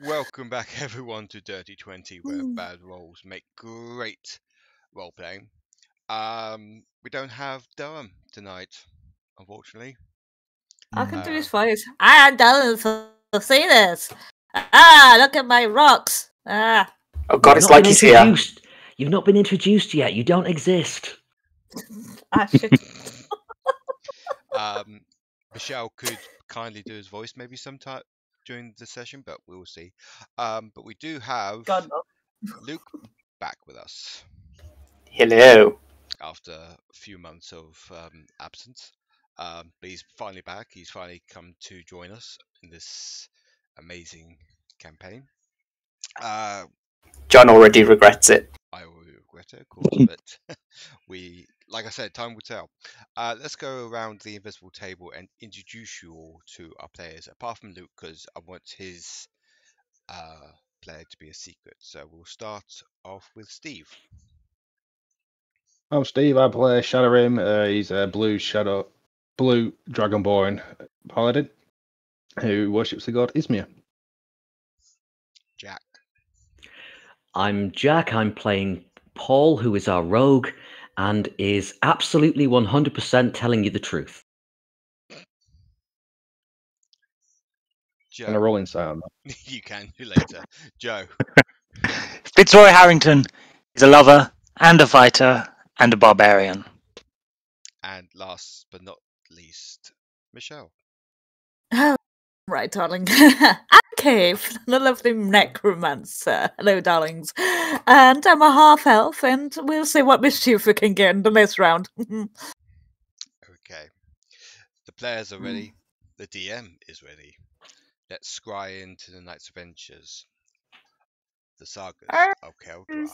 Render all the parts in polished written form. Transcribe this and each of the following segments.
Welcome back, everyone, to Dirty 20, where bad rolls make great role playing. We don't have Derrum tonight, unfortunately. I can do his voice. I am Derrum for Facinus. Look at my rocks. Oh God, it's like he's here. You've not been introduced yet. You don't exist. Shit. Michelle could kindly do his voice maybe sometime during the session, but we'll see. But we do have Luke back with us. Hello. After a few months of absence. But he's finally back. He's finally come to join us in this amazing campaign. John already regrets it. I will regret it, of course, but like I said, time will tell. Let's go around the invisible table and introduce you all to our players, apart from Luke, because I want his player to be a secret. So we'll start off with Steve. I'm Steve. I play Shadorim. He's a blue dragonborn paladin who worships the god Izmir. Jack. I'm Jack. I'm playing Paul, who is our rogue, and is absolutely 100% telling you the truth. Joe. And a rolling sound. You can do later. Joe. Fitzroy Harrigon is a lover and a fighter and a barbarian. And last but not least, Michelle. Oh, right, darling. I'm Caith, the lovely necromancer. Hello, darlings. And I'm a half-elf, and we'll see what mischief we can get in the next round. Okay. The players are ready. The DM is ready. Let's scry into the night's adventures. The Sagas of Kaldraa.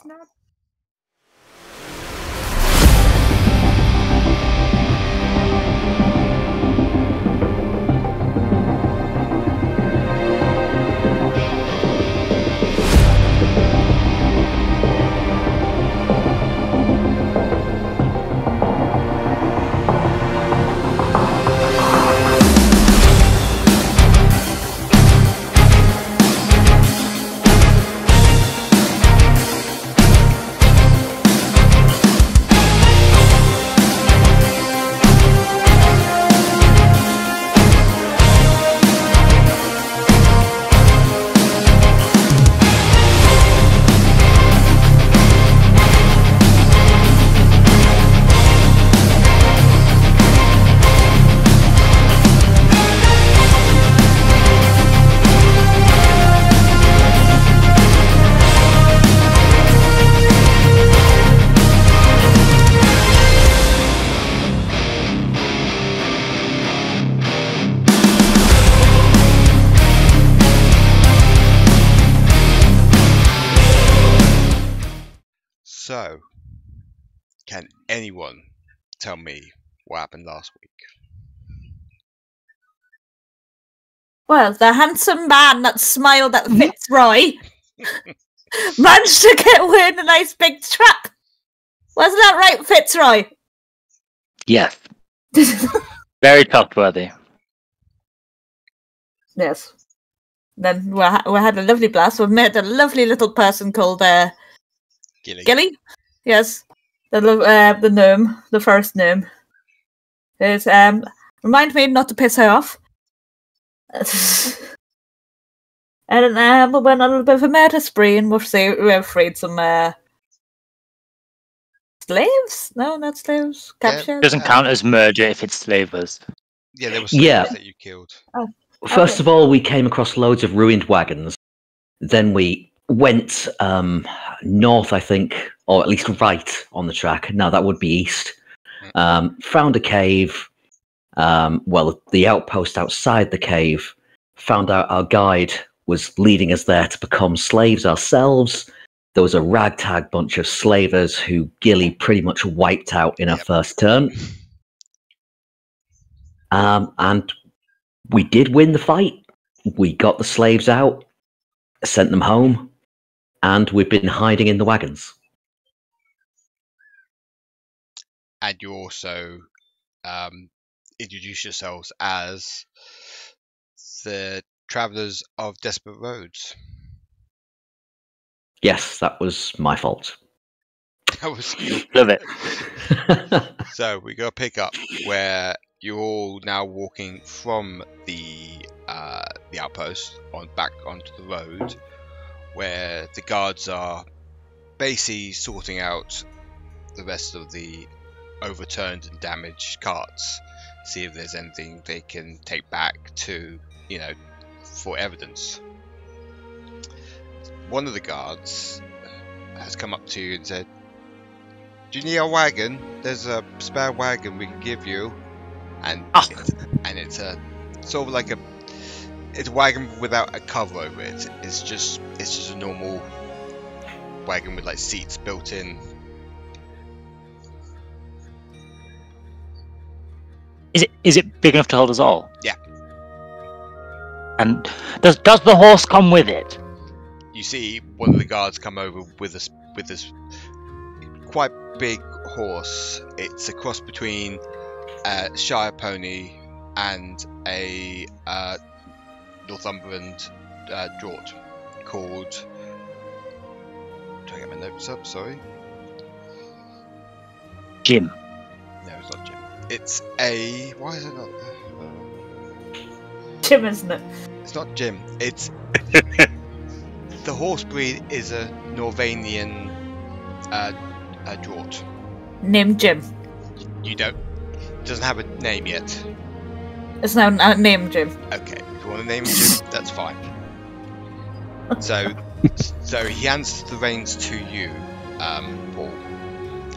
So, can anyone tell me what happened last week? Well, the handsome man that smiled at Fitzroy managed to get away in a nice big trap. Wasn't that right, Fitzroy? Yes. Very trustworthy. Yes. Then we had a lovely blast. We met a lovely little person called Gilly? Yes. The gnome, the first gnome. Is remind me not to piss her off. And we went on a little bit of a murder spree, and we freed some slaves? No, not slaves. Captured. Doesn't count as murder if it's slavers. Yeah, there were slaves that you killed. Oh, First of all, we came across loads of ruined wagons. Then we went north, I think, or at least right on the track. No, that would be east. Found a cave. The outpost outside the cave. Found out our guide was leading us there to become slaves ourselves. There was a ragtag bunch of slavers who Gilly pretty much wiped out in her first turn. And we did win the fight. We got the slaves out, sent them home, and we've been hiding in the wagons. And you also introduced yourselves as the Travellers of Desperate Roads. Yes, that was my fault. That was your... Love it. So we go pick up where you're all now walking from the outpost back onto the road, where the guards are basically sorting out the rest of the overturned and damaged carts, see if there's anything they can take back to, for evidence. One of the guards has come up to you and said, "Do you need a wagon? There's a spare wagon we can give you." And it's a sort of like it's a wagon without a cover over it. It's just a normal wagon with like seats built in. Is it big enough to hold us all? Yeah. And does the horse come with it? You see one of the guards come over with this quite big horse. It's a cross between a Shire pony and a Northumberland draught called... Do I get my notes up? Sorry. Jim. No, it's not Jim. It's a... Why is it not... Jim, isn't it? It's not Jim. It's... The horse breed is a Norvanian draught. Named Jim. You don't... It doesn't have a name yet. It's now named Jim. Okay, if you want to name him Jim, that's fine. So he hands the reins to you, Paul.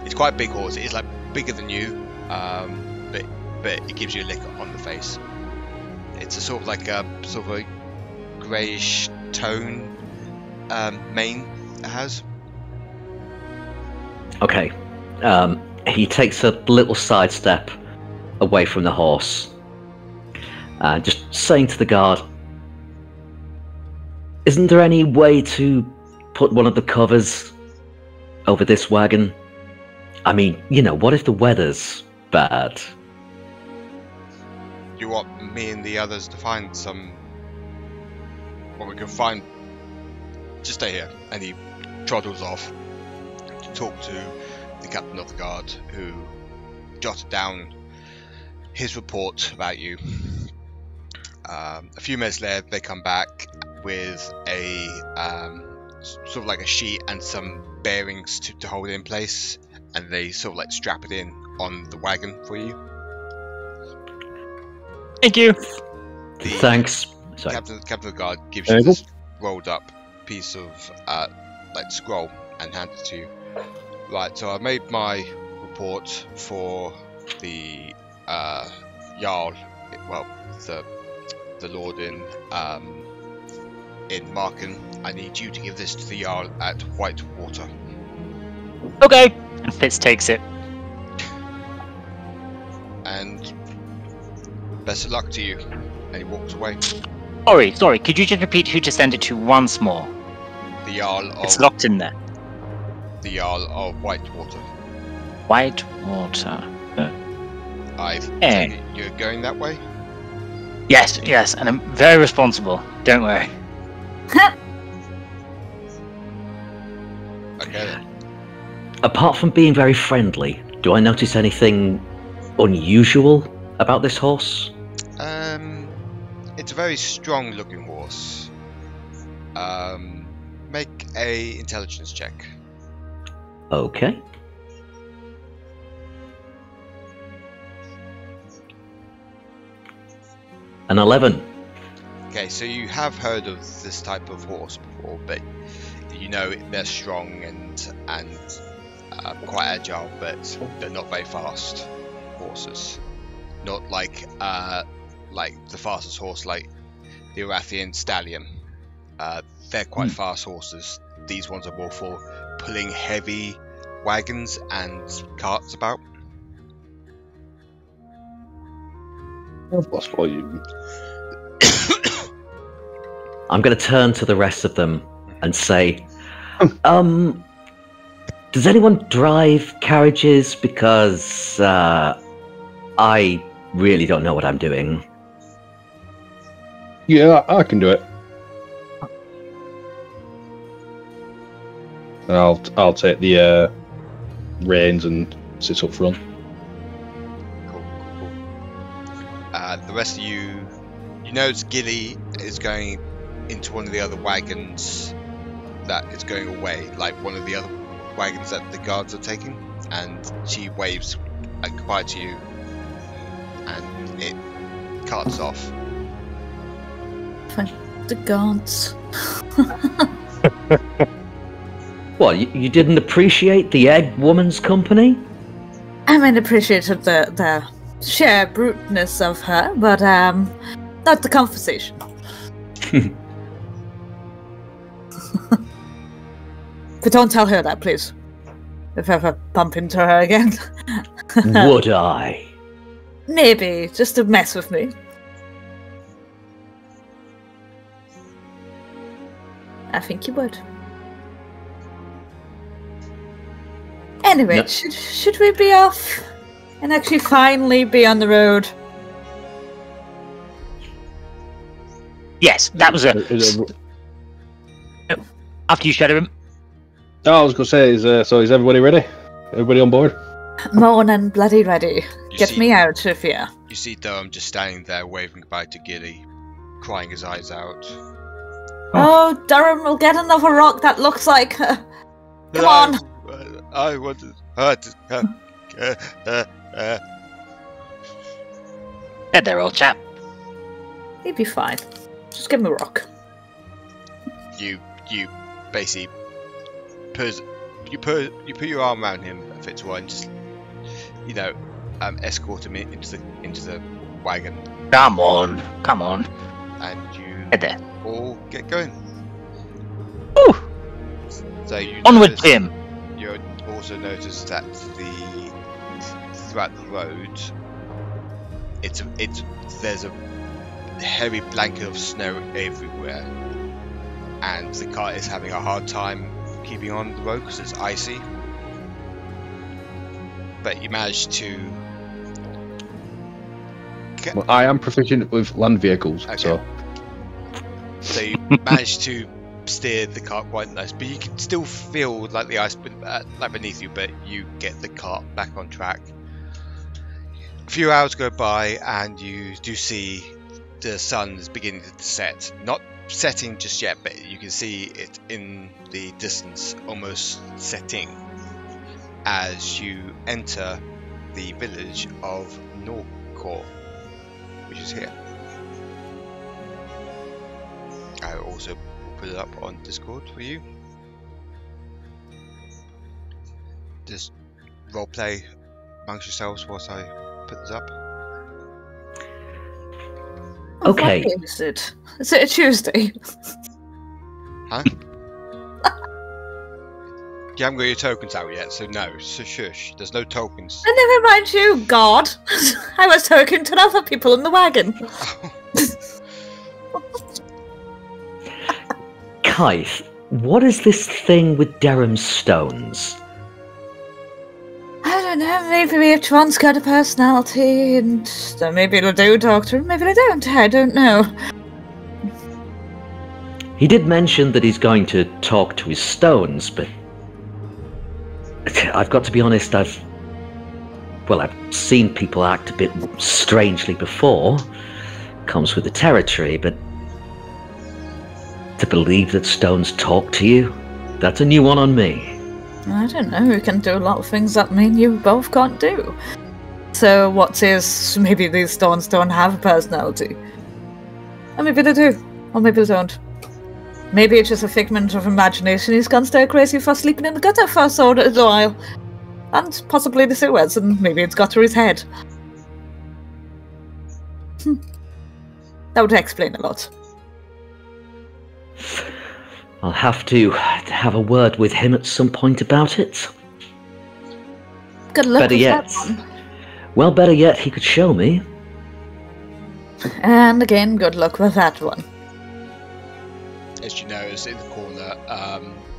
It's quite a big horse. It's like bigger than you, but it gives you a lick on the face. It's a sort of a greyish tone mane it has. Okay. He takes a little sidestep away from the horse, just saying to the guard, "Isn't there any way to put one of the covers over this wagon? I mean, what if the weather's bad?" You want me and the others to find some... Well, we can find... Just stay here. And he trottles off to talk to the captain of the guard, who jotted down his report about you. A few minutes later, they come back with a sort of like a sheet and some bearings to hold it in place, and they sort of like strap it in on the wagon for you. Thank you. Thanks. Sorry. Captain of the guard gives you this rolled up piece of like scroll and hands it to you. Right, so I've made my report for the Jarl, well, the Lord in Marken. I need you to give this to the Jarl at Whitewater. Okay. And Fitz takes it. And best of luck to you. And he walks away. Sorry, could you just repeat who to send it to once more? The Jarl of... It's locked in there. The Jarl of Whitewater. Whitewater. I think you're going that way? Yes, and I'm very responsible. Don't worry. Okay then. Apart from being very friendly, do I notice anything unusual about this horse? It's a very strong looking horse. Make a intelligence check. Okay. An 11. Okay, so you have heard of this type of horse before, but you know they're strong and quite agile, but they're not very fast horses. Not like the fastest horse like the Erathian stallion. They're quite fast horses. These ones are more for pulling heavy wagons and carts about. What's for you? I'm going to turn to the rest of them and say, does anyone drive carriages? Because I really don't know what I'm doing. Yeah, I can do it. And I'll take the reins and sit up front. Cool. The rest of you notice Gilly is going into one of the other wagons that is going away, like one of the other wagons that the guards are taking, and she waves goodbye to you, and it carts off. Thank the gods. What, you didn't appreciate the egg woman's company? I mean, appreciated the sheer bruteness of her, but not the conversation. But don't tell her that, please. If I ever bump into her again. Would I? Maybe, just to mess with me. I think you would. Anyway, No. should we be off and actually finally be on the road? Yes, that was a. After you, Shadorim. I was going to say, is everybody ready? Everybody on board? Moan and bloody ready. You Get see- me out of here. You see Derrum just standing there waving goodbye to Gilly, crying his eyes out. Oh, Derrum will get another rock that looks like her. Come on. I wanted her to. Get there, old chap. He'd be fine. Just give him a rock. You basically put your arm around him, Fitzroy, and just escort him into the wagon, Come on. and you Get there. all get going. Ooh. So you Onward, notice- Tim. You also notice that throughout the road, there's a heavy blanket of snow everywhere, and the cart is having a hard time keeping on the road because it's icy. But you managed to. Well, I am proficient with land vehicles, Okay. So you managed to steer the cart quite nice, but you can still feel like the ice like beneath you, but you get the cart back on track. A few hours go by and you do see the sun is beginning to set. Not setting just yet, but you can see it in the distance almost setting as you enter the village of Norcor, which is here. I also put it up on Discord for you. Just roleplay amongst yourselves whilst I put this up. Okay. What is it? Is it a Tuesday? Huh? You haven't got your tokens out yet, so no. So shush. There's no tokens. And never mind you, God. I was talking to other people in the wagon. Caith, what is this thing with Derrum's stones? I don't know, maybe each one's got a personality, and so maybe they do talk to him, maybe they don't, I don't know. He did mention that he's going to talk to his stones, but I've got to be honest, I've seen people act a bit strangely before. Comes with the territory, but to believe that stones talk to you, that's a new one on me. I don't know, you can do a lot of things that me and you both can't do. So what is, maybe these stones don't have a personality. Or maybe they do, or maybe they don't. Maybe it's just a figment of imagination, he's gone stir crazy for sleeping in the gutter for so little while. And possibly the sewers, and maybe it's got to his head. That would explain a lot. I'll have to have a word with him at some point about it. Good luck Better with yet. that one. Well, better yet, he could show me. And again, good luck with that one. As you notice in the corner,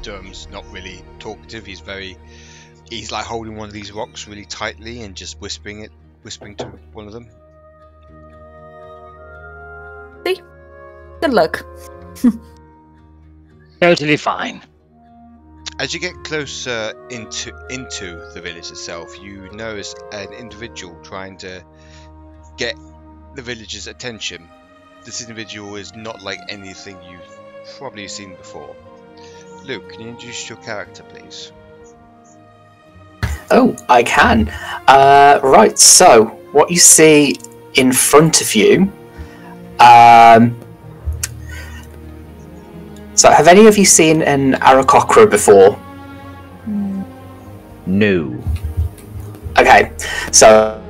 Durham's not really talkative. He's like holding one of these rocks really tightly and just whispering to one of them. See? Good luck. Totally fine. As you get closer into the village itself, you notice an individual trying to get the villagers' attention. This individual is not like anything you've probably seen before. Luke, can you introduce your character, please? Oh, I can. Right, so what you see in front of you. So, have any of you seen an Aarakocra before? No. Okay, so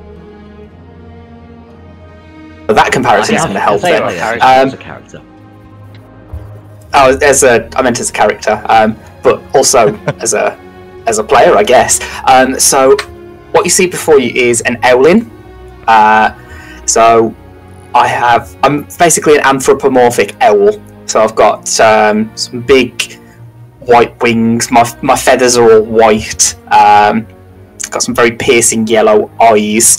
that comparison is going to help there. As a character. Oh, I meant as a character, but also as a player, I guess. So what you see before you is an owlin. So I'm basically an anthropomorphic owl. So I've got some big white wings. My feathers are all white. Got some very piercing yellow eyes.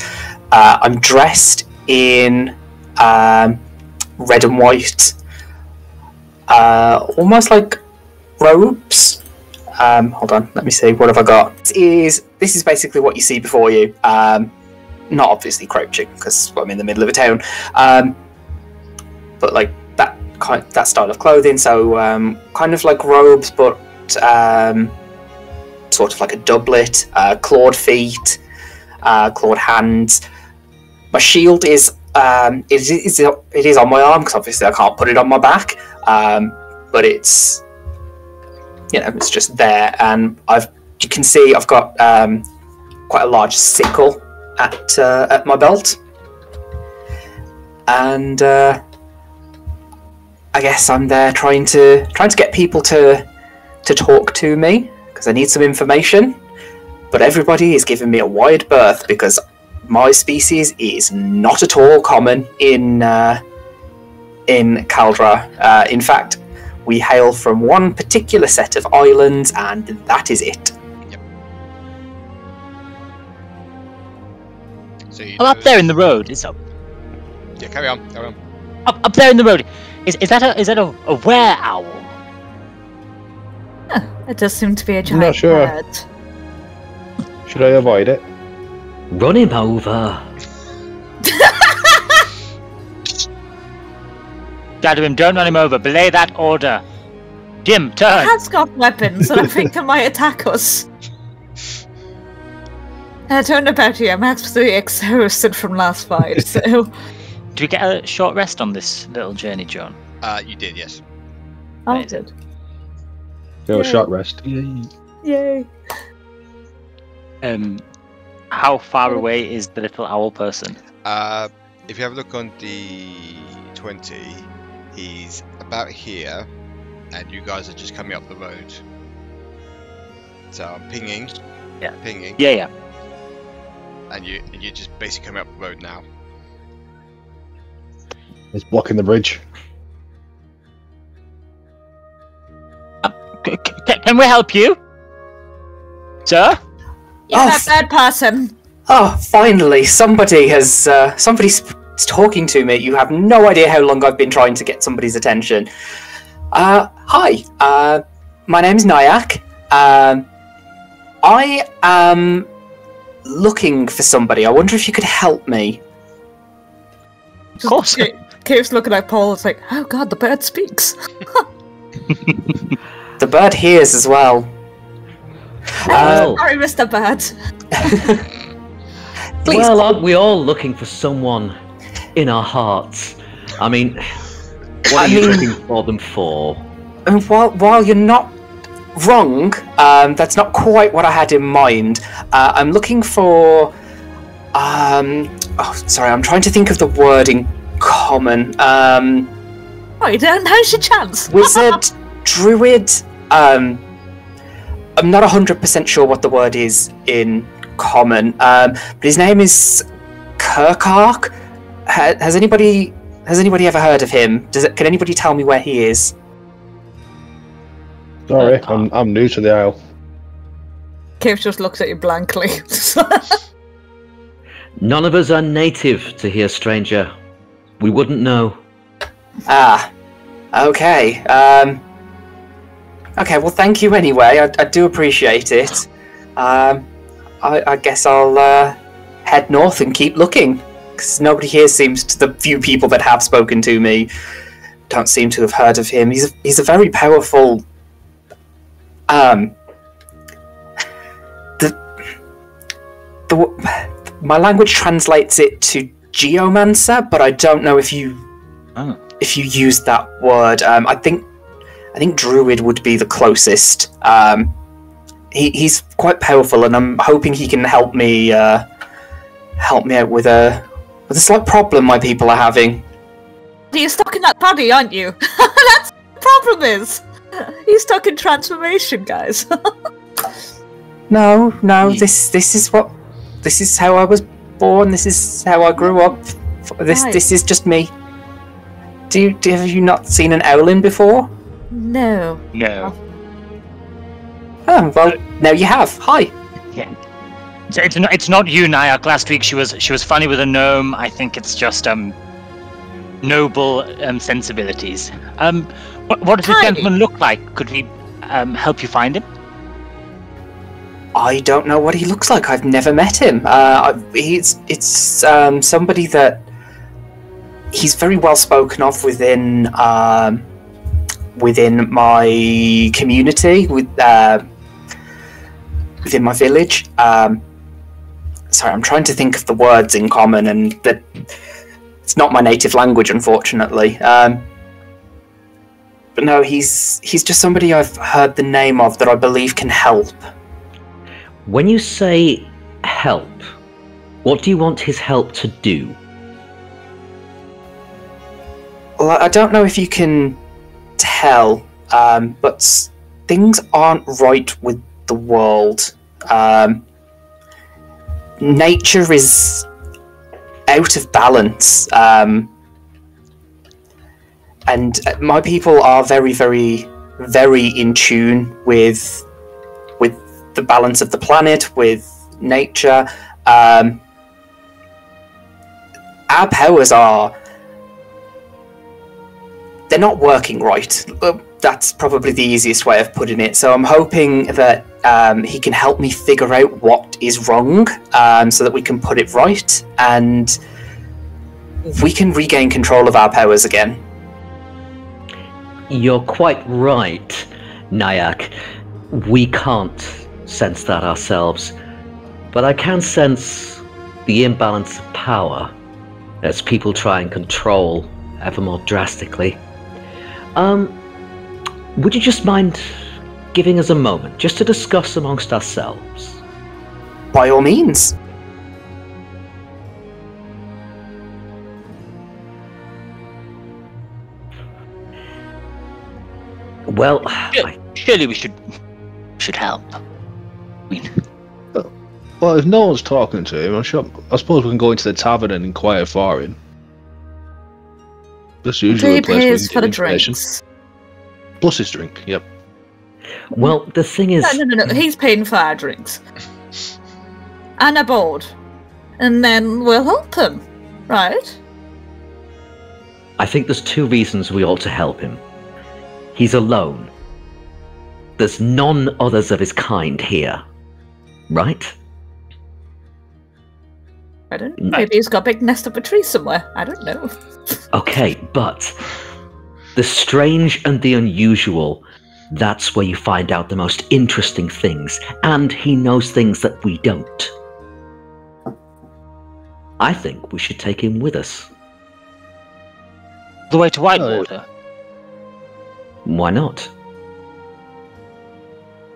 I'm dressed in red and white, almost like robes. Hold on, let me see. What have I got? This is basically what you see before you. Not obviously crouching because I'm in the middle of a town, but like that style of clothing. So kind of like robes, but sort of like a doublet, clawed feet, clawed hands. My shield is it is on my arm because obviously I can't put it on my back, but it's it's just there, and you can see I've got quite a large sickle at my belt, and I guess I'm there trying to get people to talk to me because I need some information, but everybody is giving me a wide berth because my species is not at all common in Kaldraa. In fact, we hail from one particular set of islands, and that is it. Yep. So Up there in the road. It's up. Yeah, carry on. Up there in the road. Is that a were owl? It does seem to be a giant not sure. bird. Should I avoid it? Run him over. Shadorim, don't run him over. Belay that order. Jim, He turn. has got weapons, and I think it might attack us. I don't know about you, I'm absolutely exhausted from last fight, so... Do we get a short rest on this little journey, John? You did, yes. I did. Go Yeah. short rest. Yay. How far away is the little owl person? If you have a look on the 20, he's about here, and you guys are just coming up the road. So I'm pinging. Yeah. Pinging. Yeah. And you're just basically coming up the road now. It's blocking the bridge. Can we help you, sir? Yes, that person. Oh, finally, somebody's talking to me. You have no idea how long I've been trying to get somebody's attention. Hi, my name's Nayak. I am looking for somebody. I wonder if you could help me. Of course. Caith's looking at Paul, it's like, oh god, the bird speaks. The bird hears as well. Sorry, Mr. Bird. Please. Well, aren't we all looking for someone in our hearts? I mean, what are you looking for them for? While you're not wrong, that's not quite what I had in mind. I'm looking for... sorry, I'm trying to think of the word in common. Right then, how's your chance? Wizard, druid... I'm not 100% sure what the word is in common, but his name is Kirkark. Has anybody ever heard of him? Can anybody tell me where he is? Sorry, I'm new to the isle. Caith just looks at you blankly. None of us are native to here, stranger. We wouldn't know. Okay. Okay, well, thank you anyway. I do appreciate it. I guess I'll head north and keep looking. Because nobody here seems to... The few people that have spoken to me don't seem to have heard of him. He's a very powerful... my language translates it to geomancer, but I don't know if you use that word. I think druid would be the closest. He's quite powerful, and I'm hoping he can help me out with a slight problem my people are having. You're stuck in that body, aren't you? That's what the problem is. You're stuck in transformation, guys. No. This is how I was born. This is how I grew up. This is just me. Have you not seen an owlin before? No. Oh, well, now you have. Hi. Yeah. It's not you, Nayak. Last week she was funny with a gnome. I think it's just noble sensibilities. What does this gentleman look like? Could we help you find him? I don't know what he looks like. I've never met him. It's somebody that he's very well spoken of within my community, within my village. Sorry, I'm trying to think of the words in common, and that it's not my native language, unfortunately. But no, he's just somebody I've heard the name of that I believe can help. When you say help, what do you want his help to do? Well, I don't know if you can tell, but things aren't right with the world. Nature is out of balance, and my people are very, very, very in tune with the balance of the planet, with nature. Our powers they're not working right. That's probably the easiest way of putting it. So I'm hoping that he can help me figure out what is wrong, so that we can put it right, and we can regain control of our powers again. You're quite right, Nayak. We can't sense that ourselves, but I can sense the imbalance of power as people try and control ever more drastically. Would you just mind giving us a moment just to discuss amongst ourselves? By all means. Well, surely we should help. I mean, well, if no one's talking to him, I suppose we can go into the tavern and inquire for him. That's usually the place where we pays can for get the information. drinks. Plus his drink, yep. well, the thing is... No. He's paying for our drinks. And a board. And then we'll help him. Right? I think there's two reasons we ought to help him. He's alone. There's none others of his kind here. Right? I don't know. Maybe he's got a big nest up a tree somewhere. I don't know. Okay, but the strange and the unusual, that's where you find out the most interesting things, and he knows things that we don't. I think we should take him with us. the way to Whitewater. Why not?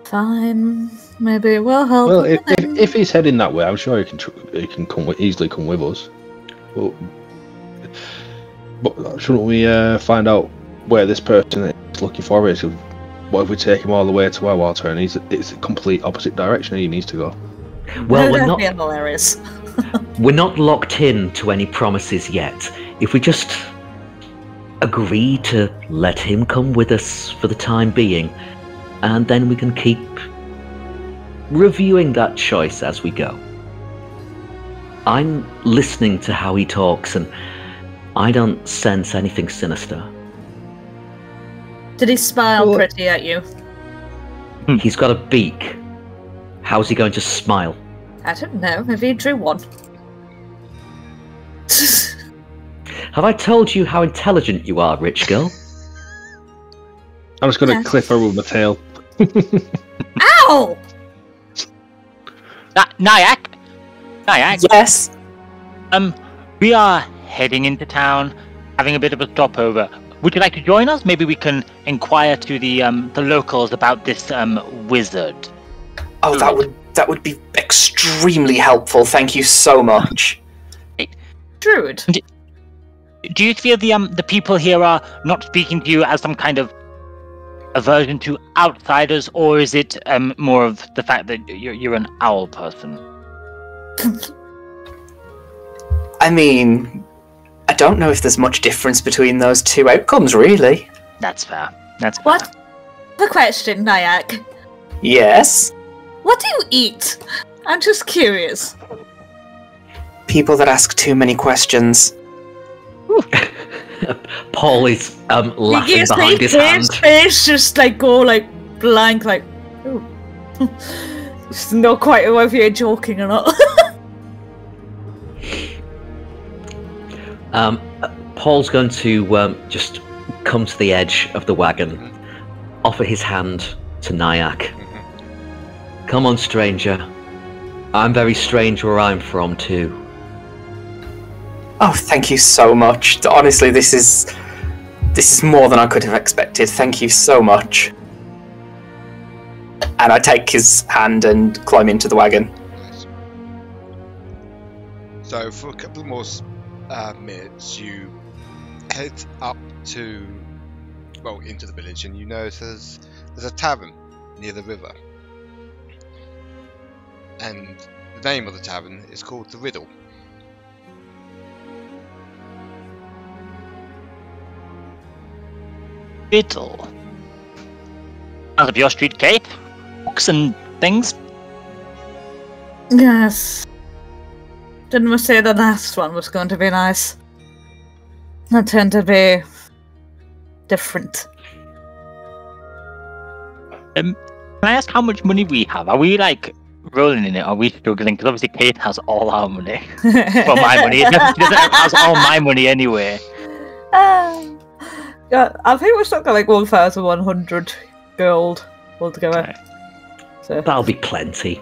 Fine. Maybe we'll help. Well, him if he's heading that way, I'm sure he can easily come with us. But shouldn't we find out where this person is looking for is? What if we take him all the way to Whitewater and it's a complete opposite direction he needs to go? Well, that'd we're not. be hilarious. We're not locked in to any promises yet. If we just agree to let him come with us for the time being, and then we can keep reviewing that choice as we go. I'm listening to how he talks, and I don't sense anything sinister. Did he smile pretty at you? He's got a beak. How's he going to smile? I don't know. Maybe he drew one. Have I told you how intelligent you are, rich girl? I'm just going to clip her with my tail. Ow! Nayak? Yes. We are heading into town, having a bit of a stopover. Would you like to join us? Maybe we can inquire to the locals about this wizard. Oh, that would be extremely helpful. Thank you so much. Druid. Do you feel the people here are not speaking to you as some kind of aversion to outsiders, or is it more of the fact that you're an owl person? I mean, I don't know if there's much difference between those two outcomes, really. That's fair. That's fair. What? The question, Nayak. Yes? What do you eat? I'm just curious. People that ask too many questions. Paul is laughing behind his hand. His face just go blank, ooh. Just not quite whether you're joking or not. Paul's going to just come to the edge of the wagon, offer his hand to Nayak. Come on, stranger. I'm very strange where I'm from, too. Oh, thank you so much. Honestly, this is more than I could have expected. Thank you so much. And I take his hand and climb into the wagon. Nice. So for a couple more minutes, you head up into the village, and you notice there's a tavern near the river. And the name of the tavern is called the Riddle. Riddle. Out of your street, Caith? Books and things? Yes. Didn't we say the last one was going to be nice? That turned to be different. Can I ask how much money we have? Are we rolling in it? Are we struggling? Because obviously Caith has all our money. Well, my money. She doesn't have all my money anyway. Yeah, I think we're stuck at 1,100 gold altogether. Okay. So That'll be plenty.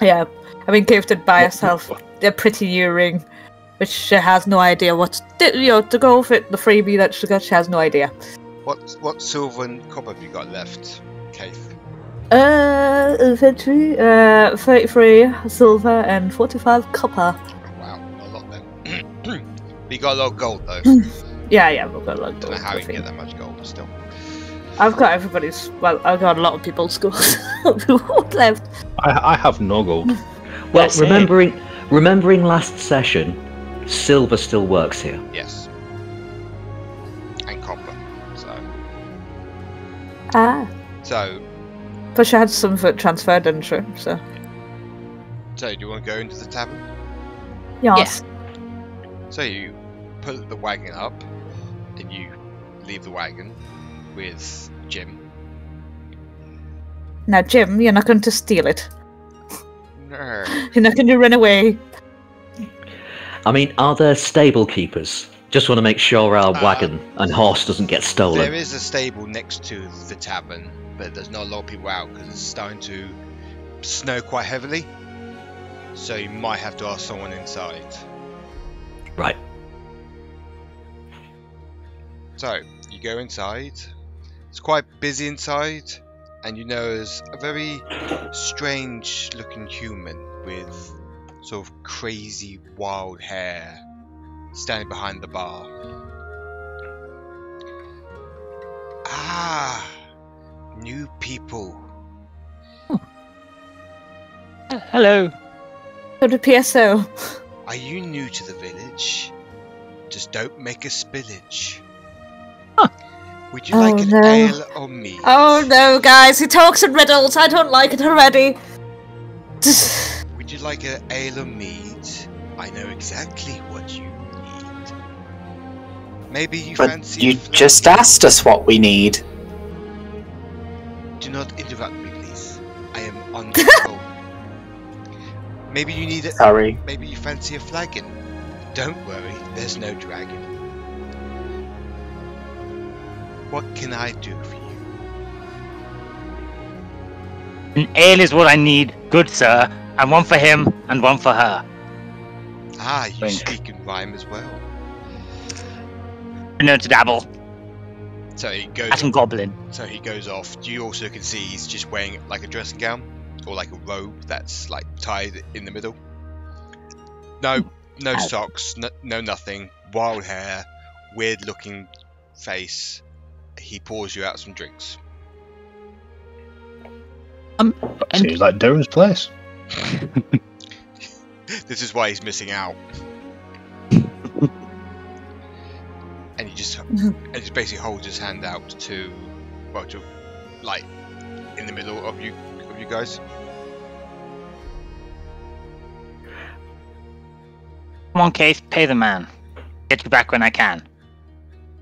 yeah, I mean, Caith did buy herself a pretty earring, which she has no idea what to go with it. The freebie that she got, she has no idea. What silver and copper have you got left, Caith? 33 silver and 45 copper. Wow, not a lot then. You got a lot of gold though. Yeah, we've got a lot of Don't gold. know how I you can think. get that much gold still. I've got everybody's. Well, I've got a lot of people's gold left. I have no gold. Well, Same. remembering last session, silver still works here. Yes. And copper. So, But she had some of it transferred, didn't she? So do you want to go into the tavern? yes. So you pull the wagon up, and you leave the wagon with Jim. Now, Jim, you're not going to steal it. No. You're not going to run away. I mean, are there stable keepers? Just want to make sure our wagon and horse doesn't get stolen. There is a stable next to the tavern, but there's not a lot of people out because it's starting to snow quite heavily. So you might have to ask someone inside. Right. So you go inside. It's quite busy inside, and you know there's a very strange looking human with sort of crazy wild hair standing behind the bar. Ah, new people. Hello. Go to PSO. Are you new to the village? Just don't make a spillage. Huh. Would you like an no. ale or mead? Oh no, guys, he talks in riddles. I don't like it already. Would you like an ale or mead? I know exactly what you need. Maybe you But fancy. you flirting. just asked us what we need. Do not interrupt me, please. I am on the roll. Maybe you need it. Sorry. Maybe you fancy a flagon. Don't worry, there's no dragon. What can I do for you? An ale is what I need, good sir, and one for him and one for her. Ah, you Drink. speak in rhyme as well. No to dabble. So he goes. Cat and goblin. So he goes off. You also can see he's just wearing like a dressing gown or like a robe that's like tied in the middle. No socks, no nothing. Wild hair, weird looking face. He pours you out some drinks. Seems like Derrum's place. This is why he's missing out. And he just basically holds his hand out to like in the middle of you guys. Come on, Caith, pay the man. Get you back when I can.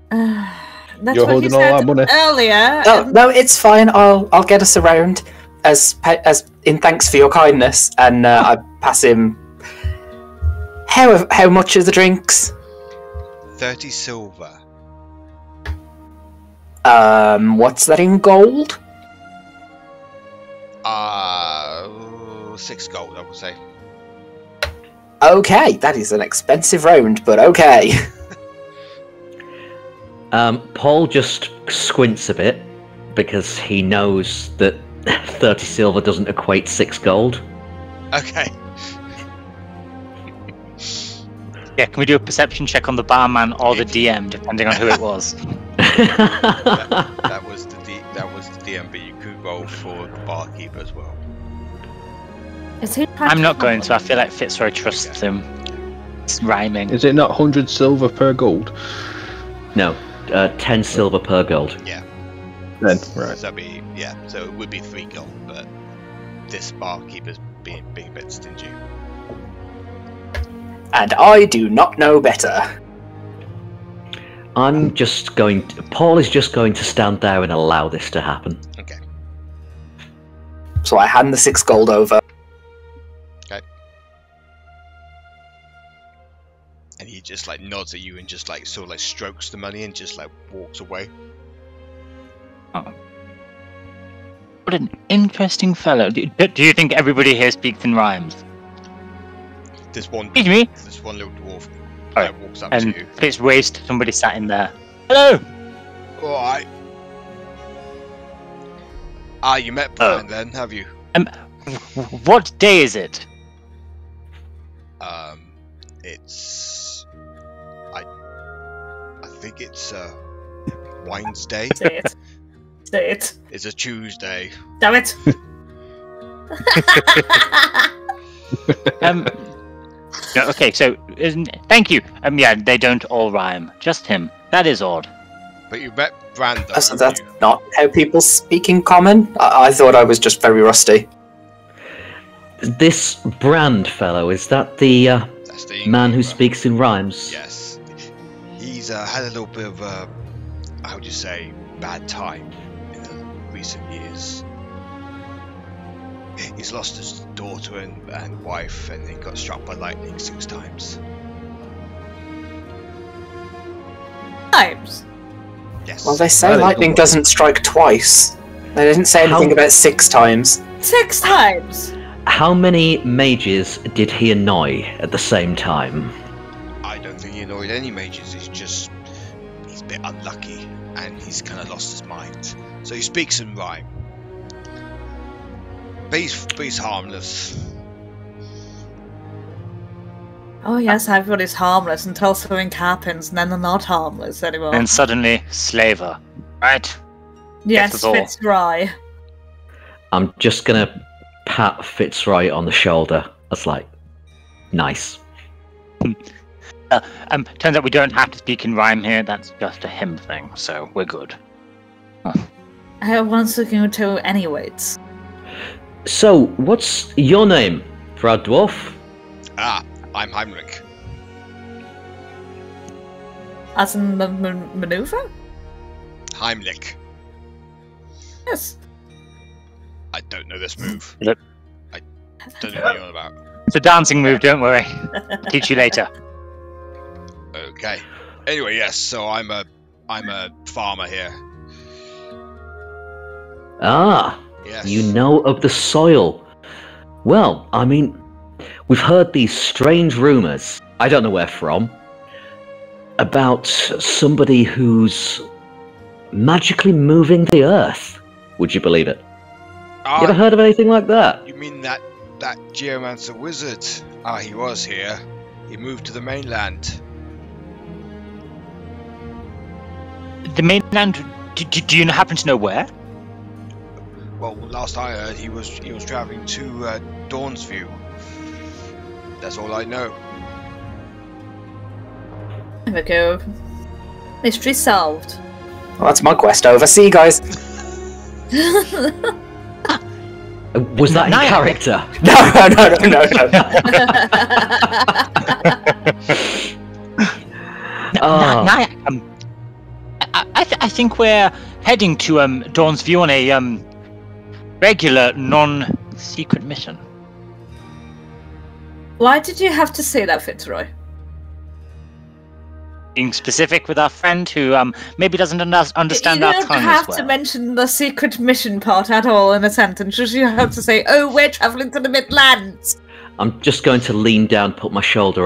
That's You're what he holding all said that money. earlier. No, it's fine. I'll get us around as in thanks for your kindness, and I pass him. How much are the drinks? 30 silver. What's that in gold? 6 gold, I would say. Okay, that is an expensive round, but okay. Paul just squints a bit because he knows that 30 silver doesn't equate 6 gold. Okay. Yeah, can we do a perception check on the barman or the DM, depending on who it was? that was the DM, but you could roll for the barkeeper as well. Is he I'm not going to. I feel like Fitzroy trusts him. It's rhyming. Is it not 100 silver per gold? No, 10 silver per gold. Yeah. Then, right. So it would be 3 gold, but this barkeeper's being a bit stingy. And I do not know better. Paul is just going to stand there and allow this to happen. Okay. So I hand the 6 gold over. Okay. And he just like nods at you and just like sort of like strokes the money and just like walks away. Oh. What an interesting fellow. Do you think everybody here speaks in rhymes? This one Excuse me? This one little dwarf walks up And to you. Fitz waves to somebody sat in there. Hello! Alright. You met Brian then, have you? What day is it? It's I think it's Wednesday. Say it. Say it. It's a Tuesday. Damn it. No, okay, so thank you. Yeah, they don't all rhyme. Just him. That is odd. But you met Brand though, So haven't that's you? not how people speak in common? I thought I was just very rusty. This Brand fellow, is that the That's the man who innkeeper. speaks in rhymes? Yes. He's had a little bit of a, how would you say, bad time in the recent years. He's lost his daughter and wife, and he got struck by lightning 6 times. Times. Yes. Well, they say That is lightning good. doesn't strike twice. They didn't say anything about 6 times. 6 times. How many mages did he annoy at the same time? I don't think he annoyed any mages. He's a bit unlucky, and he's kind of lost his mind. So he speaks in rhyme. But he's harmless. Oh yes, everybody's harmless until something happens, and then they're not harmless anymore. And suddenly, slaver. Right? Yes, that's all. Fitzroy. I'm just gonna pat Fitzroy on the shoulder. That's like, nice. Turns out we don't have to speak in rhyme here. That's just a him thing, so we're good. I was looking to anyways. So, what's your name, Brad Dwarf? I'm Heinrich. As in the maneuver? Heimlich. Yes. I don't know this move. Yep. I don't know what you're on about. It's a dancing move, don't worry. Teach you later. Okay. Anyway, yes, so I'm a farmer here. Ah, Yes. you know of the soil. Well, I mean, we've heard these strange rumours, I don't know where from, about somebody who's magically moving the earth. Would you believe it? You ever heard of anything like that? You mean that geomancer wizard? Ah, he was here. He moved to the mainland. The mainland. Do you happen to know where? Well, last I heard, he was traveling to Dawn's View. That's all I know. There we go. Mystery solved. Well, that's my quest over. See you guys. Was that in character? No. Nayak, I think we're heading to Dawn's View on a regular, non-secret mission. Why did you have to say that, Fitzroy? Being specific with our friend who maybe doesn't understand our tongue as well. You don't have to mention the secret mission part at all in a sentence. You have to say, "Oh, we're travelling to the Midlands." I'm just going to lean down, put my hand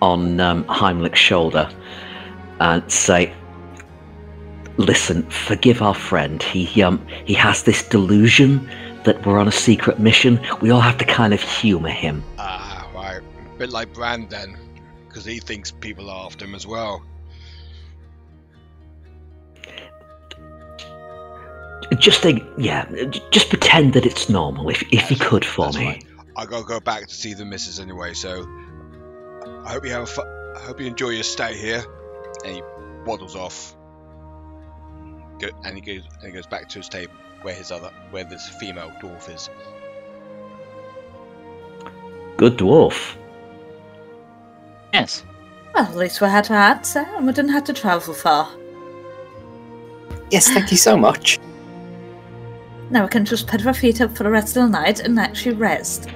on Heimlich's shoulder, and say, "Listen, forgive our friend. He has this delusion that we're on a secret mission. We all have to kind of humour him." Ah, right. A bit like Brand then, because he thinks people are after him as well. Just pretend that it's normal, if you could for me. Right. I gotta go back to see the missus anyway, so I hope you hope you enjoy your stay here. And he waddles off. He goes back to his table where this female dwarf is. Good dwarf. Yes. Well, at least we had to answer, and we didn't have to travel far. Yes, thank you so much. Now we can just put our feet up for the rest of the night and actually rest.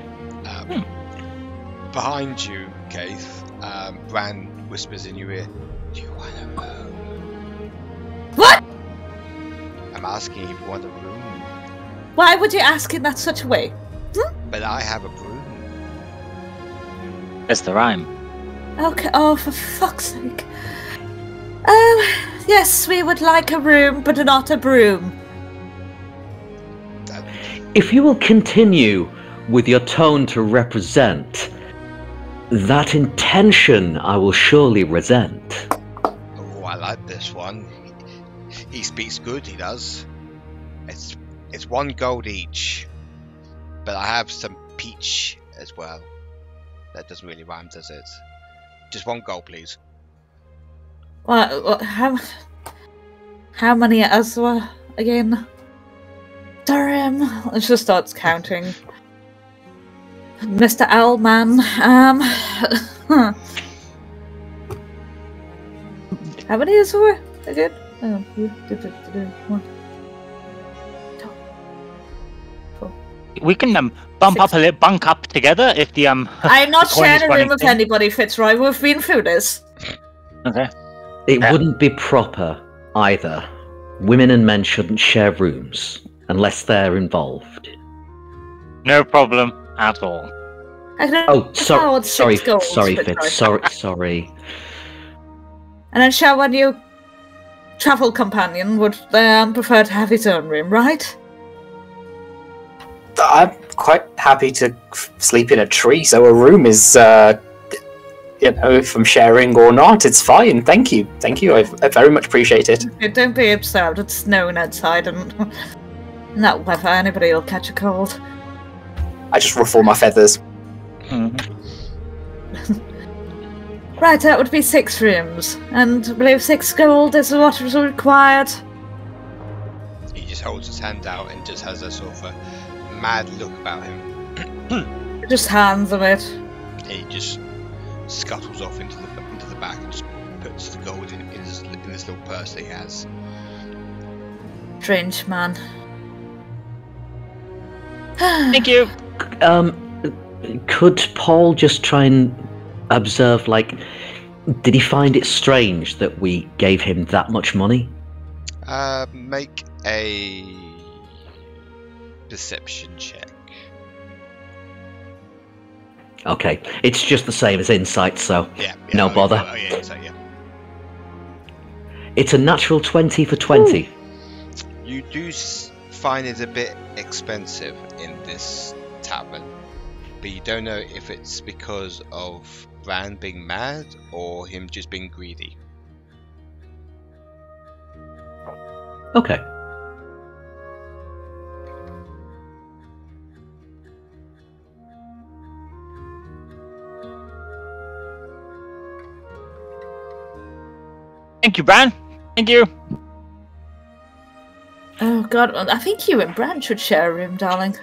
Behind you, Caith, Bran whispers in your ear, "Do you want a room?" What? I'm asking if you want a room. Why would you ask in that such a way? But I have a broom. That's the rhyme. Okay, oh, for fuck's sake. Yes, we would like a room, but not a broom. If you will continue with your tone to represent, that intention I will surely resent. Oh, I like this one. He speaks good, he does. It's 1 gold each. But I have some peach as well. That doesn't really rhyme, does it? Just 1 gold, please. What, how many as well again? Derrum. It just starts counting. Mr. Owlman. How many is there again? Oh, 1. We can bunk up together if the I'm not the coin is sharing a room running with thin. anybody, Fitzroy. We've been through this. Okay. It wouldn't be proper either. Women and men shouldn't share rooms unless they're involved. No problem at all. I don't Oh, sorry, Fitzroy. Fitz. Sorry. And I'm sure when you travel companion would prefer to have his own room, right? I'm quite happy to sleep in a tree, so a room is, if I'm sharing or not, it's fine. Thank you. I very much appreciate it. Don't be absurd. It's snowing outside, and in that weather, anybody will catch a cold. I just ruffle my feathers. Right, that would be 6 rooms, and I believe 6 gold is what is required. He just holds his hand out and just has a sort of a mad look about him. Just hands of it. He just scuttles off into the back and just puts the gold in this little purse that he has. Strange man. Thank you. Could Paul just try and observe, like, did he find it strange that we gave him that much money? Make a perception check. Okay, it's just the same as insight, so Yeah. no bother. Oh, yeah, so, yeah. It's a natural 20 for 20. Ooh. You do find it a bit expensive in this tavern, but you don't know if it's because of Bran being mad or him just being greedy. Okay. Thank you, Bran. Thank you. Oh god, I think you and Bran should share a room, darling.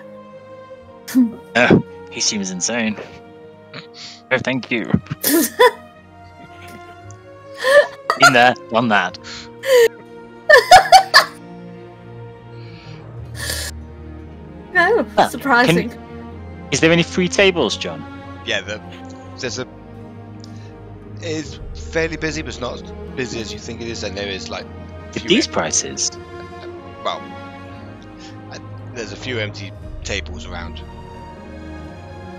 Oh, he seems insane. Oh, thank you. In there, on that. No, surprising. Is there any free tables, John? Yeah, there's a. It is fairly busy, but it's not as busy as you think it is, and there is like. With these prices? Well, there's a few empty tables around.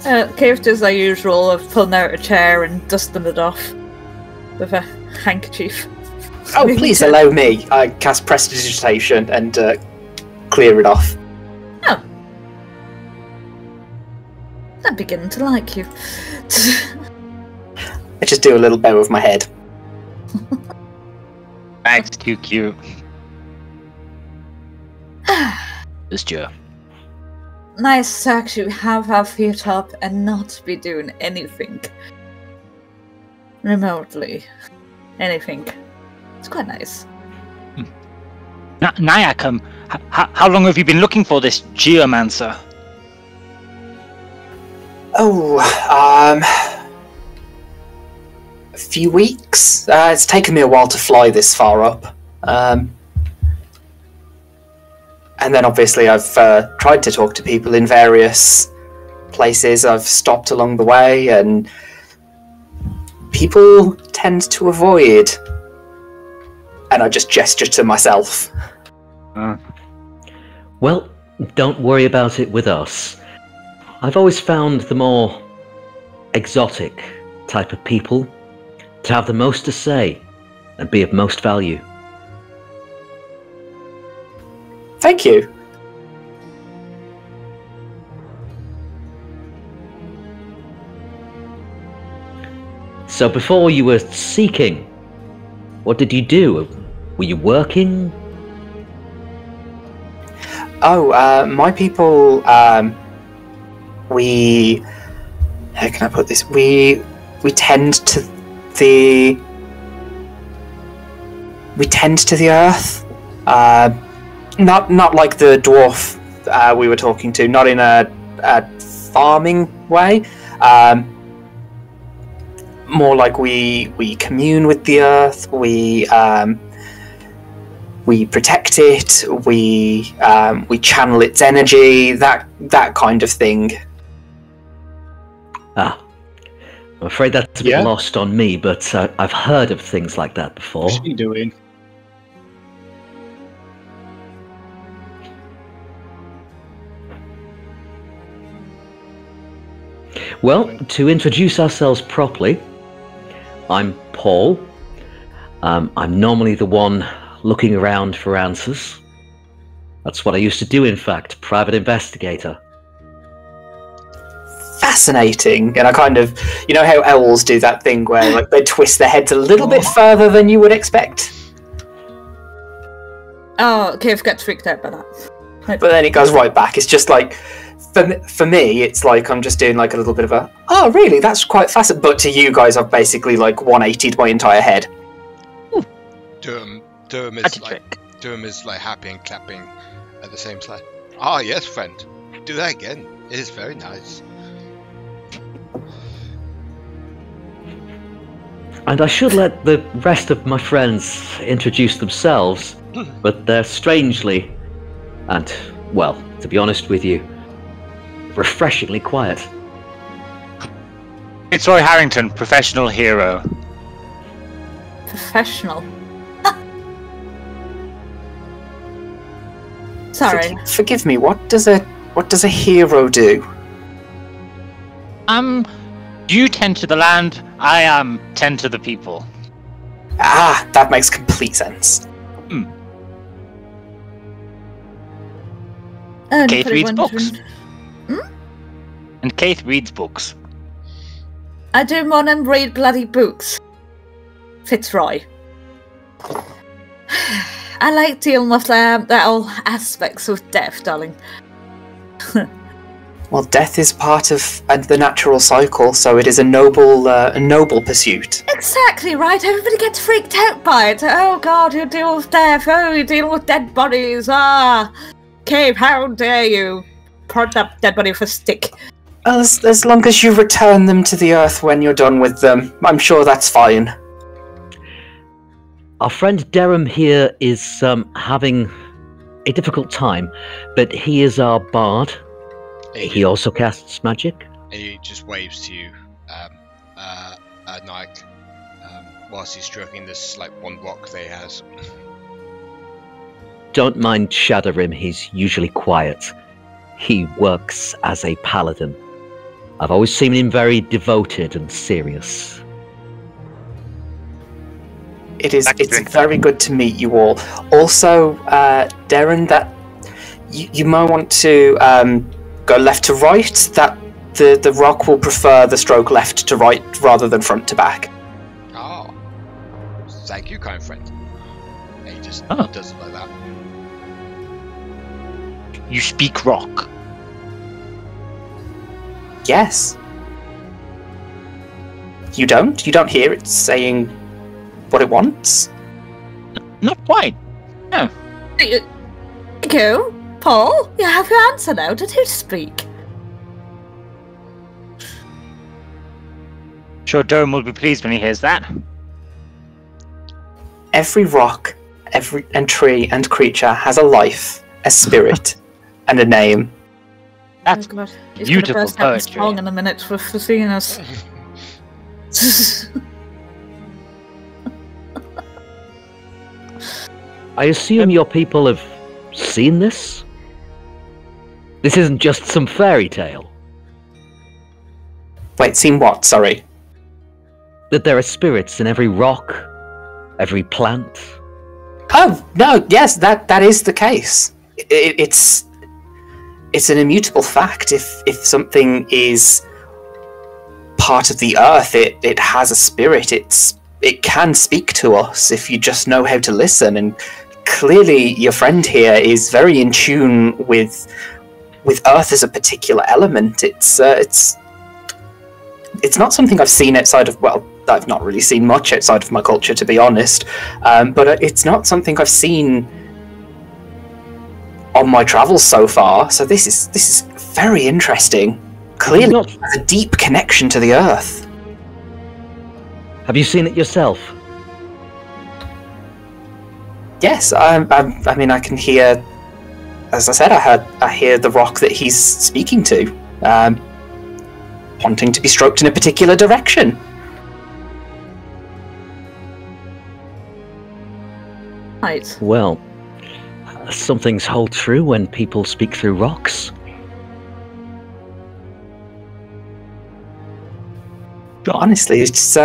Caith does their usual of pulling out a chair and dusting it off with a handkerchief. Oh, please allow me. I cast Prestidigitation and clear it off. Oh. I'm beginning to like you. I just do a little bow with my head. That's too cute. This Joe. Nice to actually have our feet up and not be doing anything remotely. Anything. It's quite nice. Nayak, how long have you been looking for this geomancer? Oh, a few weeks. It's taken me a while to fly this far up. And then obviously I've tried to talk to people in various places. I've stopped along the way, and people tend to avoid. And I just gesture to myself. Well, don't worry about it with us. I've always found the more exotic type of people to have the most to say and be of most value. Thank you. So before you were seeking, what did you do? Were you working? Oh, my people, we... How can I put this? We tend to the... We tend to the earth. Not like the dwarf we were talking to, not in a farming way. More like we commune with the earth. We protect it. We channel its energy. That kind of thing. Ah, I'm afraid that's a bit lost on me, but I've heard of things like that before. What's she doing? Well, to introduce ourselves properly, I'm Paul. I'm normally the one looking around for answers. That's what I used to do, in fact, private investigator. Fascinating. And I kind of, you know how owls do that thing where like they twist their heads a little bit further than you would expect? Oh, Caith gets freaked out by that. But then it goes right back. It's just like, for me, it's like I'm just doing like a little bit of a, oh, really? That's quite fascinating. But to you guys, I've basically like 180'd my entire head. Derrum is like happy and clapping at the same time. Ah, yes, friend. Do that again. It is very nice. And I should let the rest of my friends introduce themselves. but they're strangely, and, well, to be honest with you, refreshingly quiet. Fitzroy Harrigon, professional hero. Professional. Sorry. Forgive me. What does a hero do? You tend to the land. I tend to the people. Ah, that makes complete sense. Caith reads books. And Caith reads books. I do want to read bloody books. Fitzroy. I like dealing with all aspects of death, darling. Well, death is part of the natural cycle, so it is a noble pursuit. Exactly right. Everybody gets freaked out by it. Oh God, you deal with death. Oh, you deal with dead bodies. Ah, Caith, how dare you prod that dead body with a stick? As long as you return them to the earth when you're done with them, I'm sure that's fine. Our friend Derrum here is having a difficult time, but he is our bard. He also casts magic. And he just waves to you, Nayak, whilst he's stroking this one rock that he has. Don't mind Shadorim, he's usually quiet. He works as a paladin. I've always seen him very devoted and serious. It's very good to meet you all. Also, Darren, that you might want to go left to right. That the rock will prefer the stroke left to right rather than front to back. Oh, thank you, kind friend. And he just does it like that. You speak rock. Yes. You don't? You don't hear it saying what it wants? Not quite. No. Go, Paul. You have your answer now. Did you speak? Sure, Derrum will be pleased when he hears that. Every rock, and tree and creature has a life, a spirit, and a name. That's He's beautiful gonna burst out in poetry. song in a minute for Facinus. I assume your people have seen this? This isn't just some fairy tale. Wait, seen what? Sorry. That there are spirits in every rock, every plant. Oh, no, yes, that is the case. It's an immutable fact. If something is part of the earth, it has a spirit. It can speak to us if you just know how to listen. And clearly, your friend here is very in tune with earth as a particular element. It's not something I've seen outside of, well, I've not really seen much outside of my culture, to be honest. But it's not something I've seen on my travels so far. So this is very interesting. Clearly, it has a deep connection to the earth. Have you seen it yourself? Yes, I mean, I can hear. As I said, I hear the rock that he's speaking to, wanting to be stroked in a particular direction. Right. Well, some things hold true when people speak through rocks. Honestly, it's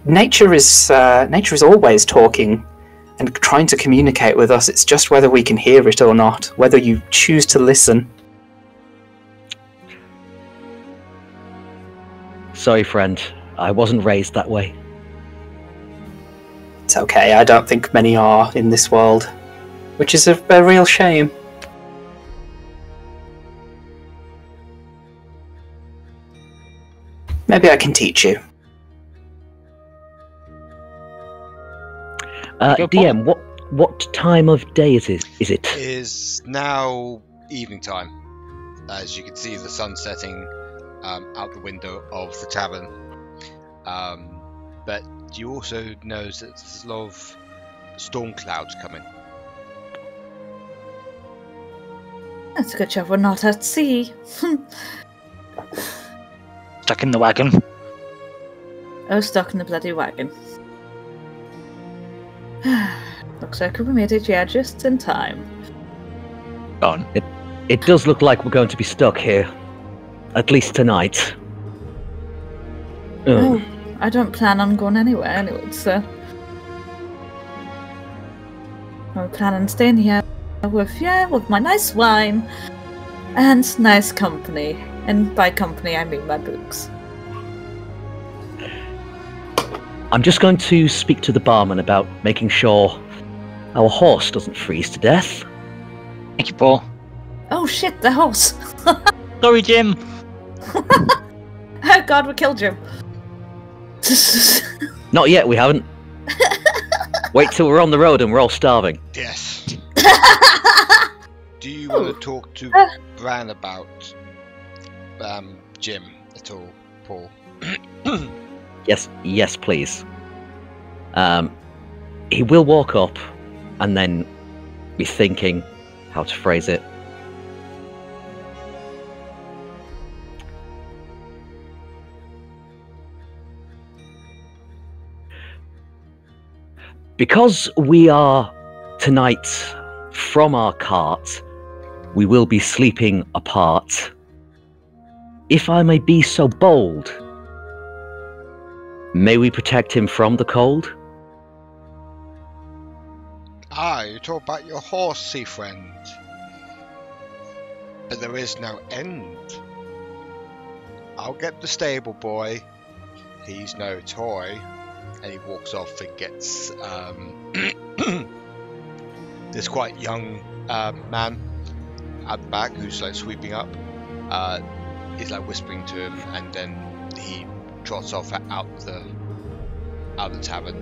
nature is always talking and trying to communicate with us. It's just whether we can hear it or not, whether you choose to listen. Sorry, friend. I wasn't raised that way. It's okay. I don't think many are in this world, which is a real shame. Maybe I can teach you. DM, what time of day is it? It is now evening time. As you can see the sun setting out the window of the tavern. But you also know that there's a lot of storm clouds coming. That's a good job we're not at sea. Stuck in the wagon. Oh, stuck in the bloody wagon. Looks like we made it, yeah, just in time. Gone. It does look like we're going to be stuck here. At least tonight. Oh, I don't plan on going anywhere anyway, so... I plan on staying here with my nice wine and nice company. And by company, I mean my books. I'm just going to speak to the barman about making sure our horse doesn't freeze to death. Thank you, Paul. Oh shit, the horse! Sorry, Jim. Oh god, we killed Jim. Not yet, we haven't. Wait till we're on the road and we're all starving. Yes. Do you want to talk to Bran about Jim at all, Paul? Yes, please. He will walk up and then be thinking how to phrase it. Because we are tonight from our cart, we will be sleeping apart. If I may be so bold, may we protect him from the cold? Ah, you talk about your horsey friend. But there is no end. I'll get the stable boy. He's no toy. And he walks off and gets this quite young man at the back who's like sweeping up. He's like whispering to him, and then he trots off out the tavern,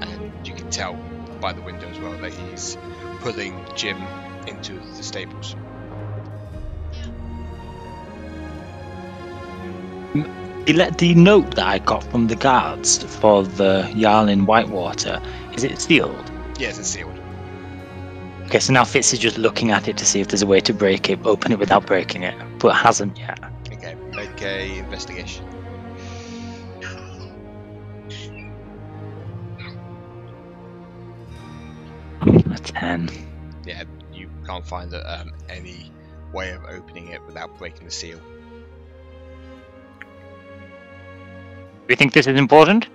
and you can tell by the window as well that he's pulling Jim into the stables. The note that I got from the guards for the Jarl in Whitewater, is it sealed? Yes, it's sealed. Okay, so now Fitz is just looking at it to see if there's a way to break it, open it without breaking it, but hasn't yet. Okay, make a investigation. A 10. Yeah, you can't find any way of opening it without breaking the seal. Do you think this is important?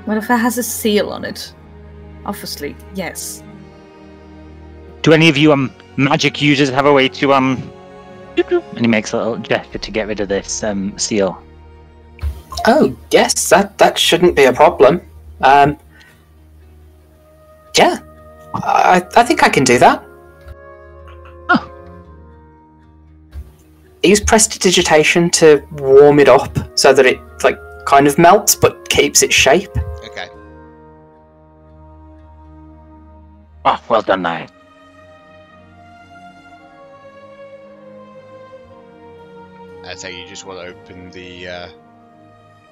Well, if it has a seal on it, obviously, yes. Do any of you magic users have a way to and he makes a little gesture to get rid of this seal? Oh, yes, that shouldn't be a problem. Yeah, I think I can do that. Oh. Use prestidigitation to warm it up so that it like kind of melts but keeps its shape. Okay. Oh, well done, Nayak. So you just want to open the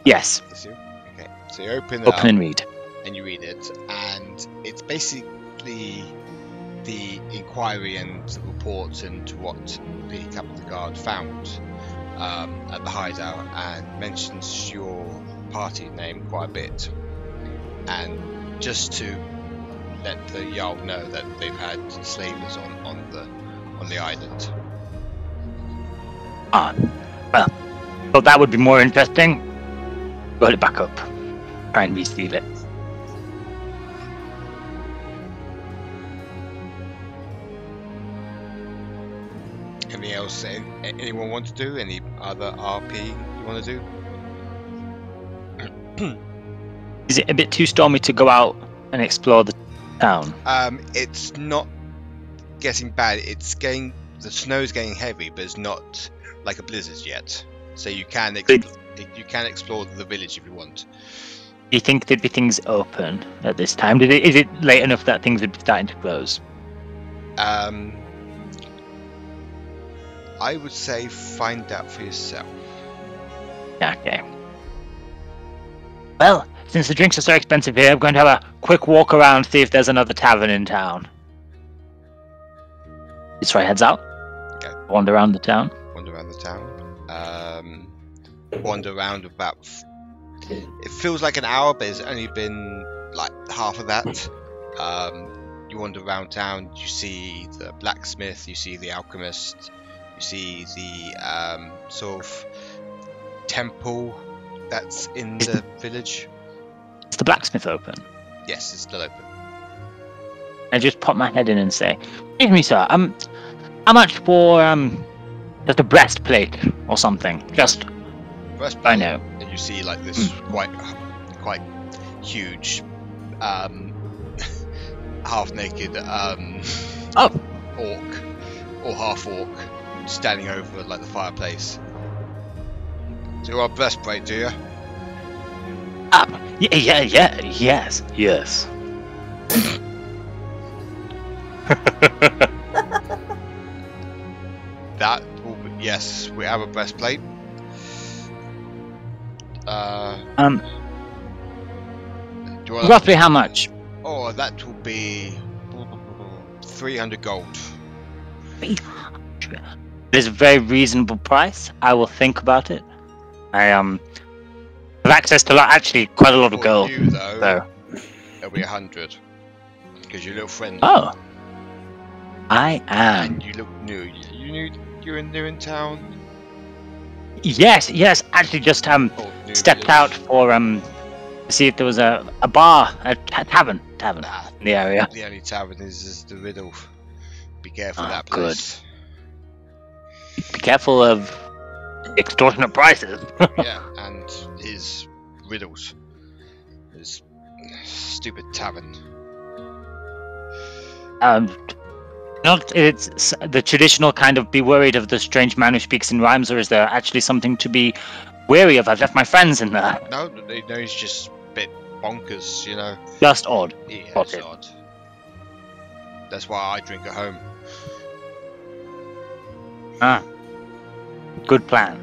Yes. the seal? Okay. So you open it Open up and read. and you read it, and it's basically the inquiry and the reports into what the captain of the guard found at the hideout, and mentions your party name quite a bit, and just to let the Jarl know that they've had slavers on the island. Well, thought that would be more interesting. Roll it back up. Try and reseal it. Anything else anyone want to do? Any other RP you want to do? Is it a bit too stormy to go out and explore the town? It's not getting bad. The snow's getting heavy, but it's not like a blizzard yet. So you can explore the village if you want. Do you think there'd be things open at this time? Is it late enough that things would be starting to close? I would say find out for yourself. Yeah, okay. Well, since the drinks are so expensive here, I'm going to have a quick walk around, see if there's another tavern in town. Fitzroy heads out. Okay. Wander around the town. Wander around the town. Wander around about. It feels like an hour, but it's only been like half of that. You wander around town. You see the blacksmith. You see the alchemist. You see the sort of temple that's in the village. Is the blacksmith open? Yes, it's still open. I just pop my head in and say, "Excuse me, sir. How much for just a breastplate or something? Just Breastplate. I know." And you see like this quite huge, half naked orc or half orc standing over like the fireplace. Do you want a breastplate, do you? Yes. That will be, yes, we have a breastplate. Do you want Roughly how much? Oh, that will be 300 gold. It is a very reasonable price. I will think about it. I have access to actually quite a lot of For gold. you, though, So. it'll be 100 because you're a little friendly. Oh, I am. And you look new. You're new in town. Yes. Actually, just Or new stepped village. out for to see if there was a bar, a tavern Nah, in the area. the only tavern is the Riddle. Be careful of Oh, that place. Be careful of extortionate prices. Yeah, and his riddles. His stupid tavern. Not it's the traditional kind of be worried of the strange man who speaks in rhymes, or is there actually something to be wary of? I've left my friends in there. No, he's just a bit bonkers, you know. Just odd. Yeah, Got it's it. odd. That's why I drink at home. Good plan.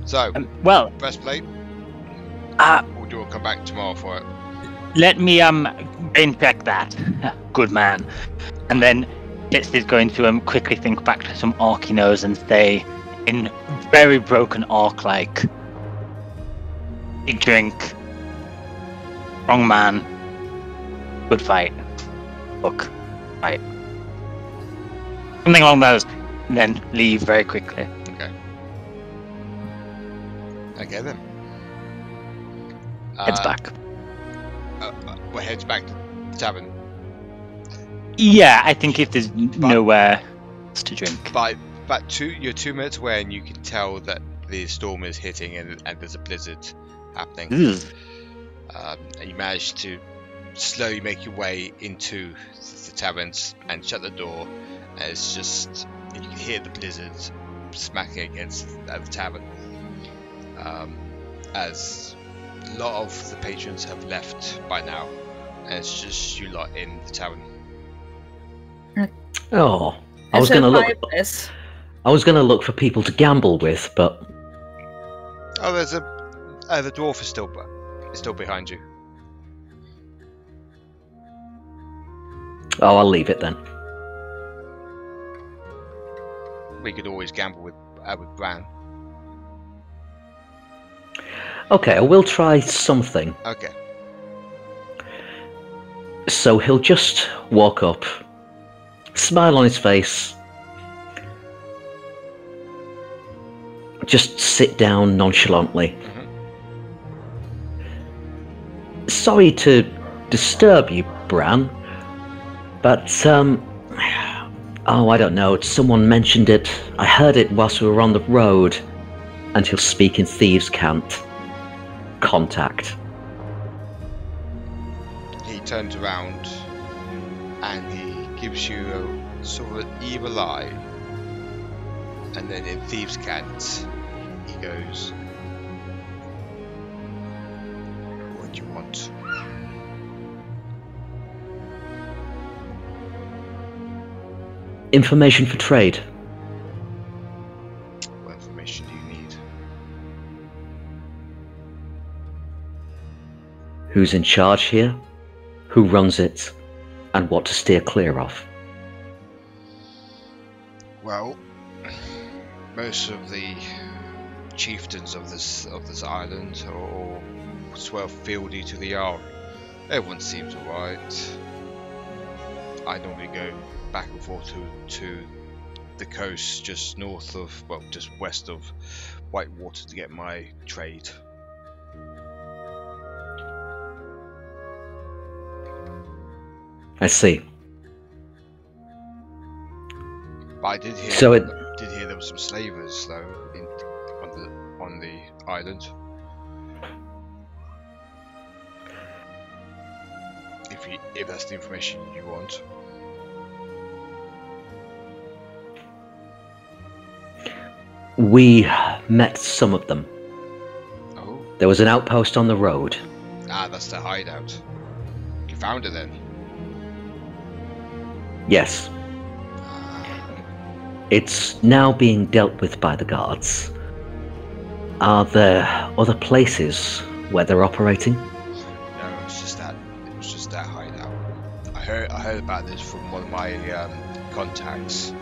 So, Well, breastplate, uh, or do you want to come back tomorrow for it? let me brain check that. Good man. And then Blitz is going to quickly think back to some orc he knows and say, in very broken orc like, big drink, strong man, good fight, book, fight. Something along those, and then leave very quickly. Okay then. Heads back. Well, heads back to the tavern. Yeah, I think if there's nowhere else to drink. By you're 2 minutes away, and you can tell that the storm is hitting, and there's a blizzard happening. And you manage to slowly make your way into the taverns and shut the door. And it's just you can hear the blizzard smacking against the tavern. As a lot of the patrons have left by now, and it's just you lot in the tavern. Oh, I was going to look. Fireplace. I was going to look for people to gamble with, but Oh, there's the dwarf is still behind you. I'll leave it then. We could always gamble with Bran. Okay, I will try something. Okay. So he'll just walk up, smile on his face, just sit down nonchalantly. Sorry to disturb you, Bran, but oh, I don't know, someone mentioned it. I heard it whilst we were on the road. And he'll speak in thieves' cant. Contact. He turns around and he gives you a sort of an evil eye, and then in thieves' cant he goes, "What do you want?" Information for trade. What information do you need? who's in charge here, who runs it, and what to steer clear of. Well, most of the chieftains of this island are all 12-fieldy to the Jarl. Everyone seems alright. I normally go back and forth to the coast just north of, well, just west of Whitewater to get my trade. I see. But I did hear, So there were some slavers though on the island. If that's the information you want. We met some of them. Oh. There was an outpost on the road. Ah, that's the hideout. You found it then? Yes. It's now being dealt with by the guards. Are there other places where they're operating? No, it was just that hideout. I heard about this from one of my contacts.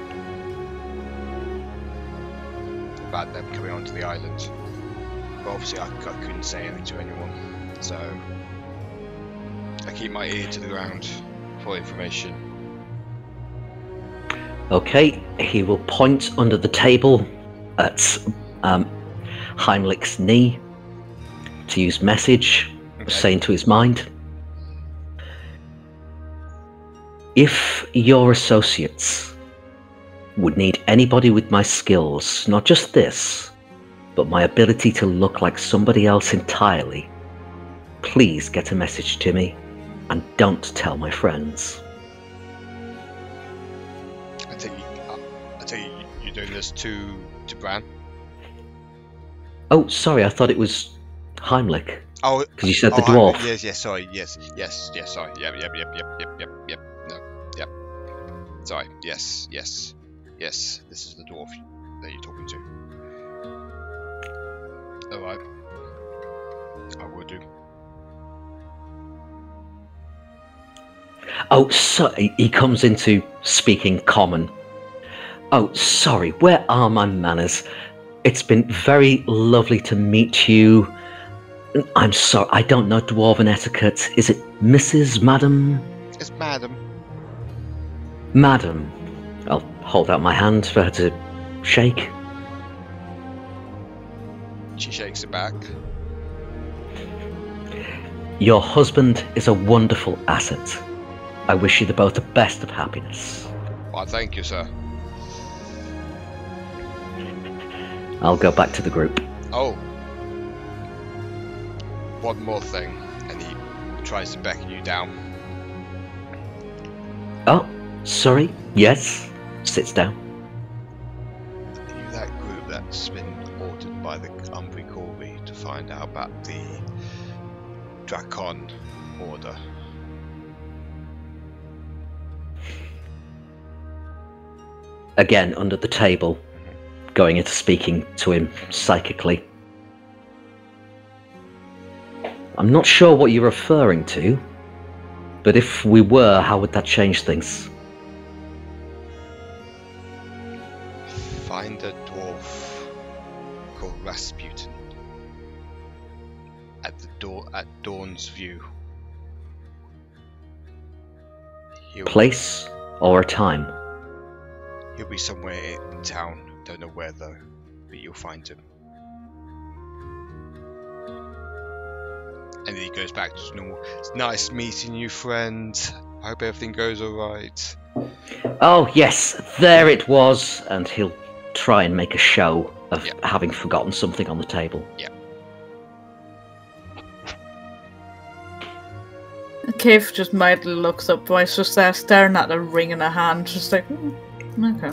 About them coming onto the island. But obviously I couldn't say anything to anyone. So I keep my ear to the ground for information. Okay, he will point under the table at Heimlich's knee to use message, saying to his mind, if your associates would need anybody with my skills, not just this, but my ability to look like somebody else entirely, please get a message to me and don't tell my friends. I take it you're doing this to Bran? Oh, sorry, I thought it was Heimlich. Oh, because you said the dwarf. Heimlich, yes, sorry, yes, sorry, yep, no, yep, sorry, yes, this is the dwarf that you're talking to. Alright, I will do. Oh, so he comes into speaking common. Oh, sorry, where are my manners? It's been very lovely to meet you. I'm sorry, I don't know Dwarven etiquette. Is it Mrs. Madam? It's Madam. Madam. I'll hold out my hand for her to shake. She shakes it back. Your husband is a wonderful asset. I wish you the both the best of happiness. Why, thank you, sir. I'll go back to the group. Oh. One more thing, and he tries to beckon you down. Oh, sorry. Yes. Sits down. Are you that group that's been ordered by the Umbri Corvi to find out about the Drakon order? Again, under the table, going into speaking to him psychically. I'm not sure what you're referring to, but if we were, how would that change things? Find a dwarf called Rasputin at Dawn's View. Place or a time? He'll be somewhere in town. Don't know where though, but you'll find him. And then he goes back to normal. It's nice meeting you, friend. I hope everything goes alright. Oh, yes, there it was. And he'll try and make a show of having forgotten something on the table. Yeah. Caith just mildly looks up while she's just there staring at the ring in her hand, just like, okay.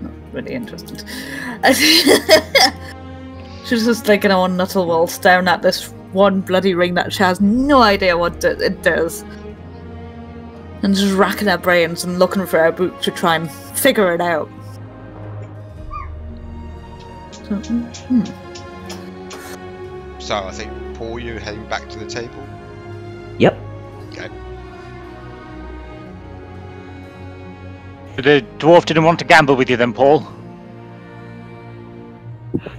Not really interested. She's just like in a one nuttle wall staring at this one bloody ring that she has no idea what it does. And just racking her brains and looking for her book to try and figure it out. So I think, Paul, you're heading back to the table? The dwarf didn't want to gamble with you then, Paul?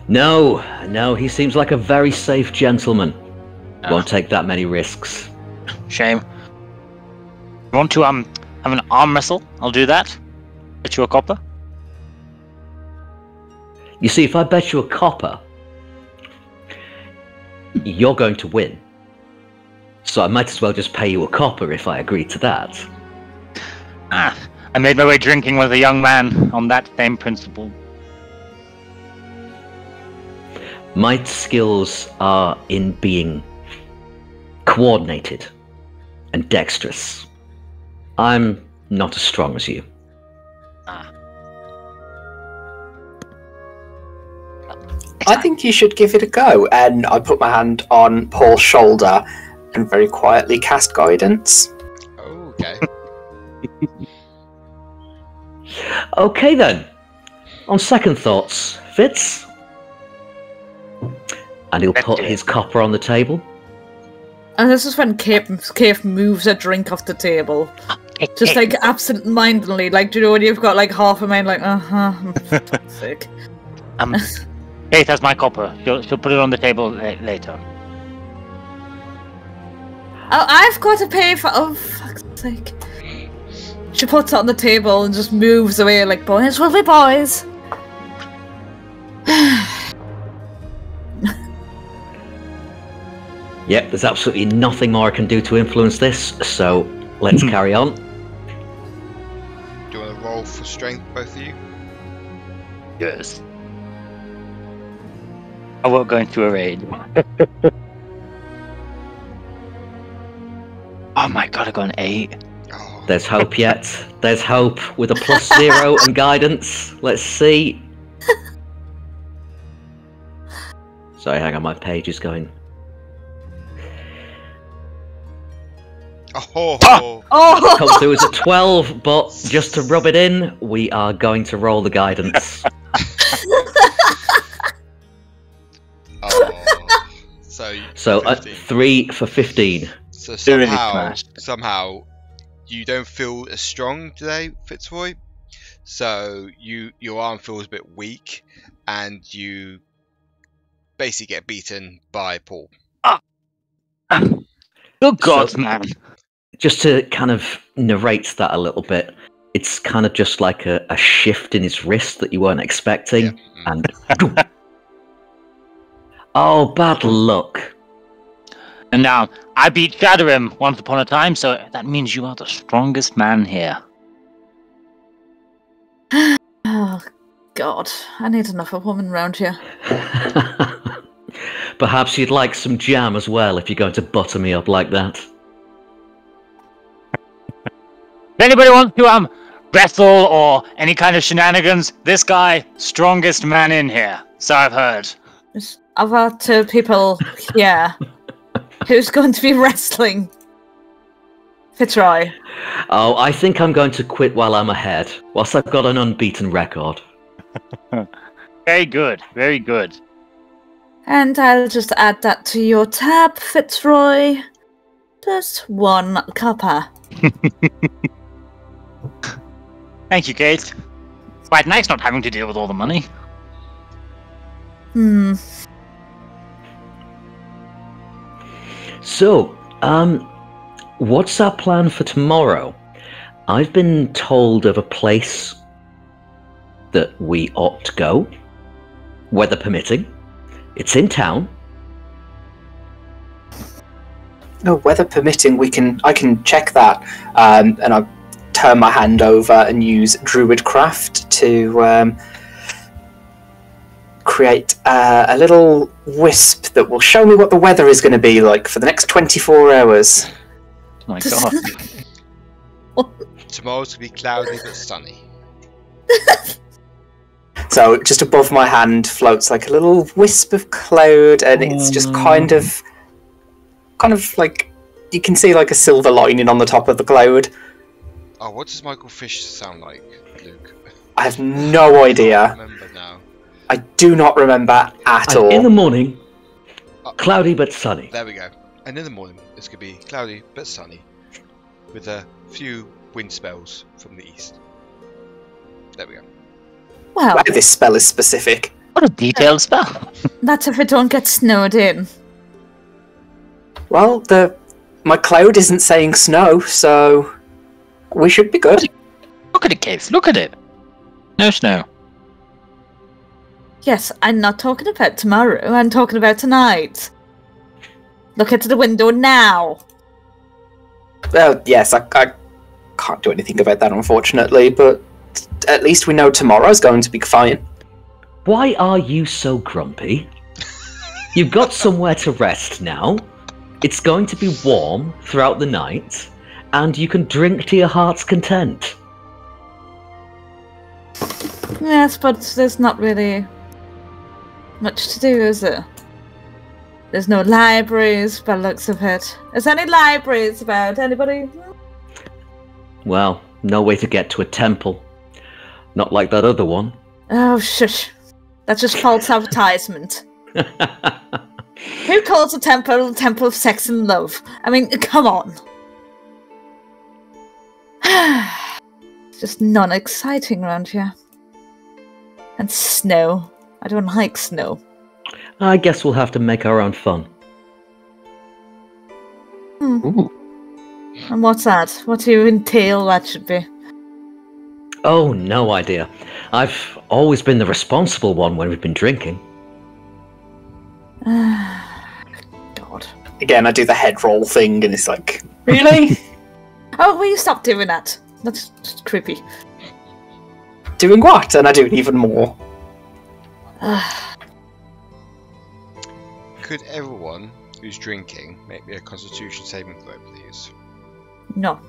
No, he seems like a very safe gentleman. Won't take that many risks. Shame. You want to have an arm wrestle? I'll do that. Bet you a copper. You see, if I bet you a copper, you're going to win. So I might as well just pay you a copper if I agree to that. I made my way drinking with a young man on that same principle. My skills are in being coordinated and dexterous. I'm not as strong as you. I think you should give it a go. And I put my hand on Paul's shoulder and very quietly cast guidance. Oh, okay. Okay then. On second thoughts, Fitz. And he'll put his copper on the table. And this is when Caith moves a drink off the table. Just like absent-mindedly, like, do you know when you've got like half a mind, like, sick. Caith has my copper. She'll put it on the table later. Oh, I've got to pay for. Oh, fuck's sake! She puts it on the table and just moves away, like, boys will be boys. Yep, there's absolutely nothing more I can do to influence this, so let's carry on. Do you want to roll for strength, both of you? Yes. I won't go into a raid. Oh my god, I got an 8. Oh. There's hope yet. There's hope with a +0 and guidance. Let's see. Sorry, hang on, my page is going. Oh. Comes through as a 12, but just to rub it in, we are going to roll the guidance. So at 3 for 15. So somehow you don't feel as strong today, Fitzroy. So your arm feels a bit weak, and you basically get beaten by Paul. Good God, man! Just to kind of narrate that a little bit, it's kind of just like a shift in his wrist that you weren't expecting, yeah. And oh, bad luck. And now, I beat Shadorim once upon a time, so that means you are the strongest man here. Oh, God. I need another woman round here. Perhaps you'd like some jam as well if you're going to butter me up like that. If anybody wants to wrestle or any kind of shenanigans, this guy, strongest man in here. So I've heard. There's other 2 people here. Who's going to be wrestling? Fitzroy. Oh, I think I'm going to quit while I'm ahead, whilst I've got an unbeaten record. Very good, very good. And I'll just add that to your tab, Fitzroy. Just 1 copper. Thank you, Caith. Quite nice not having to deal with all the money. So, what's our plan for tomorrow? I've been told of a place that we ought to go, weather permitting. It's in town. No, weather permitting, I can check that. And I turn my hand over and use Druidcraft to create a little wisp that will show me what the weather is going to be like for the next 24 hours. Oh my god. Tomorrow's going to be cloudy but sunny. So just above my hand floats like a little wisp of cloud, and it's just kind of like you can see like a silver lining on the top of the cloud. Oh, what does Michael Fish sound like, Luke? I have no idea. I don't remember now. I do not remember at all. In the morning, cloudy but sunny. There we go. And in the morning, it's going to be cloudy but sunny, with a few wind spells from the east. There we go. Well, Wow, this spell is specific. What a detailed spell. that's if it don't get snowed in. Well, my cloud isn't saying snow, so we should be good. Look at it, Caith. Look at it. No snow. Yes, I'm not talking about tomorrow. I'm talking about tonight. Look into the window now. Well, yes, I can't do anything about that, unfortunately, but at least we know tomorrow's going to be fine. Why are you so grumpy? You've got somewhere to rest now. It's going to be warm throughout the night, and you can drink to your heart's content. Yes, but there's not really much to do, is there? There's no libraries by the looks of it. Is there any libraries about? Anybody? Well, no way to get to a temple. Not like that other one. Oh, shush. That's just false advertisement. Who calls a temple of sex and love? I mean, come on. It's just non-exciting around here. And snow. I don't like snow. I guess we'll have to make our own fun. Ooh. And what's that? What do you entail that should be? Oh, no idea. I've always been the responsible one when we've been drinking. God. Again, I do the head roll thing, and it's like, really? Oh, will you stop doing that? That's just creepy. Doing what? And I do it even more. Could everyone who's drinking make me a Constitution saving throw, please? No.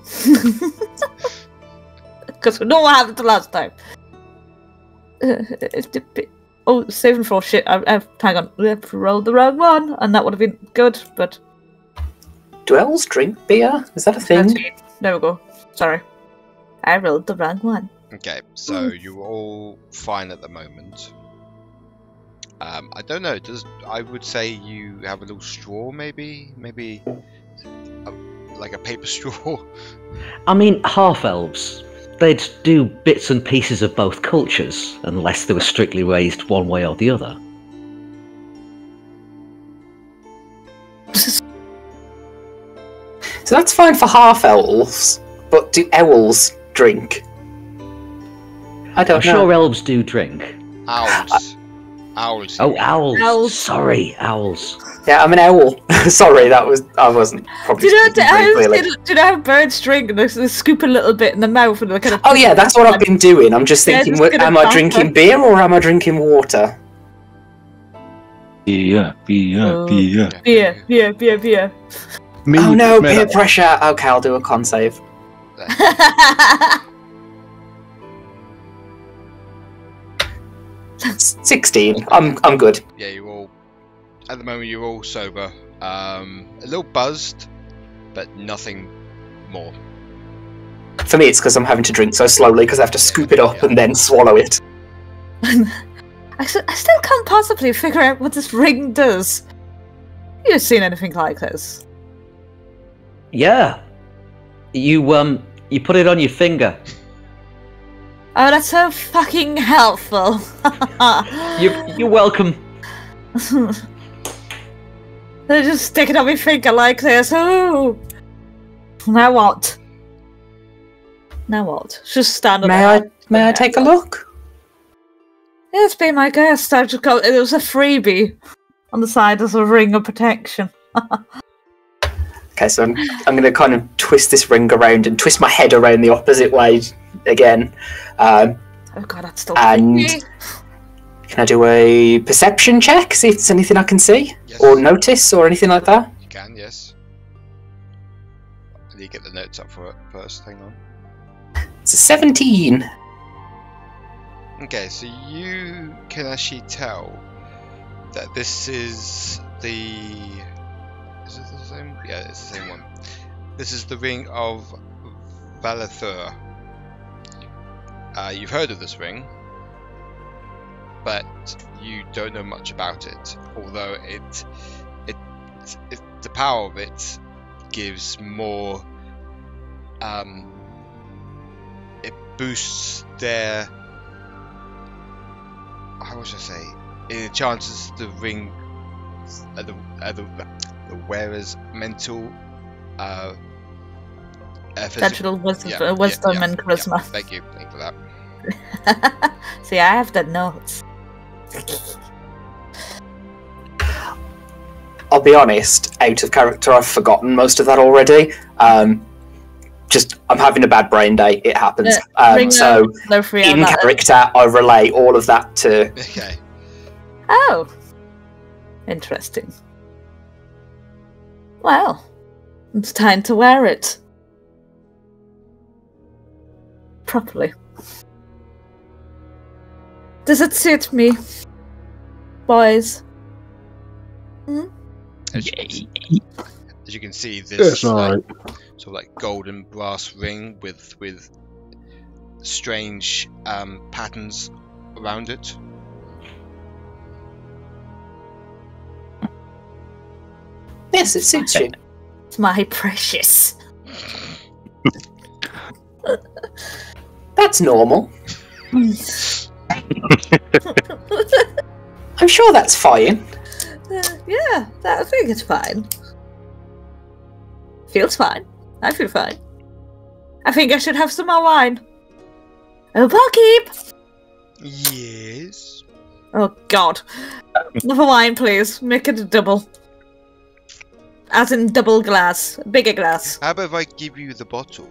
Because we know what happened the last time. Oh, saving throw, shit. Hang on. I rolled the wrong one, and that would have been good, but... Do elves drink beer? Is that a thing? There we go. Sorry. I rolled the wrong one. Okay, so you're all fine at the moment. I don't know. I would say you have a little straw, maybe like a paper straw. I mean, half-elves. They'd do bits and pieces of both cultures, unless they were strictly raised one way or the other. So that's fine for half-elves, but do owls drink? I don't know. I'm sure elves do drink. Owls. Owls. Oh, owls. Owls. Sorry, owls. Yeah, I'm an owl. Sorry, I wasn't probably Do you speaking very clearly. know how birds drink and they scoop a little bit in the mouth and they kind of... Oh yeah, that's what I've been doing. I'm just Yeah, thinking, just get am it I back drinking up. beer or am I drinking water? Beer. Beer. Me, Oh no, man, peer pressure. Okay, I'll do a con save. 16. I'm good. Yeah, you're all at the moment. You're all sober. A little buzzed, but nothing more. For me, it's because I'm having to drink so slowly because I have to scoop it up Yeah. and then swallow it. I still can't possibly figure out what this ring does. You've seen anything like this? Yeah. You put it on your finger. Oh, that's so fucking helpful. You're welcome. They just stick it on my finger like this. Oh. Now what? Just stand on May I take a look? Yes, be my guest. I just got it was a freebie on the side as a ring of protection. Okay, so I'm going to kind of twist this ring around and twist my head around the opposite way again. Oh god, that's still And creepy. can I do a perception check? See if there's anything I can see Yes. or notice or anything like that. You can, yes. Let me get the notes up for it first. Hang on. It's a 17. Okay, so you can actually tell that this is the... Is it the same? Yeah, it's the same one. This is the Ring of Valathur. You've heard of this ring, but you don't know much about it. Although the power of it gives more. It boosts their how would I say? It enhances the ring, the wearer's mental, Natural wisdom and charisma. Yeah, thank you for that. See, I have the notes. I'll be honest, out of character, I've forgotten most of that already. I'm having a bad brain day. It happens. So, in character, I relay all of that to... Okay. Oh. Interesting. Well, it's time to wear it. Properly. Does it suit me, boys? As you can see, this sort of like golden brass ring with strange patterns around it. Yes, it suits you. It's my precious. That's normal. I'm sure that's fine. Yeah, I think it's fine. Feels fine. I feel fine. I think I should have some more wine. Oh, barkeep! Yes? Oh, God. Another wine, please. Make it a double. As in double glass. Bigger glass. How about if I give you the bottle?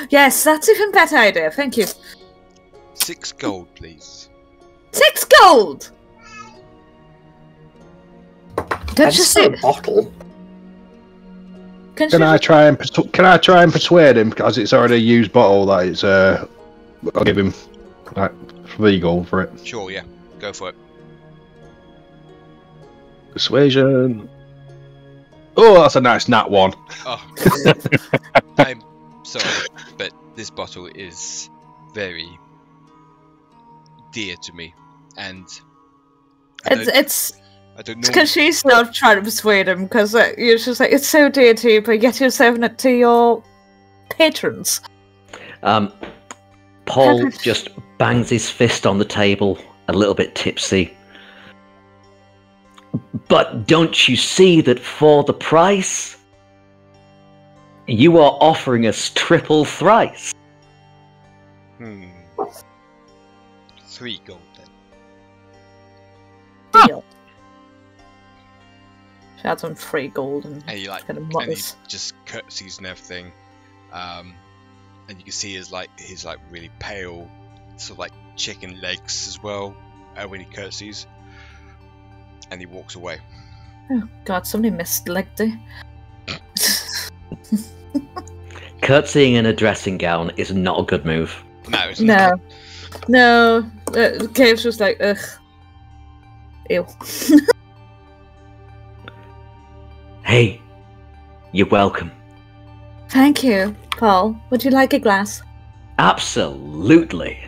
Yes, that's even better idea. Thank you. 6 gold, please. 6 gold! Don't you see a bottle? Can I try and persuade him, because it's already a used bottle, that it's I'll give him like 3 gold for it. Sure, yeah. Go for it. Persuasion. Oh, that's a nice nat 1. Oh. I'm sorry, but this bottle is very dear to me, and it's because she's not trying to persuade him, because you're just like, it's so dear to you, but yet you're serving it to your patrons. Paul just bangs his fist on the table, a little bit tipsy. But don't you see that for the price, you are offering us triple thrice? 3 gold then. Deal. She had some 3 gold and he just curtsies and everything, and you can see his really pale, sort of like chicken legs as well when he curtsies, and he walks away. Oh God! Somebody mislegged it. Curtsying in a dressing gown is not a good move. No, it's not. No. Caith's just like, ugh. Ew. Hey, you're welcome. Thank you, Paul. Would you like a glass? Absolutely.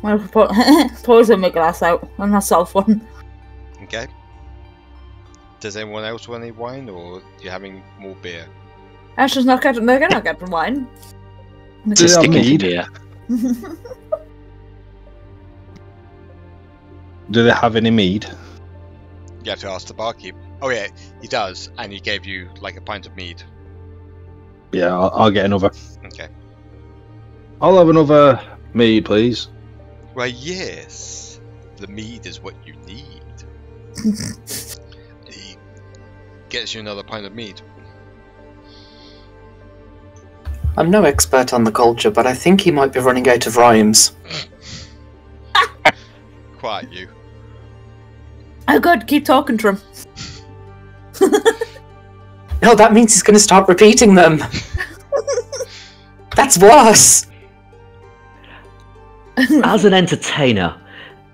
I'll pour my glass out on myself one. Okay. Does anyone else want any wine, or are you having more beer? Ash's not getting. They're not getting wine. Just sticking to beer. Do they have any mead? You have to ask the barkeep. Oh yeah, he does, and he gave you like a pint of mead. Yeah, I'll get another. Okay. I'll have another mead, please. Why, yes. The mead is what you need. He gets you another pint of mead. I'm no expert on the culture, but I think he might be running out of rhymes. Quiet, you. Oh good, keep talking to him. No, that means he's going to start repeating them. That's worse. As an entertainer,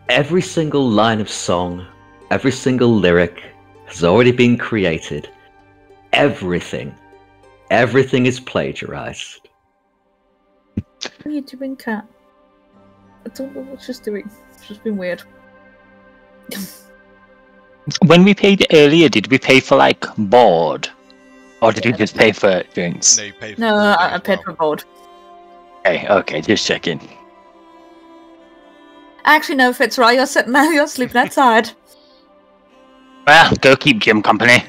every single line of song, every single lyric has already been created. Everything is plagiarized. What are you doing, Cat? I don't know what she's doing. She's been weird. When we paid earlier, did we pay for like board? Or did we just pay for drinks? No, you paid for No, I paid for board. Okay, just checking. Actually, no, Fitzroy, you're sitting there, you're sleeping outside. Well, go keep Jim company.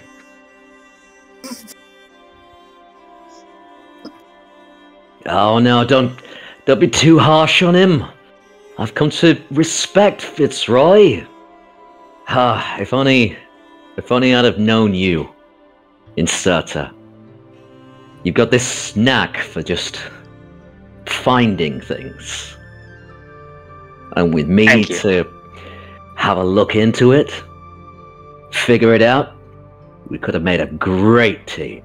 Oh no, don't be too harsh on him. I've come to respect Fitzroy. Ah, if only I'd have known you, Inserter. You've got this knack for just finding things. And with me to have a look into it, figure it out, we could have made a great team.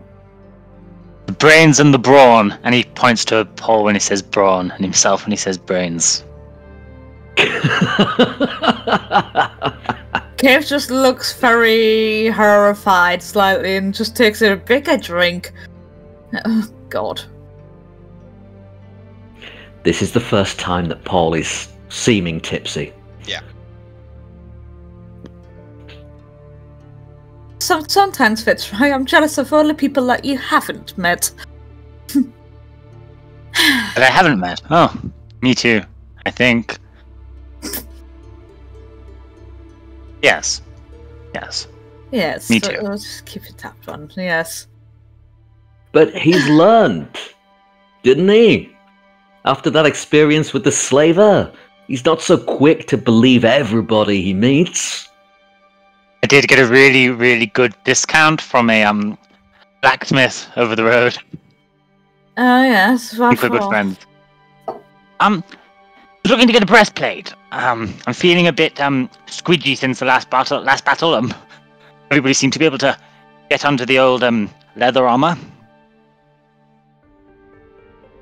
The brains and the brawn, and he points to Paul when he says brawn, and himself when he says brains. Caith just looks very horrified slightly and just takes a bigger drink. Oh, God. This is the first time that Paul is seeming tipsy. Yeah. Sometimes, Fitzroy, I'm jealous of all the people that you haven't met. That I haven't met? Oh, me too, I think. Yes. Yes. Me too. I'll just keep it tapped on. Yes. But he's learned, didn't he? After that experience with the slaver, he's not so quick to believe everybody he meets. I did get a really, really good discount from a blacksmith over the road. Oh, yes. We're good friends. Looking to get a breastplate. I'm feeling a bit squidgy since the last battle. Everybody seemed to be able to get under the old leather armor.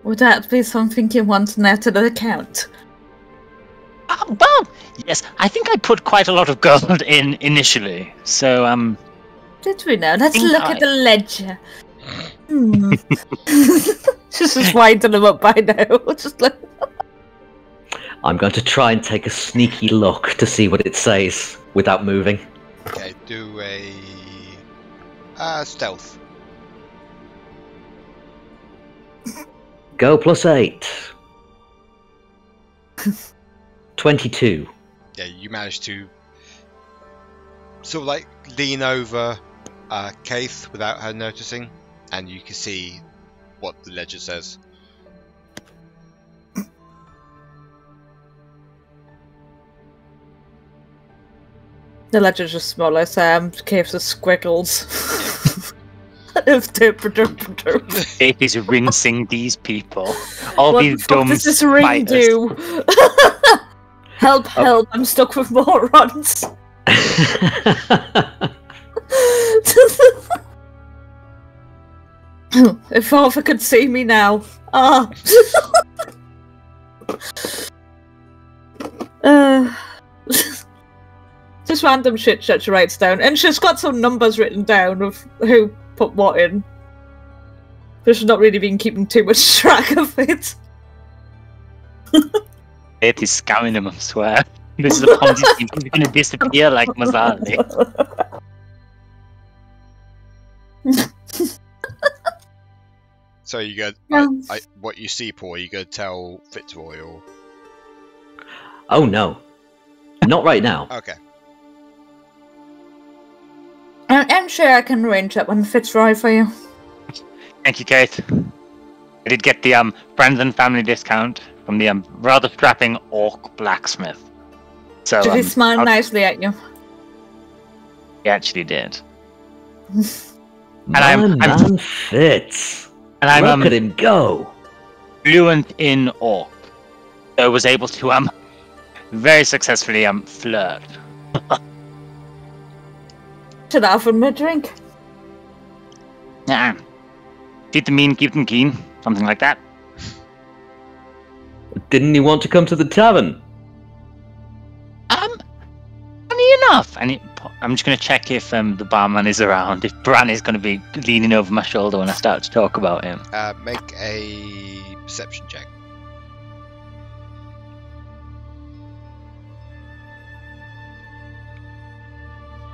Would that be something you want netted an account? Well, yes. I think I put quite a lot of gold in initially. So Did we know? Let's look at the ledger. She's just winding them up by now. Just like. I'm going to try and take a sneaky look to see what it says without moving. Okay, do a stealth. Go +8. 22. Yeah, you managed to sort of like lean over Caith without her noticing, and you can see what the ledger says. The ledger's just smaller, so Caith's just squiggles. Caith is rinsing these people. All what these the fuck dumb does this ring do? Help, I'm stuck with morons. If Arthur could see me now. Ah. Just random shit she writes down. And she's got some numbers written down of who put what in. But she's not really been keeping too much track of it. Caith is scamming him, I swear. This is a Ponzi scheme. He's going to disappear like Mazzali. So you go. What you see, Paul? You go tell Fitzroy or? Oh no, not right now. Okay. I'm sure I can arrange that one, Fitzroy, for you. Thank you, Caith. I did get the Brandon family discount from the rather strapping orc blacksmith. So did he smile nicely at you? He actually did. I'm Fitz. And look at him go. Fluent in orc. So I was able to very successfully flirt. Should I offer him a drink? Yeah. Feed the mean, keep them keen. Something like that. Didn't he want to come to the tavern? Funny enough. I'm just going to check if the barman is around. If Bran is going to be leaning over my shoulder when I start to talk about him. Make a perception check.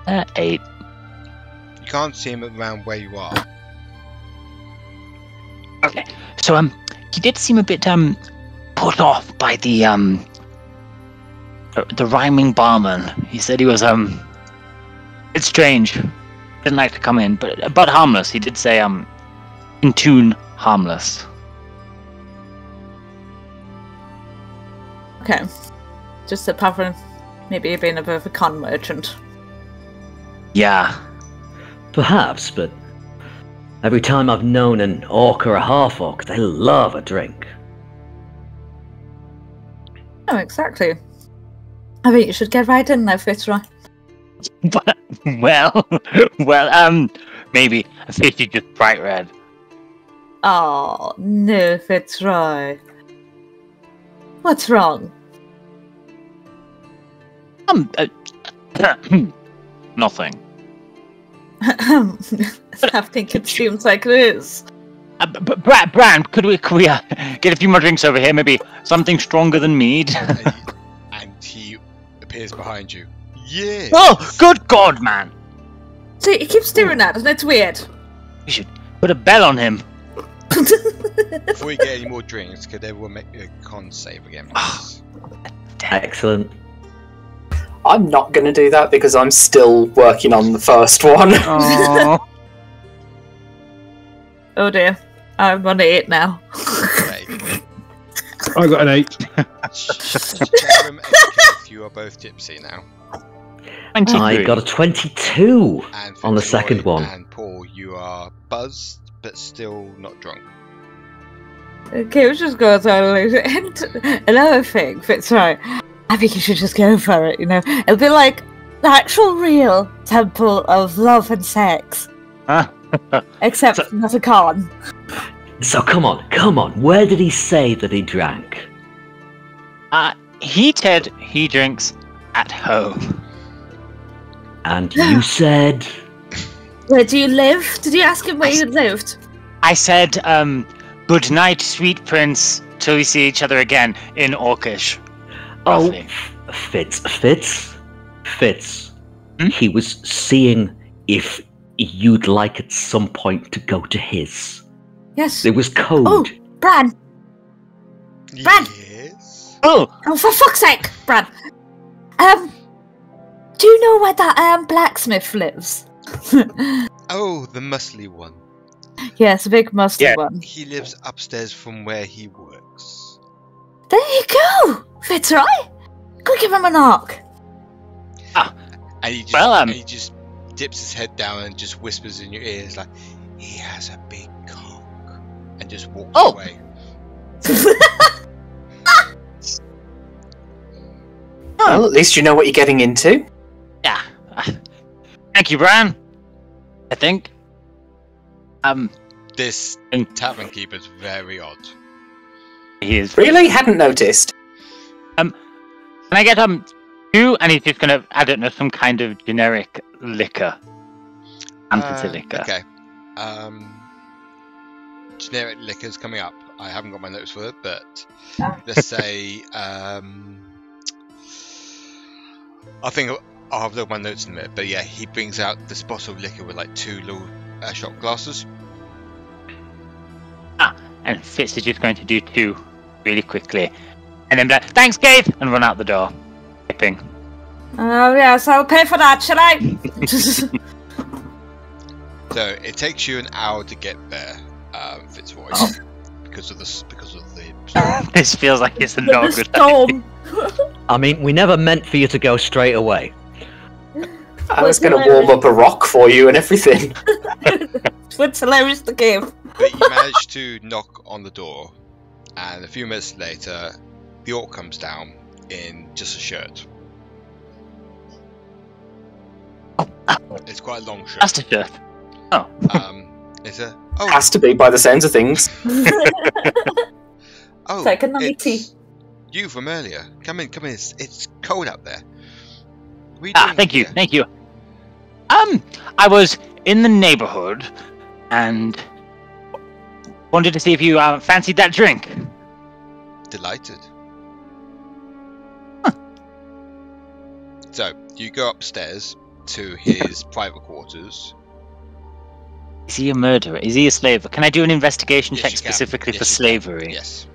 Uh, 8. You can't see him around where you are. Okay. So he did seem a bit put off by the the rhyming barman. He said he was it's strange. Didn't like to come in, but harmless. He did say in tune harmless. Okay. Just apart from maybe being a bit of a con merchant. Yeah. Perhaps, but every time I've known an orc or a half-orc, they love a drink. Oh, exactly. I think you should get right in there, Fitzroy. Well, maybe. I think you're just bright red. Oh, no, Fitzroy. What's wrong? Nothing. I think it seems like it is. Bran, could we get a few more drinks over here? Maybe something stronger than mead? And he appears behind you. Yeah. Oh, good God, man! See, he keeps doing that, and it's weird. We should put a bell on him. Before you get any more drinks, could everyone make a con save again, please? Excellent. I'm not going to do that because I'm still working on the first one. Oh. Oh dear. I'm on 8 now. Okay. I got an 8. Shadorim and Caith, you are both tipsy now. 23. I got a 22 And on the Fitzroy second one. And Paul, you are buzzed, but still not drunk. Okay, we just go on. And another thing, Fitzroy, I think you should just go for it, you know? It'll be like the actual real temple of love and sex. Except not a con. So come on. Where did he say that he drank? He said he drinks at home. And you said... Where do you live? Did you ask him where you lived? I said, good night, sweet prince, till we see each other again in Orcish. Oh, Roughly. Fitz. Hmm? He was seeing if you'd like at some point to go to his. Yes. It was code. Oh, Bran! Brad! Yes. Oh! Oh, for fuck's sake, Bran! Do you know where that blacksmith lives? Oh, the muscly one. Yes, a big musty Yeah. one. He lives upstairs from where he works. There you go, Fitzroy. Go give him a knock. And he just, Well, and he just dips his head down and just whispers in your ears like, he has a big cock, and just walks away. Well, at least you know what you're getting into. Yeah. Thank you, Bran. I think. This tavern keeper's very odd. He is. Really? Hadn't noticed. Can I get 2? And he's just gonna, I don't know, some kind of generic liquor. Fantasy liquor. Okay. Generic liquors coming up. I haven't got my notes for it, but let's say I think I'll have a look at my notes in a minute. But yeah, he brings out this bottle of liquor with like 2 little shot glasses. And Fitz is just going to do 2 really quickly. And then be like, thanks, Caith! And run out the door. Tipping. Oh yes, I'll pay for that, shall I? So it takes you an hour to get there, Fitzroy, because of the This feels like it's a not The good idea. storm. I mean, we never meant for you to go straight away. I was going to warm up a rock for you and everything. What's hilarious the game. But you manage to knock on the door, and a few minutes later, the orc comes down in just a shirt. It's quite a long shirt. That's a shirt. Oh. It's a Has to be by the sounds of things. It's like a nightie. it's you from earlier. Come in. It's cold out there. What are you doing Thank you, here? thank you. I was in the neighborhood and wanted to see if you fancied that drink. Delighted. So you go upstairs to his private quarters. Is he a murderer? Is he a slave? Can I do an investigation Yes, check you can. specifically Yes, for you can. slavery? Yes.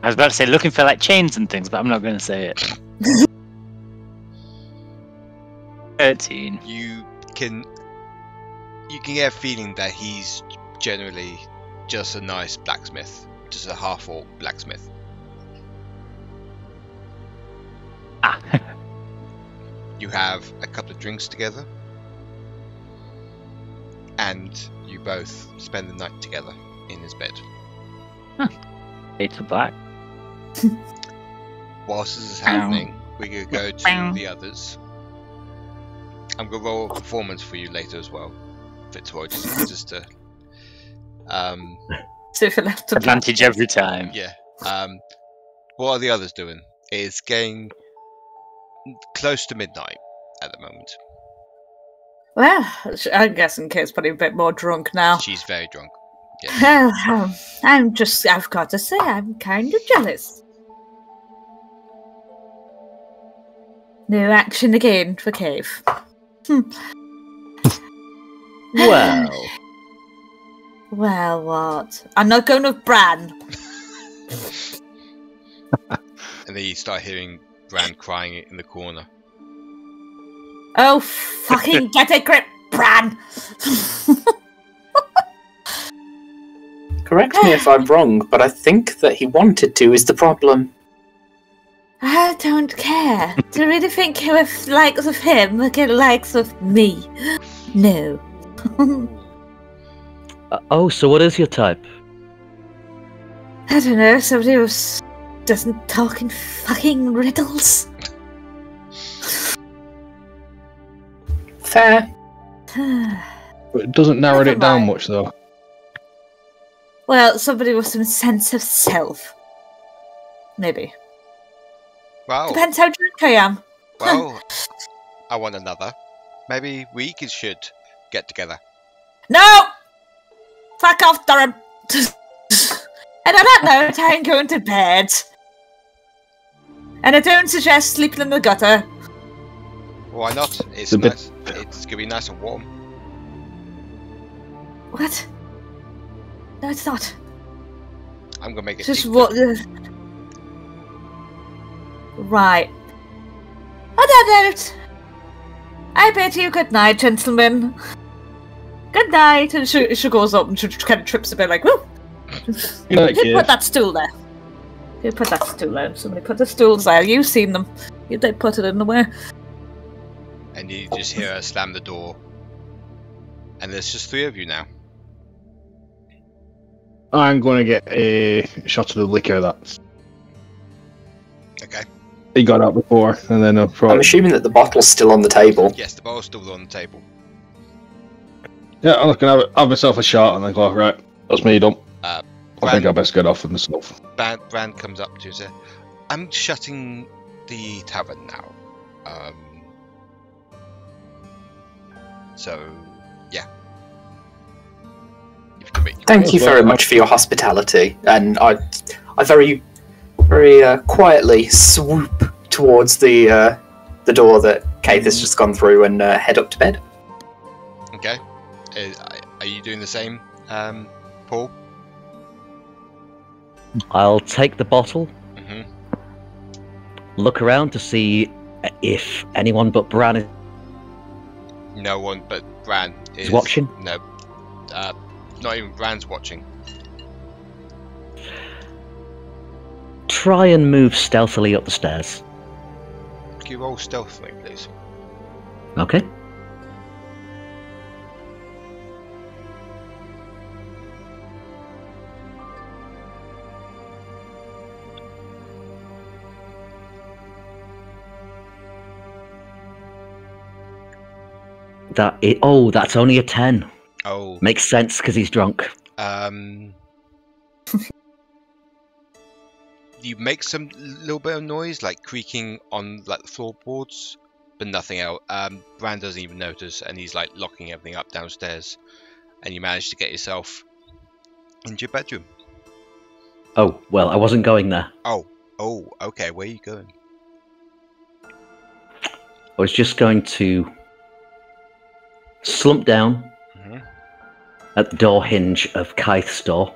was about to say looking for like chains and things, but I'm not going to say it. 13. You can get a feeling that he's generally just a nice blacksmith, just a half-orc blacksmith. Ah. You have a couple of drinks together, and you both spend the night together in his bed. It's black. Whilst this is happening, we're going to go to the others. I'm going to roll a performance for you later as well, Fitzroy, just to... So if you left Advantage every time. Yeah. What are the others doing? It's getting close to midnight at the moment. Well, I'm guessing Kate's probably a bit more drunk now. She's very drunk. Yes. Well, I've got to say, I'm kind of jealous. No action again for Caith. Well. Well, what? I'm not going with Bran. And then you start hearing Bran crying in the corner. Oh, fucking get a grip, Bran! Correct me if I'm wrong, but I think that he wanted to is the problem. I don't care. Do you really think with likes of him will get likes of me? No. Oh, so what is your type? I don't know, somebody who doesn't talk in fucking riddles. Fair. But it doesn't narrow Never it down mind. much, though. Well, somebody with some sense of self. Maybe. Well, Depends how drunk I am. well, I want another. Maybe we should get together. No! Fuck off, Derrum! And on that note, I'm going to bed. And I don't suggest sleeping in the gutter. Why not? It's a bit- nice. It's gonna be nice and warm. What? No, it's not. I'm gonna make it. Just deep. what? Right. On that note, I bid you good night, gentlemen. Good night. And she goes up and she kind of trips a bit like, whoa. Good Who put that stool there? Who put that stool there? Somebody put the stools there. You've seen them. They put it in the way. And you just hear her slam the door. And there's just three of you now. I'm going to get a shot of the liquor that Okay. he got out before, and then I'll I'm probably... assuming that the bottle's still on the table. Yes, the bottle's still on the table. Yeah, I'm looking to have myself a shot, and I go, right, that's me done. I think I best get off with myself. Bran comes up to you and says, I'm shutting the tavern now. So, yeah. If you can make your Thank you very much for your hospitality, and I very, very quietly swoop towards the door that Caith has just gone through and head up to bed. Okay. Are you doing the same, Paul? I'll take the bottle, Mm-hmm. look around to see if anyone but Bran is No one but Bran is watching. No. Not even Bran's watching. Try and move stealthily up the stairs. Can you roll stealthily, please? Okay. That's only a 10. Oh. Makes sense because he's drunk. You make some little bit of noise, like creaking on like the floorboards, but nothing else. Bran doesn't even notice, and he's like locking everything up downstairs. And you manage to get yourself into your bedroom. Oh, well, I wasn't going there. Oh, okay. Where are you going? I was just going to slump down at the door hinge of Caith's door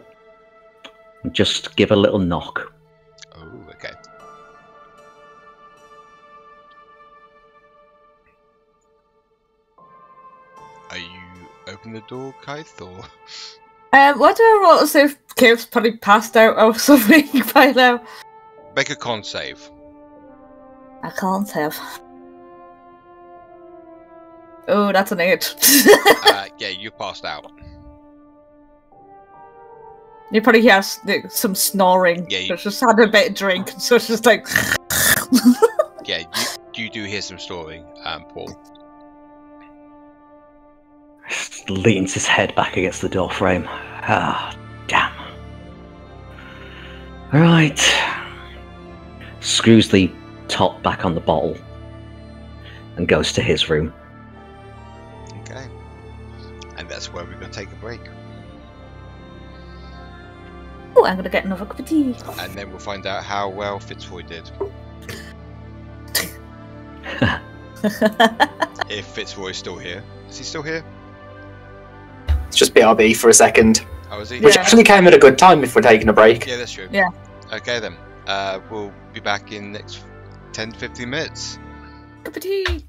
and just give a little knock. open the door, Caith, or? What do I roll to see if Caith's probably passed out or something by now? Make a con save. I can't have. Oh, that's an 8. Yeah, you passed out. You probably hear some snoring. Yeah, She's just had a bit of drink, so it's just like... Yeah, you do hear some snoring, Paul. Leans his head back against the door frame. Ah, damn. Right. Screws the top back on the bottle and goes to his room. Okay. And that's where we're going to take a break. Oh, I'm going to get another cup of tea. And then we'll find out how well Fitzroy did. If Fitzroy's still here. Is he still here? It's just BRB for a second. Oh, is he? Which actually came at a good time if we're taking a break. Yeah, that's true. Yeah. Okay then. We'll be back in next 10-15 minutes. Cup of tea.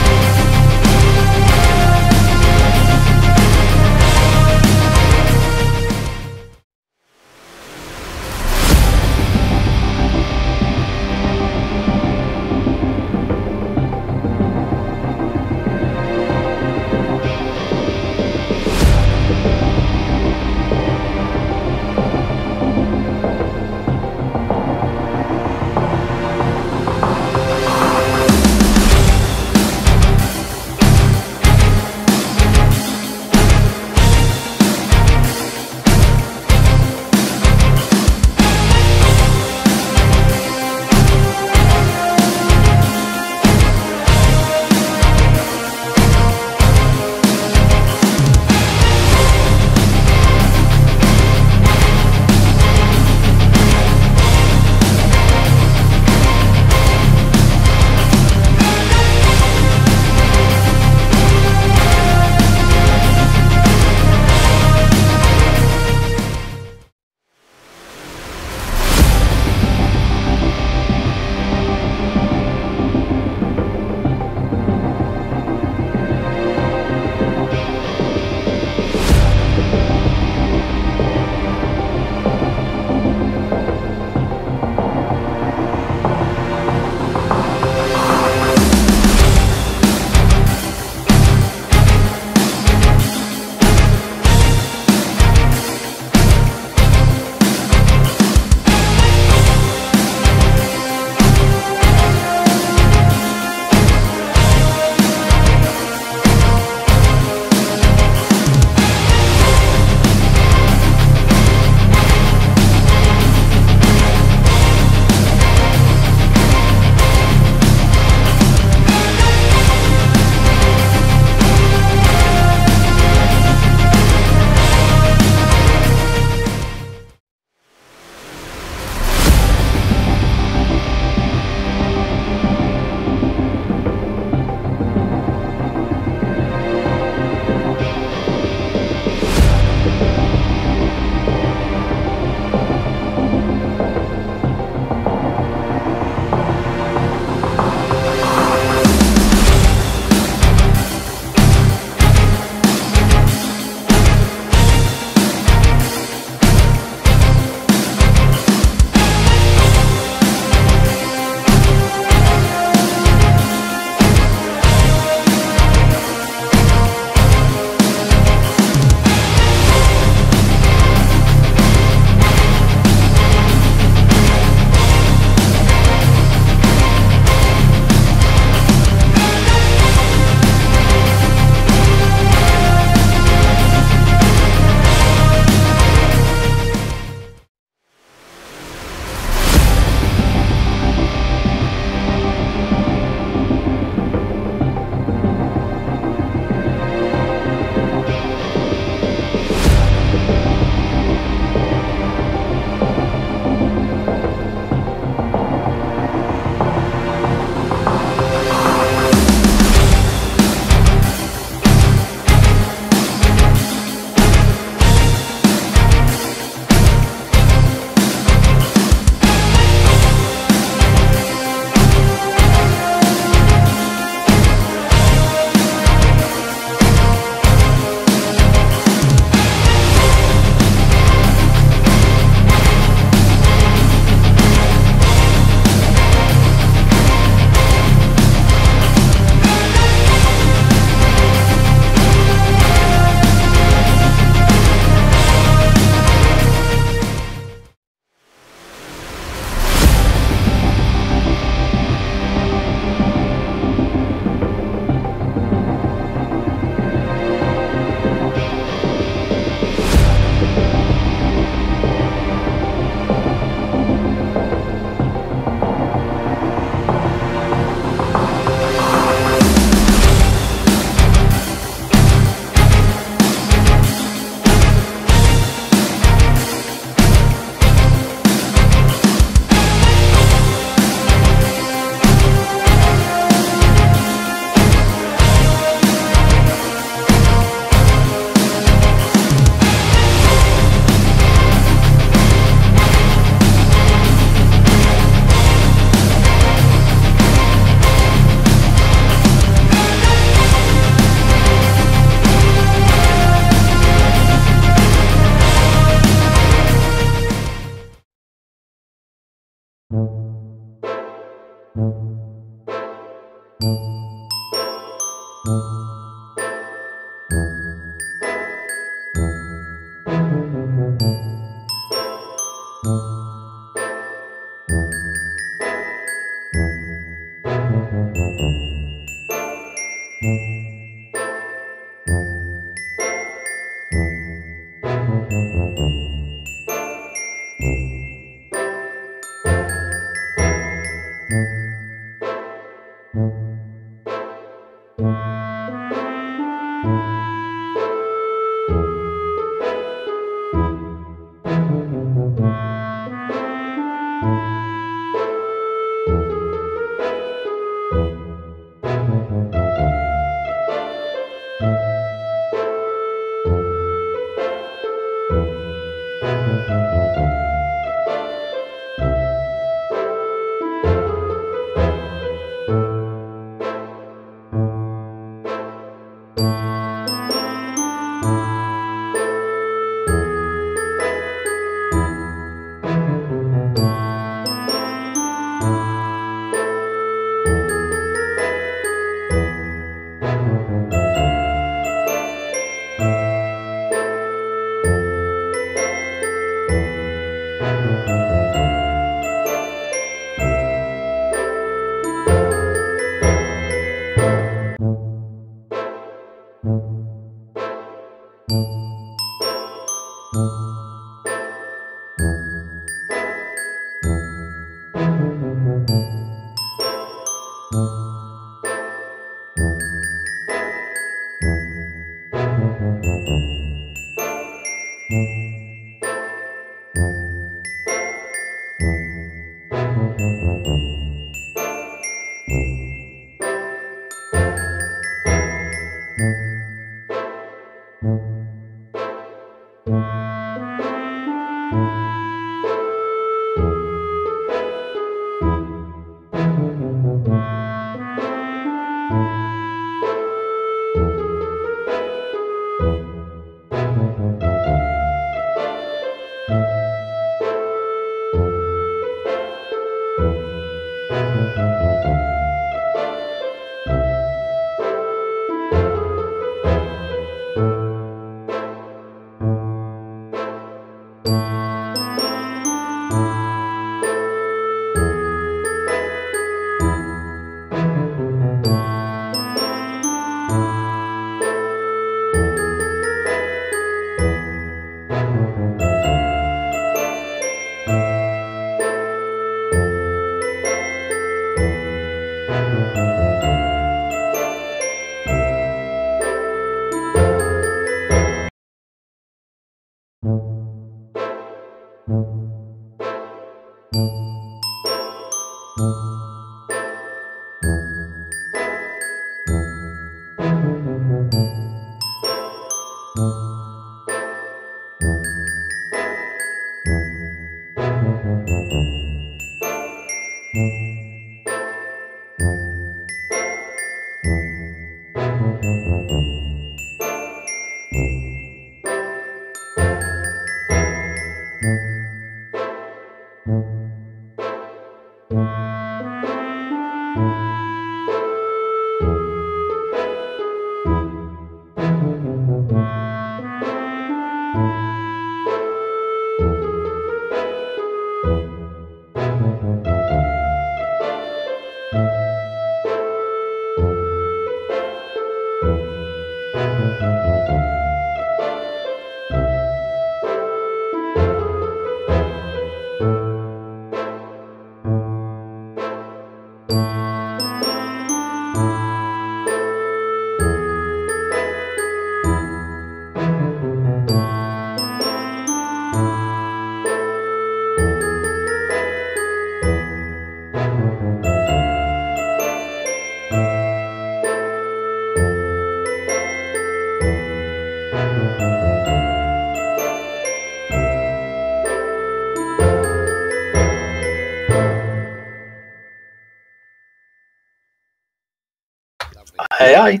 Aye.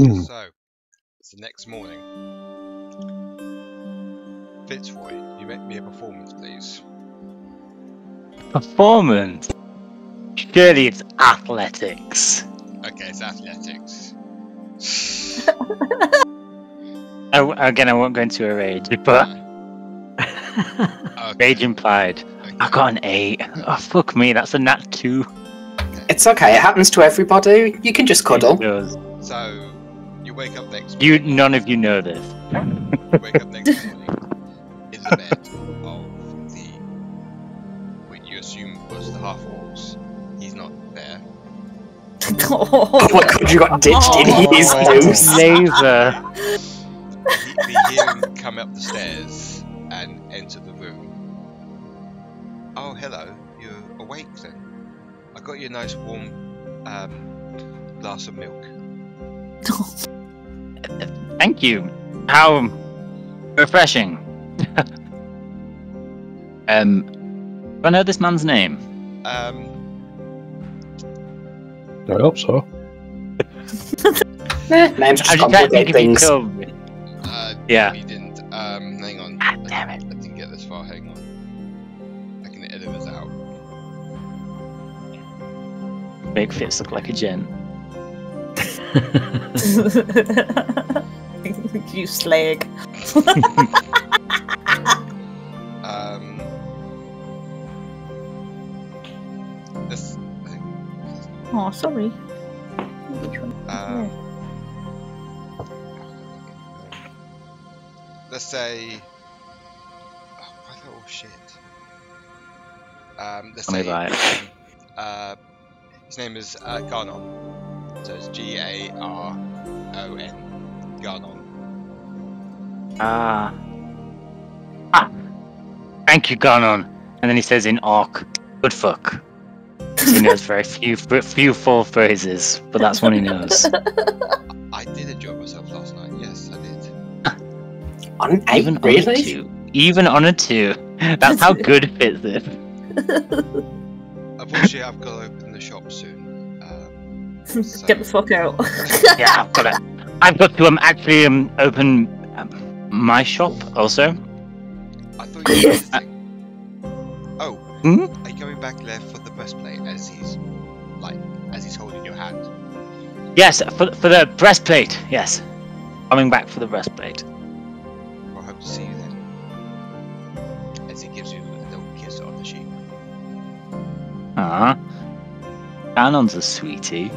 So, it's the next morning. Fitzroy, you make me a performance, please. Performance? Surely it's athletics. Okay, it's athletics. Again, I won't go into a rage, but... Okay. Rage implied. Okay. I got an 8. Oh, fuck me, that's a nat 2. It's okay. It happens to everybody. You can just cuddle. So, you wake up next You, none of you know this. You wake up next morning in the bed of what you assume was the half-orcs. He's not there. Oh my god, you got ditched in his house. Laser. We hear him come up the stairs and enter the room. Oh, hello. You're awake then. I got you a nice warm glass of milk. Thank you. How refreshing. Do I know this man's name? I hope so. Names just complicate things. Yeah. He didn't. Hang on. God damn it. I didn't get this far. Hang on. I can edit this out. Make Fitz look like a gent. You slag. This. Oh, sorry. Let's say. Oh, why the oh shit. Let's say. His name is Garnon. So it's G-A-R-O-N. Garnon. Thank you, Garnon. And then he says in Orc, good fuck. He knows very few full phrases, but that's what he knows. I did enjoy myself last night. Yes, I did. On an 8, Even really? on a 2. Even on a 2. That's how good Fitz is. Unfortunately, I've got to open the shop soon. So... Get the fuck out. Yeah, I've got to actually open my shop also. I thought you were visiting. Oh, Hmm? are you coming back there for the breastplate as he's holding your hand? Yes, for the breastplate. Yes, coming back for the breastplate. Well, I hope to see you then. As he gives you a little kiss on the cheek. Ganon's a sweetie.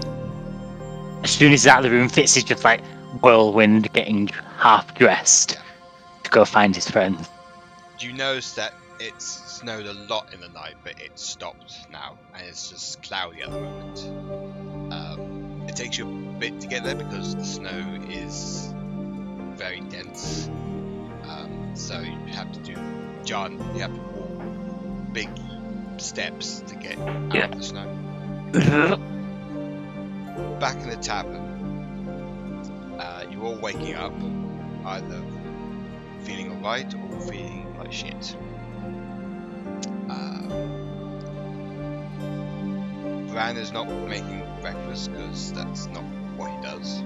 As soon as he's out of the room, Fitz is just like whirlwind, getting half dressed to go find his friends. You notice that it's snowed a lot in the night, but it's stopped now, and it's just cloudy at the moment. It takes you a bit to get there because the snow is very dense. So you have to do, Jon, you have to walk big steps to get out of the snow. Back in the tavern, you're all waking up, either feeling alright or feeling like shit. Bran is not making breakfast because that's not what he does.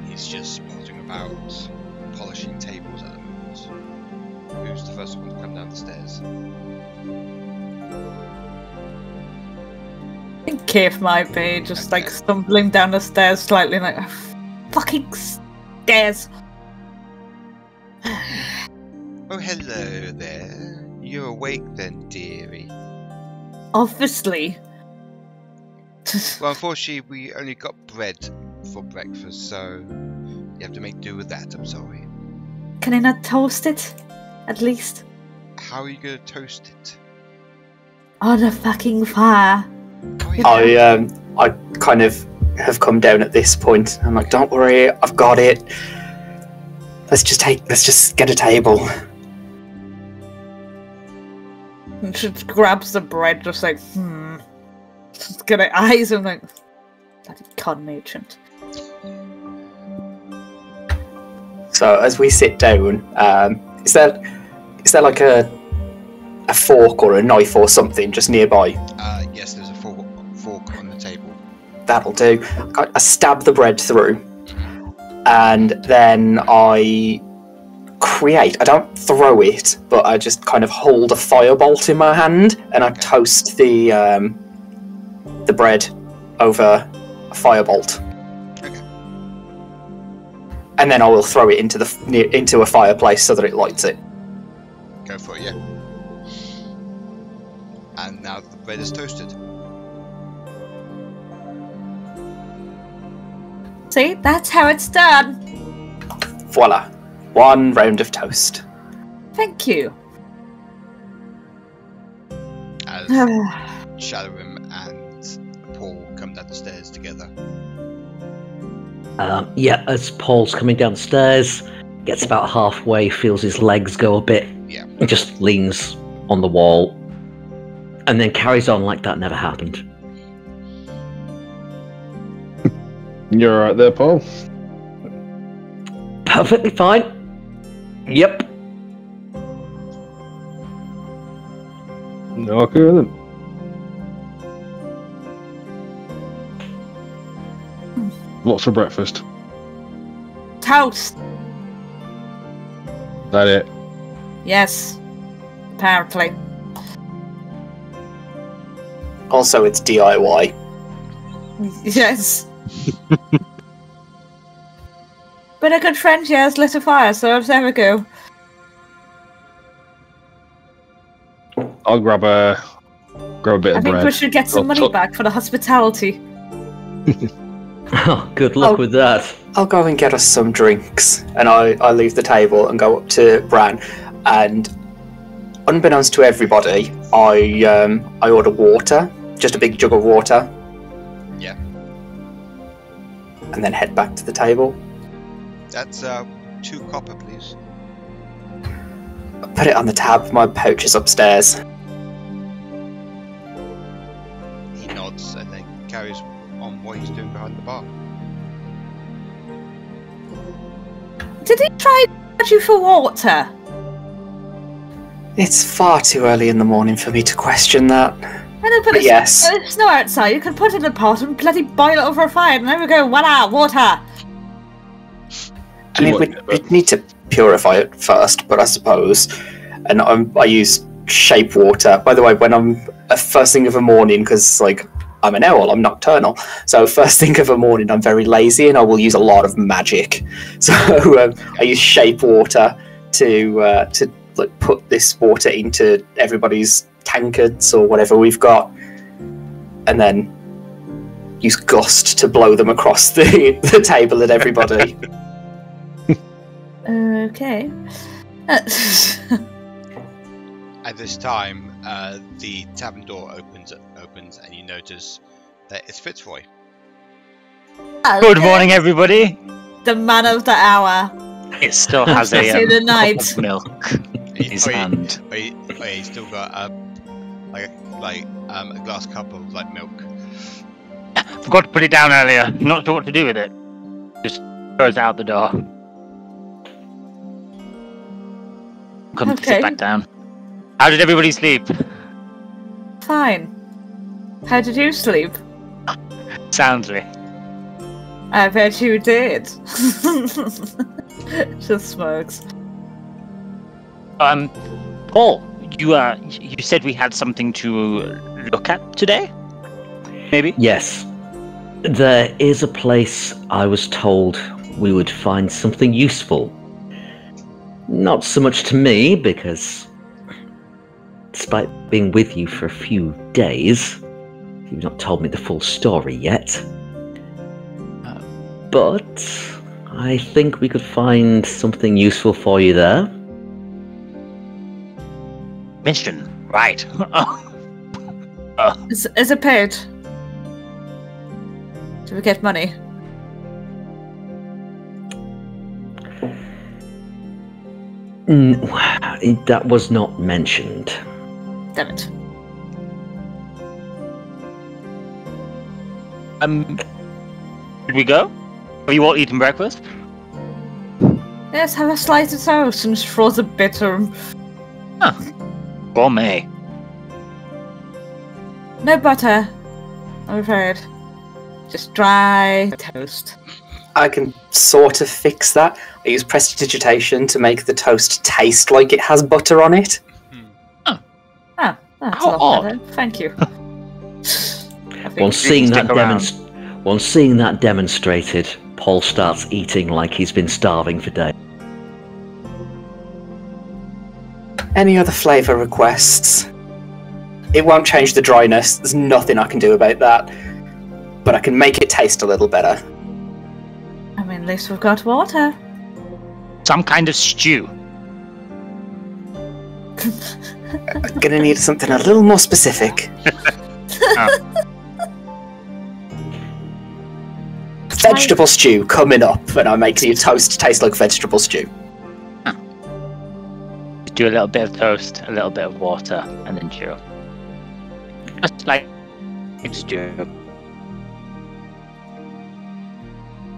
He's just pottering about, polishing tables at the moment. Who's the first one to come down the stairs? I think Caith might be just like stumbling down the stairs slightly, like fucking stairs. Oh, hello there. You're awake then, dearie. Obviously. Well, unfortunately, we only got bread for breakfast, so you have to make do with that. I'm sorry. Can I not toast it? At least. How are you going to toast it? On a fucking fire. Oh, yeah. I kind of have come down at this point. I'm like, don't worry, I've got it. Let's just get a table. And she grabs the bread, just like, Just get her eyes and like, bloody con merchant. So as we sit down, is there like a fork or a knife or something just nearby? Yes, there's a fork on the table. That'll do. I stab the bread through, and then I don't throw it, but I just kind of hold a firebolt in my hand, and I toast the bread over a firebolt. Okay. And then I will throw it into a fireplace so that it lights it. Go for it, yeah. And now the bread is toasted. See, that's how it's done. Voila. 1 round of toast. Thank you. As Shadorim and Paul come down the stairs together. Yeah, as Paul's coming down the stairs, gets about halfway, feels his legs go a bit, Yeah. and just leans on the wall, and then carries on like that never happened. You're alright there, Paul? Perfectly fine. Yep. Okay then. What's for breakfast? Toast. That it? Yes. Apparently. Also, it's DIY. Yes. But a good friend here has lit a fire, so there we go. I'll grab a bit I of think bread. we should get some money back for the hospitality. Oh, good luck with that. I'll go and get us some drinks. And I leave the table and go up to Bran. And unbeknownst to everybody, I order water. Just a big jug of water. Yeah. And then head back to the table. That's 2 copper, please. Put it on the tab. My pouch is upstairs. He nods and then carries on what he's doing behind the bar. Did he try to charge you for water? It's far too early in the morning for me to question that. I know, but yes. It's snow outside. You can put it in a pot and bloody boil it over a fire, and there we go. Voila, water. I mean, we'd need to purify it first, but I suppose. And I use shape water. By the way, when I'm first thing of the morning, because like I'm an owl, I'm nocturnal. So first thing of the morning, I'm very lazy, and I will use a lot of magic. So I use shape water to like put this water into everybody's tankards or whatever we've got, and then use gust to blow them across the table at everybody. Okay. At this time, the tavern door opens, and you notice that it's Fitzroy. Good morning, everybody. The man of the hour. It still has a Say the night. cup of milk in his hand. He's still got a glass cup of like milk. Forgot to put it down earlier. Not sure what to do with it. Just throws it out the door. Come Okay. sit back down. How did everybody sleep? Fine. How did you sleep? Soundly. I bet you did. Just smokes. Paul, you said we had something to look at today? Maybe? Yes. There is a place I was told we would find something useful. Not so much to me, because despite being with you for a few days, you've not told me the full story yet. But I think we could find something useful for you there. Mission. Right. Is it paid? Do we get money? That was not mentioned. Damn it. Did we go? Have you all eaten breakfast? Yes, have a slice of toast and froze a bitter. Gourmet. No butter, I'm afraid. Just dry toast. I can sort of fix that. I use prestidigitation to make the toast taste like it has butter on it. Oh, that's How a lot odd. better. Thank you. Once seeing stick that demonstrated, Paul starts eating like he's been starving for days. Any other flavour requests? It won't change the dryness. There's nothing I can do about that. But I can make it taste a little better. I mean, at least we've got water. Some kind of stew. I'm gonna need something a little more specific. Vegetable stew coming up, and I make your toast taste like vegetable stew. Do a little bit of toast, a little bit of water, and then stew. Just like stew.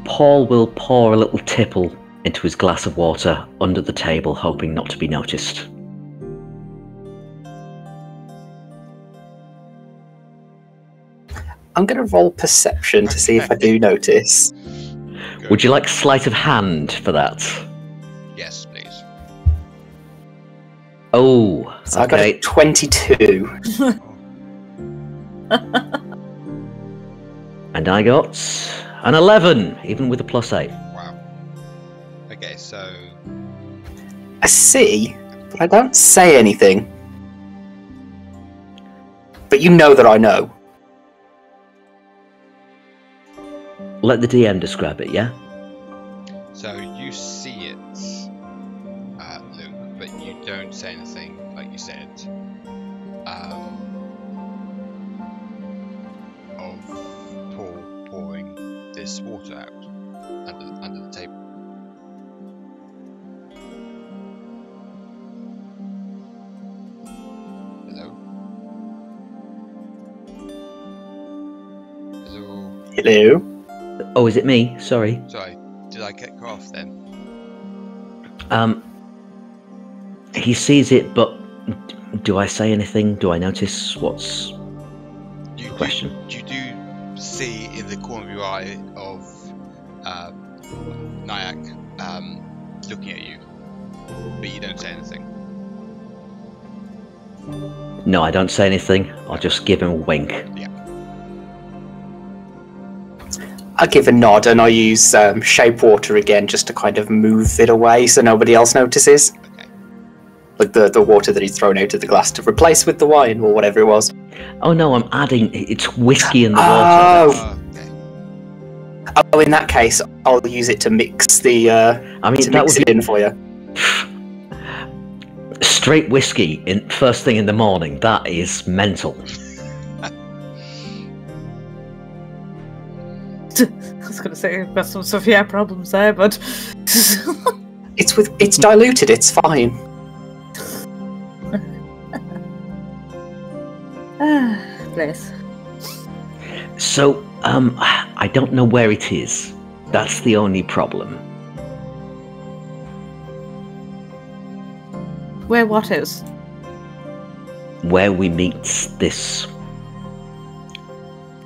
Paul will pour a little tipple into his glass of water under the table, hoping not to be noticed. I'm going to roll perception to see if I do notice. Good. Would you like sleight of hand for that? Yes, please. Oh, So I got a 22. And I got an 11, even with a +8. Wow. Okay, so I see, but I don't say anything. But you know that I know. Let the DM describe it, yeah? So you see it, Luke, but you don't say anything, like you said, of Paul pouring this water out under the table. Hello? Hello? Hello? Oh, is it me? Sorry. Sorry, did I get cut off then? He sees it, but do I say anything? Do I notice what's You the question? do see in the corner of your eye of Nayak looking at you, but you don't say anything. No, I don't say anything. I'll just give him a wink. Yeah. I give a nod and I use shape water again just to kind of move it away so nobody else notices. Okay. Like the water that he's thrown out of the glass to replace with the wine or whatever it was. Oh no, I'm adding. It's whiskey in the water. Oh. Okay. Oh, in that case, I'll use it to mix the. I mean, to that mix would it in for you. Straight whiskey in first thing in the morning. That is mental. I was going to say we've got some severe problems there, but It's diluted. It's fine. Bless. So, I don't know where it is. That's the only problem. Where what is? Where we meet this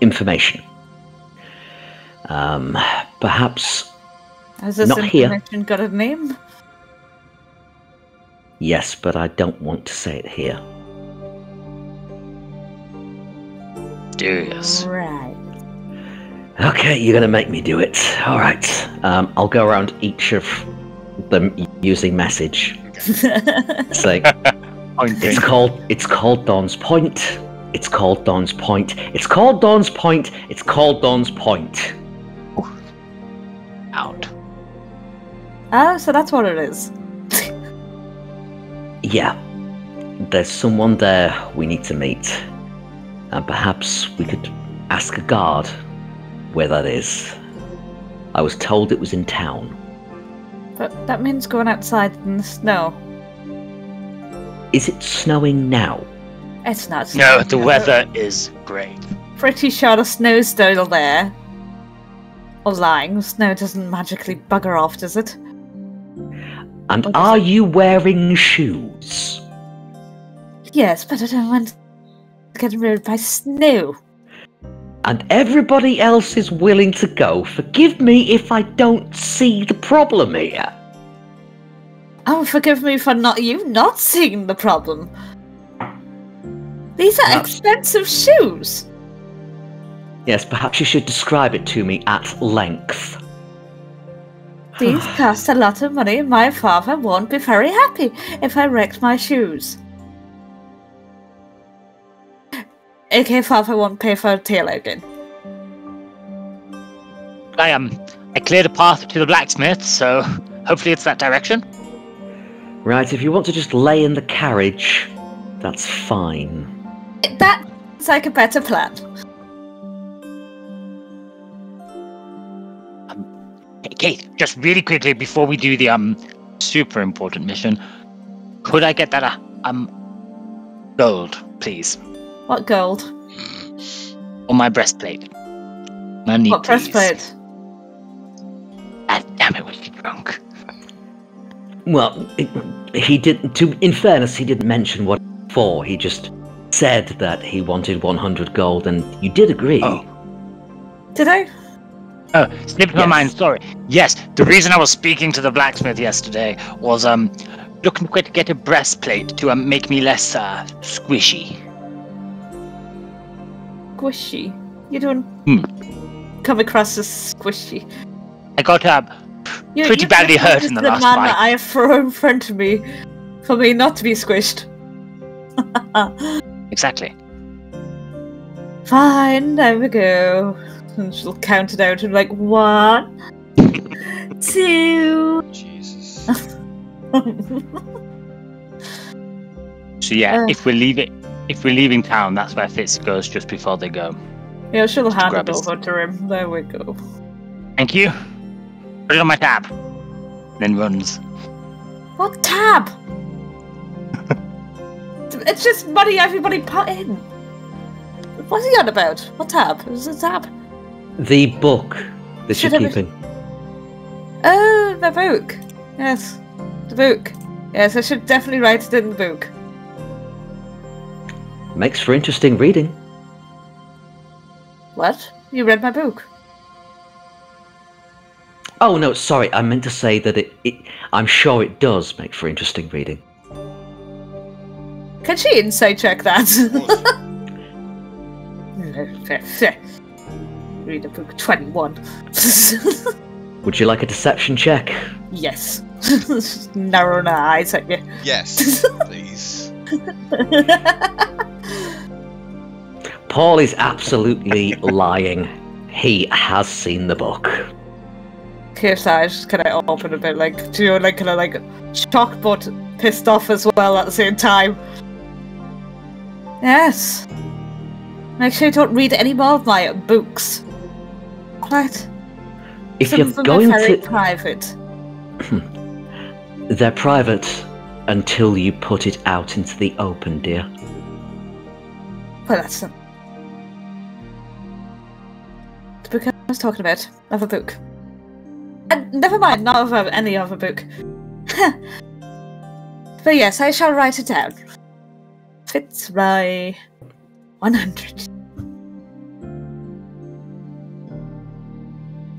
information. Perhaps Has this not here. information got a name? Yes, but I don't want to say it here. Serious. Right. Okay, you're gonna make me do it. All right. I'll go around each of them using message. It's like it's called Dawn's Point. It's called Dawn's Point. It's called Dawn's Point. It's called Dawn's Point. Out. Oh, so that's what it is. Yeah. There's someone there we need to meet. And perhaps we could ask a guard where that is. I was told it was in town. But that means going outside in the snow. Is it snowing now? It's not. No, snowing the yet. weather is great. Pretty sure the snow's still there. Or lying. Snow doesn't magically bugger off, does it? And What is are it? you wearing shoes? Yes, but I don't want to get ruined by snow. And everybody else is willing to go. Forgive me if I don't see the problem here. Oh, forgive me for not seeing the problem. These are Perhaps- expensive shoes. Yes, perhaps you should describe it to me at length. These cost a lot of money. My father won't be very happy if I wrecked my shoes. AK father won't pay for a tail again. I cleared a path to the blacksmith, so hopefully it's that direction. Right, if you want to just lay in the carriage, that's fine. That's like a better plan. Caith, just really quickly before we do the super important mission, could I get that gold, please? What gold? On my breastplate. Money, What please. breastplate? God damn it, was he drunk? Well, he didn't. In fairness, he didn't mention what for. He just said that he wanted 100 gold, and you did agree. Oh. Did I? Oh, slipped my Yes. mind, sorry. Yes, the reason I was speaking to the blacksmith yesterday was looking to get a breastplate to make me less squishy. Squishy. You don't come across as squishy. I got pretty badly hurt in the last man fight. that I throw in front of me for me not to be squished. Exactly. Fine, there we go. And she'll count it out and like 1, 2. Jesus. So yeah, if we're leaving town, that's where Fitz goes just before they go. Yeah, she'll hand grab it his- over to him. There we go. Thank you. Put it on my tab. Then runs. What tab? It's just money everybody put in. What's he on about? What tab? Is it a tab? The book that Should you're I be- keeping. Oh, the book. Yes, the book. Yes, I should definitely write it in the book. Makes for interesting reading. What? You read my book? Oh no, sorry. I meant to say that I'm sure it does make for interesting reading. Can she insight check that? Read a book 21. Would you like a deception check? Yes. Narrowing her eyes at you. Yes, please. Paul is absolutely lying. He has seen the book. Caith's eyes kind of open a bit, like, do you know, like, kind of like shocked but pissed off as well at the same time. Yes. Make sure you don't read any more of my books. Right. If Some you're of them going are very to, private. they're private until you put it out into the open, dear. Well, that's the book I was talking about. Of a book. And never mind, not of any other book. But yes, I shall write it down. Fitzroy 100.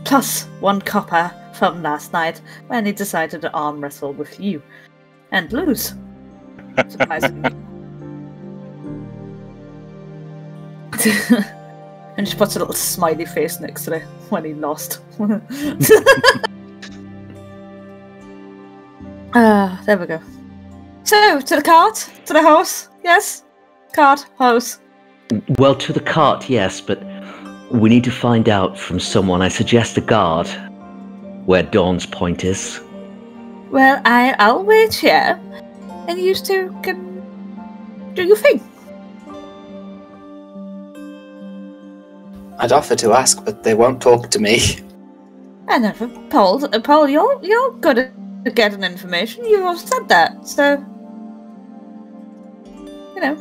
Plus 1 copper from last night when he decided to arm wrestle with you. And lose. Surprisingly. And she puts a little smiley face next to it when he lost. There we go. So, to the cart? To the house? Yes? Cart, house. Well, to the cart, yes, but we need to find out from someone. I suggest a guard where Dawn's point is. Well, I'll wait here, and you two can do your thing. I'd offer to ask, but they won't talk to me. I never. Paul, you're good at getting information. You have said that, so you know.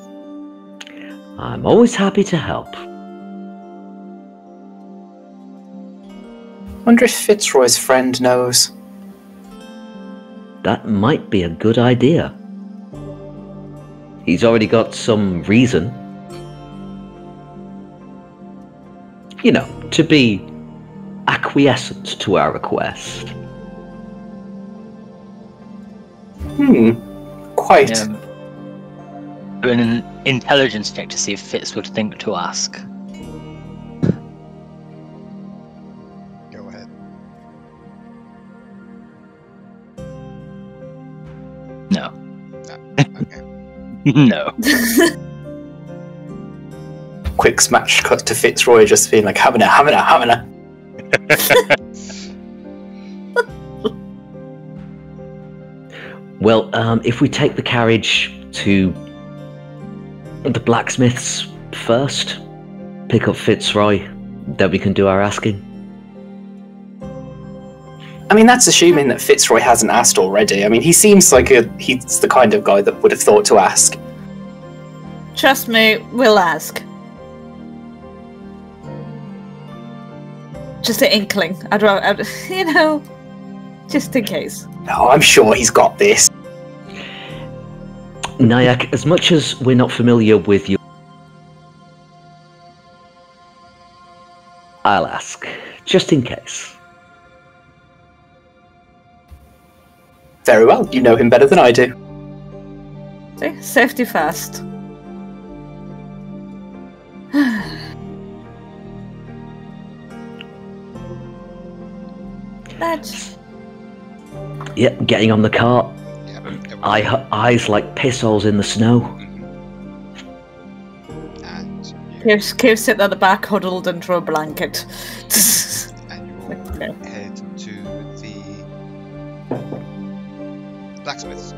I'm always happy to help. Wonder if Fitzroy's friend knows. That might be a good idea. He's already got some reason. You know, to be acquiescent to our request. Quite. Do an intelligence check to see if Fitz would think to ask. Go ahead. No. Quick smash cut to Fitzroy just being like, having a. Well, if we take the carriage to the blacksmith's first, pick up Fitzroy, then we can do our asking. I mean, that's assuming that Fitzroy hasn't asked already. I mean, he seems like he's the kind of guy that would have thought to ask. Trust me, we'll ask. Just an inkling. I'd rather, just in case. No, I'm sure he's got this. Nayak, as much as we're not familiar with you, I'll ask, just in case. Very well, you know him better than I do. See? Safety first. Let's... Yep, getting on the cart. Yep, Eyes like piss holes in the snow. And Caith sitting at the back, huddled under a blanket. and you will head to the blacksmith's.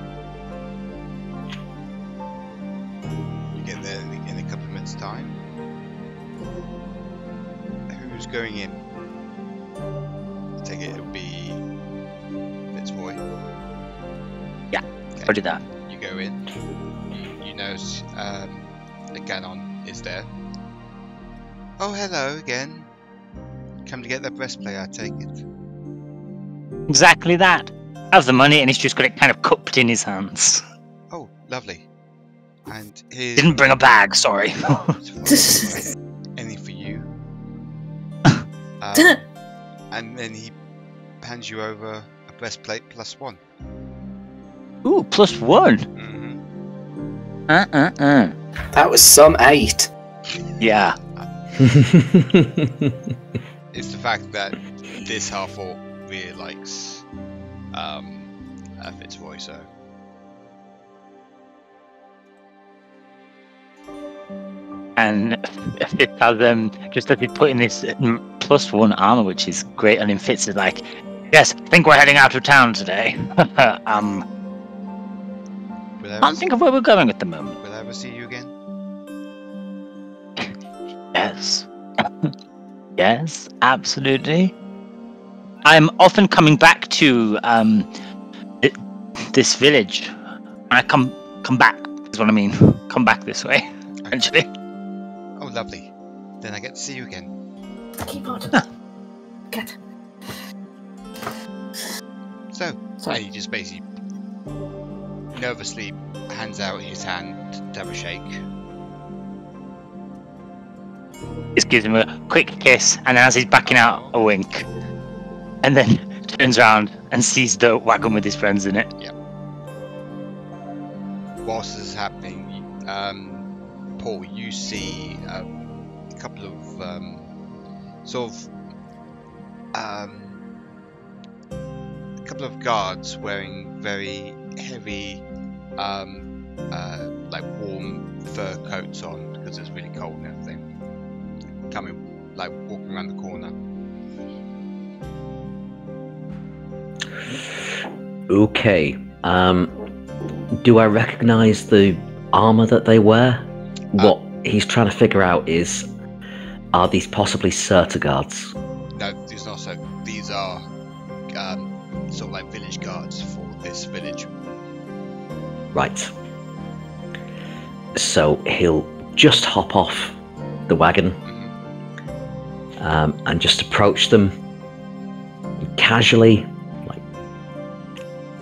You get there in a couple of minutes' time. Who's going in? I take it it'll be Fitzroy. Yeah, Okay. I'll do that. You go in. You notice the Ganon is there. Oh, hello again. Come to get the breastplate, I take it. Exactly that. Has the money, and he's just got it kind of cupped in his hands. Oh, lovely. And here's Didn't bring a bag, sorry. anything for you. And then he hands you over a breastplate +1. Ooh, +1. Mm-hmm. That was some 8. Yeah. It's the fact that this half-orc really likes Fitzroy, so. And Fitz has just as he's putting this +1 armor, which is great, and then Fitz is like, "Yes, I think we're heading out of town today." Can't think of where we're going at the moment. Will I ever see you again? Yes. Yes, absolutely. I'm often coming back to this village. I come back is what I mean. Come back this way, eventually. Oh, lovely. Then I get to see you again. Keep on. Get. So, Sorry. and he just basically nervously hands out his hand to have a shake. Just gives him a quick kiss, and as he's backing out, a wink. And then turns around and sees the wagon with his friends in it. Whilst this is happening, Paul, you see a couple of a couple of guards wearing very heavy, like warm fur coats on because it's really cold and everything. Coming, like walking around the corner. Okay. Do I recognise the armour that they wear? What he's trying to figure out is, are these possibly Surtur guards? No, these are not so. These are sort of like village guards for this village. Right. So he'll just hop off the wagon and just approach them casually, like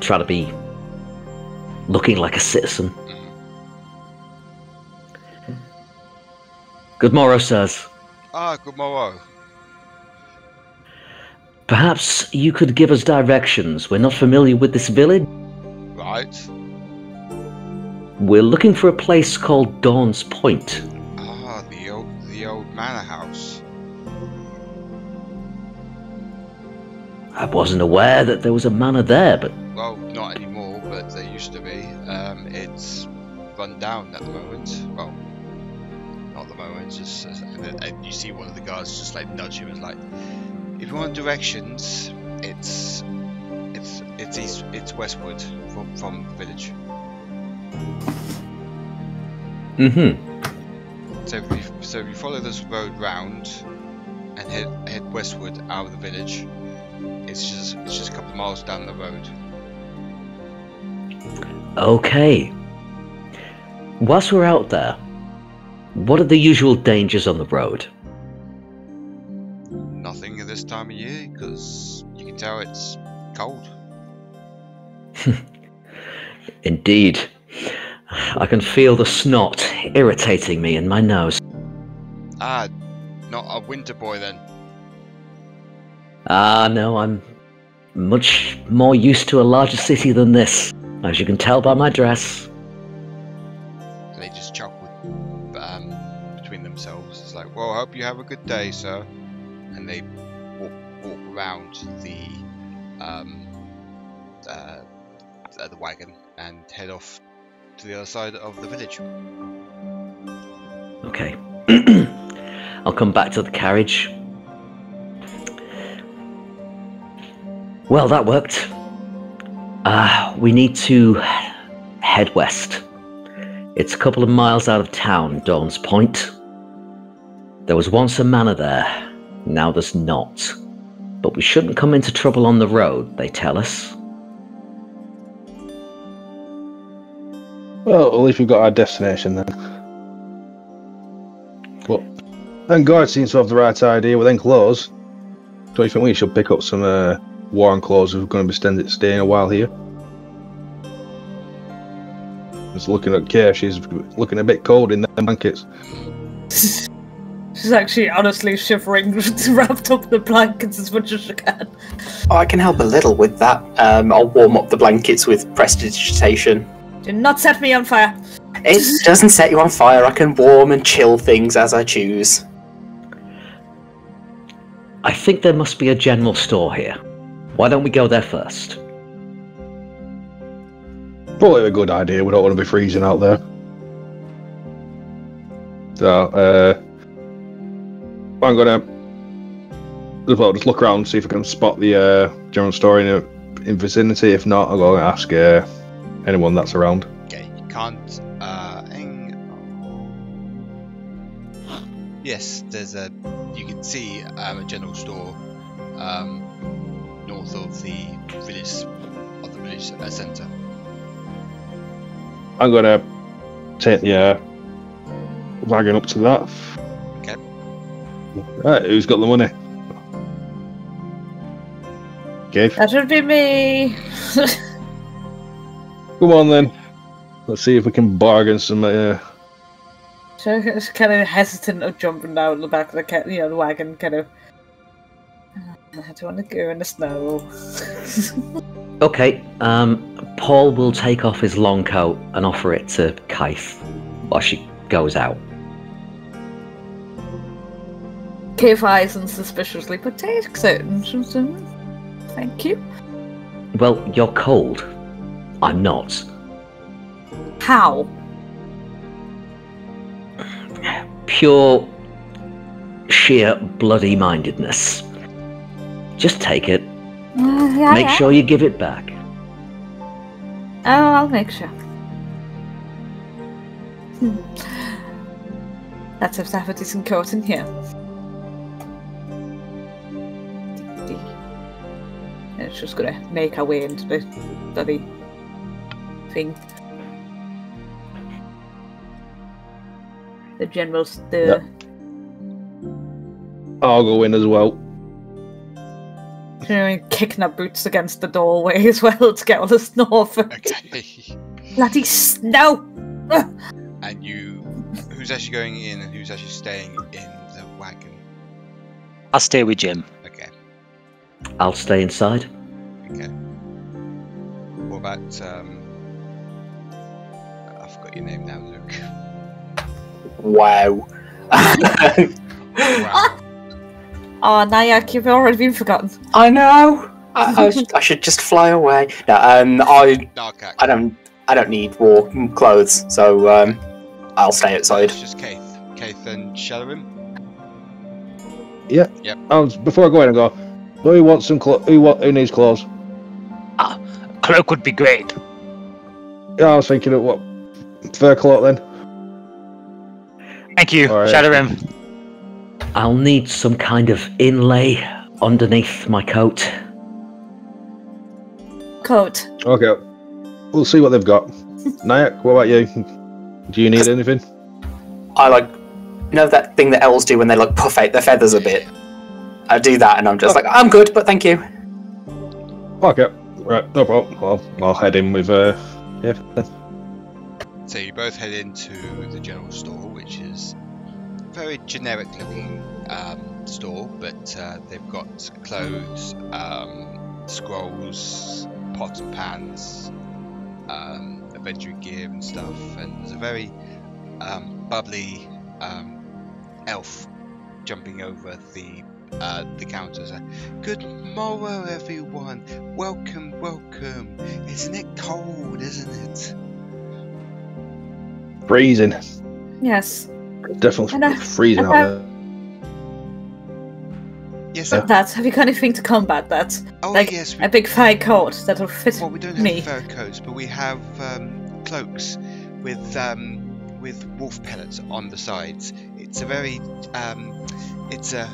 try to be looking like a citizen. Good morrow, sirs. Ah, good morrow. Perhaps you could give us directions. We're not familiar with this village. Right. We're looking for a place called Dawn's Point. Ah, the old manor house. I wasn't aware that there was a manor there, but Well, not anymore, but there used to be. It's run down at the moment. Well, not at the moment. Just and you see one of the guards just like nudge him and like, if you want directions, it's east, it's westward from the village. So if you follow this road round and head westward out of the village, it's just a couple of miles down the road. Okay. Whilst we're out there, what are the usual dangers on the road? Nothing at this time of year, because you can tell it's cold. Indeed. I can feel the snot irritating me in my nose. Ah, not a winter boy then. No, I'm much more used to a larger city than this, as you can tell by my dress. They just chuckle between themselves. It's like, well, I hope you have a good day, sir. And they walk around the wagon and head off to the other side of the village. Okay. I'll come back to the carriage. Well, that worked. We need to head west. It's a couple of miles out of town, Dawn's Point. There was once a manor there. Now there's not. But we shouldn't come into trouble on the road, they tell us. Well, at least we've got our destination then. But then guard seems to have the right idea with them clothes. Don't you think we should pick up some warm clothes if we're going to be staying a while here? Just looking at Caith, she's looking a bit cold in them blankets. She's actually honestly shivering, wrapped up in the blankets as much as she can. Oh, I can help a little with that. I'll warm up the blankets with prestidigitation. Do not set me on fire. It doesn't set you on fire. I can warm and chill things as I choose. I think there must be a general store here. Why don't we go there first? Probably a good idea. We don't want to be freezing out there. So, I'm gonna just look around and see if I can spot the general store in vicinity. If not, I'll go and ask anyone that's around. Okay, you can't. Yes, there's a. You can see a general store north of the village centre. I'm gonna take the wagon up to that. Okay. Right, who's got the money? Caith? That would be me. Come on then. Let's see if we can bargain some. She's kind of hesitant of jumping down the back of the wagon, kind of. I don't want to go in the snow. Okay, Paul will take off his long coat and offer it to Caith while she goes out. Caith eyes unsuspiciously, but takes it. Thank you. Well, you're cold. I'm not. How? Pure, sheer bloody-mindedness. Just take it. Make sure you give it back. Oh, I'll make sure. Let's have a decent coat in here. And it's just gonna make our way into the bloody thing. The general's the. I'll go in as well. Kicking our boots against the doorway as well to get all the snow off. Okay. Bloody snow! And who's actually going in and who's actually staying in the wagon? I'll stay with Jim. Okay. I'll stay inside. Okay. What about I forgot your name now, Luke. Wow. Wow. Oh, Nayak, you've already been forgotten. I know. I should just fly away. No, I I don't need war clothes, so I'll stay outside. It's just Caith and Shadorim. Yeah. Yep. Before I go in, I go. Who wants some who needs clothes? Cloak would be great. Yeah, I was thinking of what fur cloak then. Thank you, Right. Shadorim. I'll need some kind of inlay underneath my coat. Coat. Okay. We'll see what they've got. Nayak, what about you? Do you need anything? I that thing that elves do when they puff out their feathers a bit. I do that, and I'm just I'm good, but thank you. Okay. Right, no problem. I'll head in with yeah. So you both head into the general store, which is a very generic looking store, but they've got clothes, scrolls, pots and pans, adventuring gear and stuff, and there's a very bubbly elf jumping over the counters. Good morrow, everyone. Welcome. Isn't it cold? Isn't it? Freezing. Yes. Definitely freezing out there. Yes. Have you got anything to combat that? Oh, like yes. a big fur coat that'll fit Well, we don't me. have fur coats, but we have cloaks with wolf pellets on the sides. It's a very it's a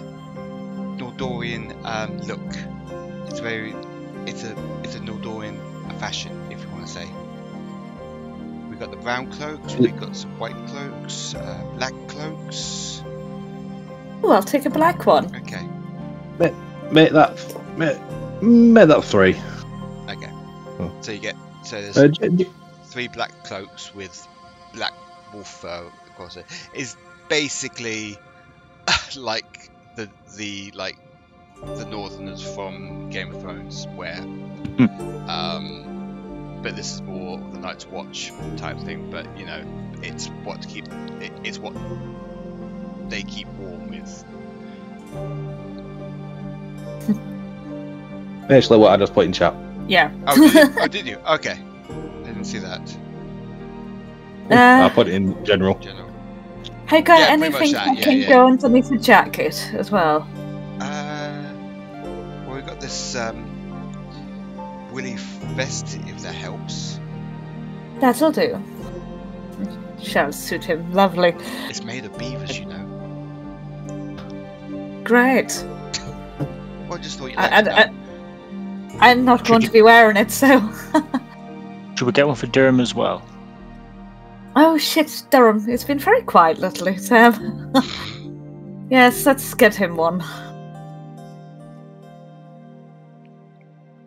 Nordorian look. It's a Nordorian fashion, if you want to say. We've got the brown cloaks, we've got some white cloaks, black cloaks. Oh, I'll take a black one. Okay. Make that 3. Okay. Oh. So you get there's 3 black cloaks with black wolf fur across it. It's basically like the Northerners from Game of Thrones, where but this is more the Night's Watch type thing. But you know, it's what they keep warm with. Basically, what I just put in chat. Yeah. Oh, did you? Okay. I didn't see that. I put it in general. Have you got Yeah, pretty anything much that, that can yeah. go underneath the jacket as well? Well, we've got this woolly vest, if that helps. That'll do. Shall suit him. Lovely. It's made of beavers, you know. Great. Well, I just thought you'd like to know. I'm not going to be wearing it, so... Should we get one for Derrum as well? Oh shit, Derrum. It's been very quiet lately, so... Yes, let's get him one.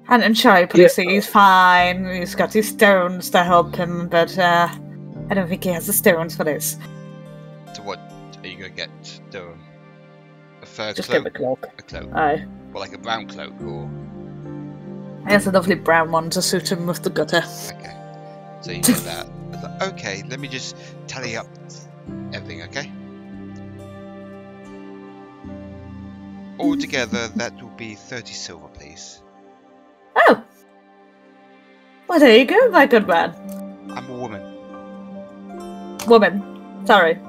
And Shy, please, he's fine. He's got his stones to help him, but I don't think he has the stones for this. So what are you going to get, Derrum? A fur Just cloak? give him a cloak. A cloak? Aye. Well, like a brown cloak, or... He has a lovely brown one to suit him with the gutter. Okay. So you get that. Okay, let me just tally up everything, okay? Altogether, that will be 30 silver, please. Oh! Well, there you go, my good man. I'm a woman. Woman. Sorry.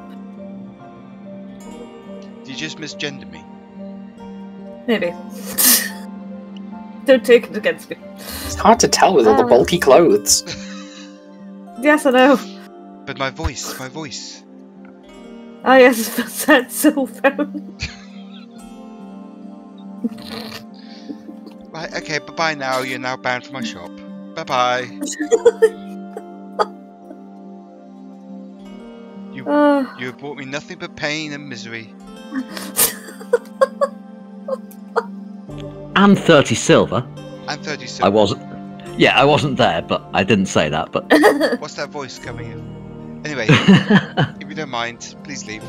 Did you just misgender me? Maybe. Don't take it against me. It's hard to tell with all the bulky clothes. Yes, I know. But my voice. Oh yes, that's cell phone. Right, okay, bye-bye now. You're now banned from my shop. Bye-bye. You have brought me nothing but pain and misery. And 30 silver. And 30 silver. I wasn't there, but I didn't say that, but... What's that voice coming in? Anyway, if you don't mind, please leave.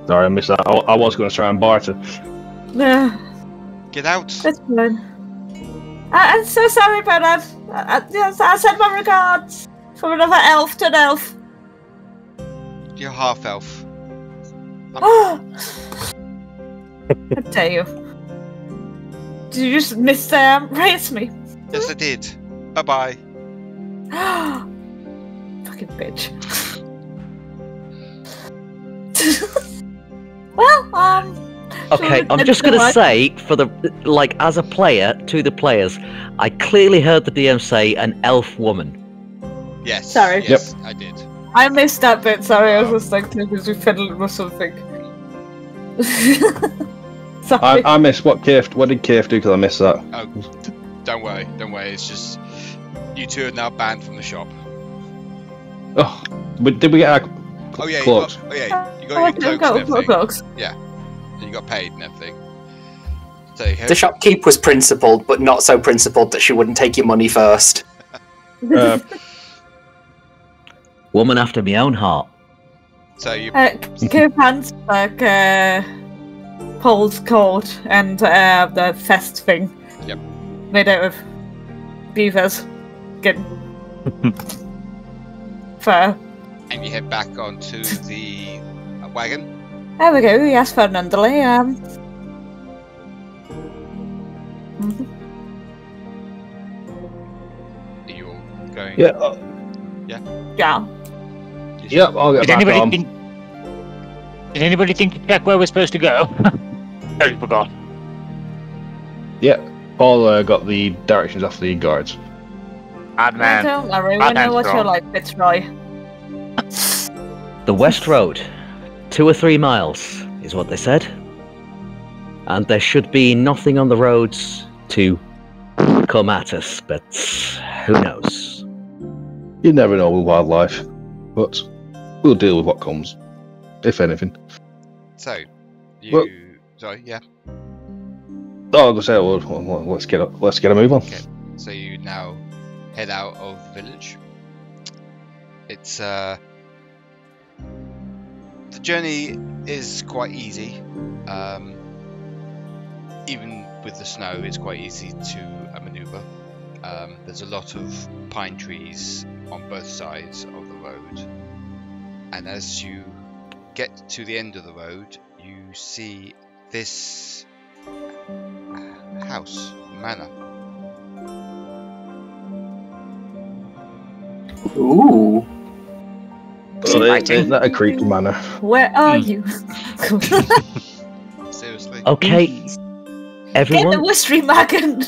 Sorry, I missed that. I was going to try and barter. No. Get out. That's fine. I'm so sorry about that. Yes, I send my regards from another elf to an elf. You're half elf. How dare you? Did you just raise me? Yes, I did. Bye-bye. Fucking bitch. Well, Okay, I'm just gonna say, as a player, to the players, I clearly heard the DM say an elf woman. Yes. Sorry. Yes, I did. I missed that bit, sorry, I was just like too busy fiddling with something. Sorry. I missed what did Caith do because I missed that? Oh, don't worry, it's just you two are now banned from the shop. Oh, did we get our cloaks? You got your cloaks and everything. Cloaks. Yeah, you got paid and everything. So the shopkeep was principled, but not so principled that she wouldn't take your money first. Woman after my own heart. So you Caith hands back Paul's coat and the fest thing. Yep. Made out of beaver's skin. Fair. And you head back onto the wagon. There we go, yes, Fernandly. Are you all going? Yeah. Yeah. Yep, I'll get back on. Did anybody think to check where we're supposed to go? Totally forgot. Yeah, Paul got the directions off the guards. Bad man. Don't worry, we know what you're like, Fitzroy. The West Road, 2 or 3 miles, is what they said. And there should be nothing on the roads to come at us, but who knows? You never know with wildlife, but we'll deal with what comes, if anything. So, sorry, yeah. Oh, I was gonna say, well, let's get a move on. Okay. So you now head out of the village. It's the journey is quite easy. Even with the snow, it's quite easy to maneuver. There's a lot of pine trees on both sides of the road, and as you get to the end of the road, you see this house, manor. Ooh. Isn't that a creepy manor? Where are you? Seriously? Okay, Get everyone. the whiskery wagon.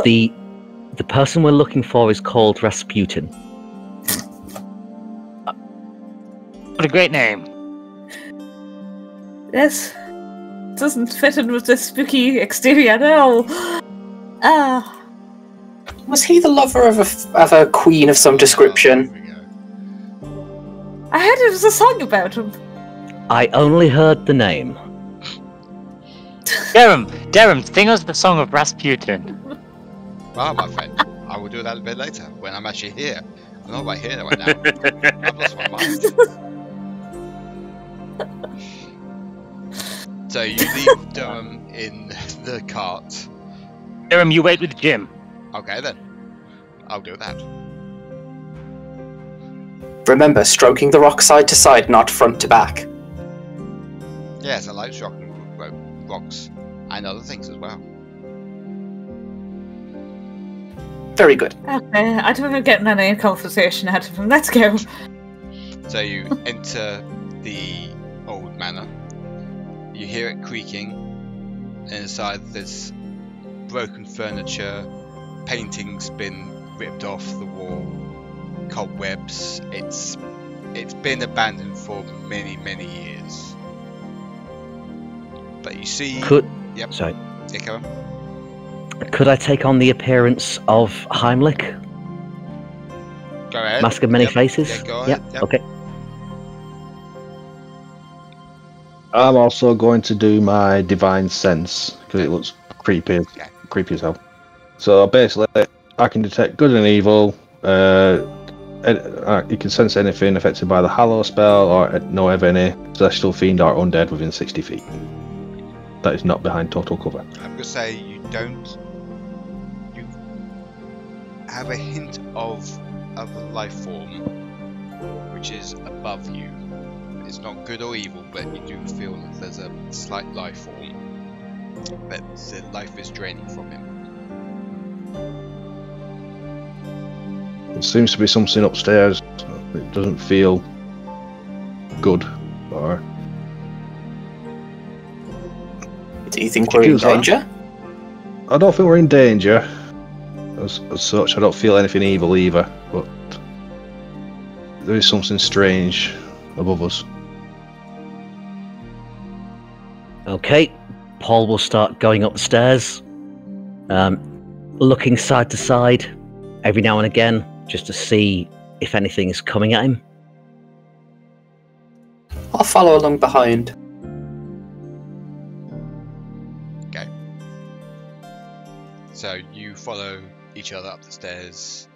The person we're looking for is called Rasputin. What a great name. Yes. Doesn't fit in with the spooky exterior at all. Was he the lover of a queen of some description? I heard it was a song about him. I only heard the name. Derrum, sing us the song of Rasputin. Well, my friend, I will do that a bit later when I'm actually here. I'm not right here right now. I've lost my mind. So you leave Derrum in the cart. Derrum, you wait with Jim. Okay then, I'll do that. Remember, stroking the rock side to side, not front to back. Yes, I like stroking rocks and other things as well. Very good. Okay, I don't want to get in any conversation out of him. Let's go. So you enter the old manor. You hear it creaking. Inside there's broken furniture, paintings been ripped off the wall, cobwebs. It's been abandoned for many years. But you see. Yep. Sorry. Yeah, come on. Could I take on the appearance of Heimlich? Go ahead. Mask of many faces? Yeah, go ahead. Yep. Okay. I'm also going to do my divine sense because it looks creepy as hell. So basically, I can detect good and evil. You can sense anything affected by the Hallow spell or know of any celestial fiend or undead within 60 feet. That is not behind total cover. I'm going to say you have a hint of a life form which is above you. It's not good or evil, but you do feel that there's a slight life form But the life is draining from him. There seems to be something upstairs. It doesn't feel good. Or do you think we're in danger? I don't think we're in danger. As such, I don't feel anything evil either. But there is something strange above us. Okay, Paul will start going up the stairs, looking side to side every now and again, just to see if anything is coming at him. I'll follow along behind. Okay. So you follow each other up the stairs.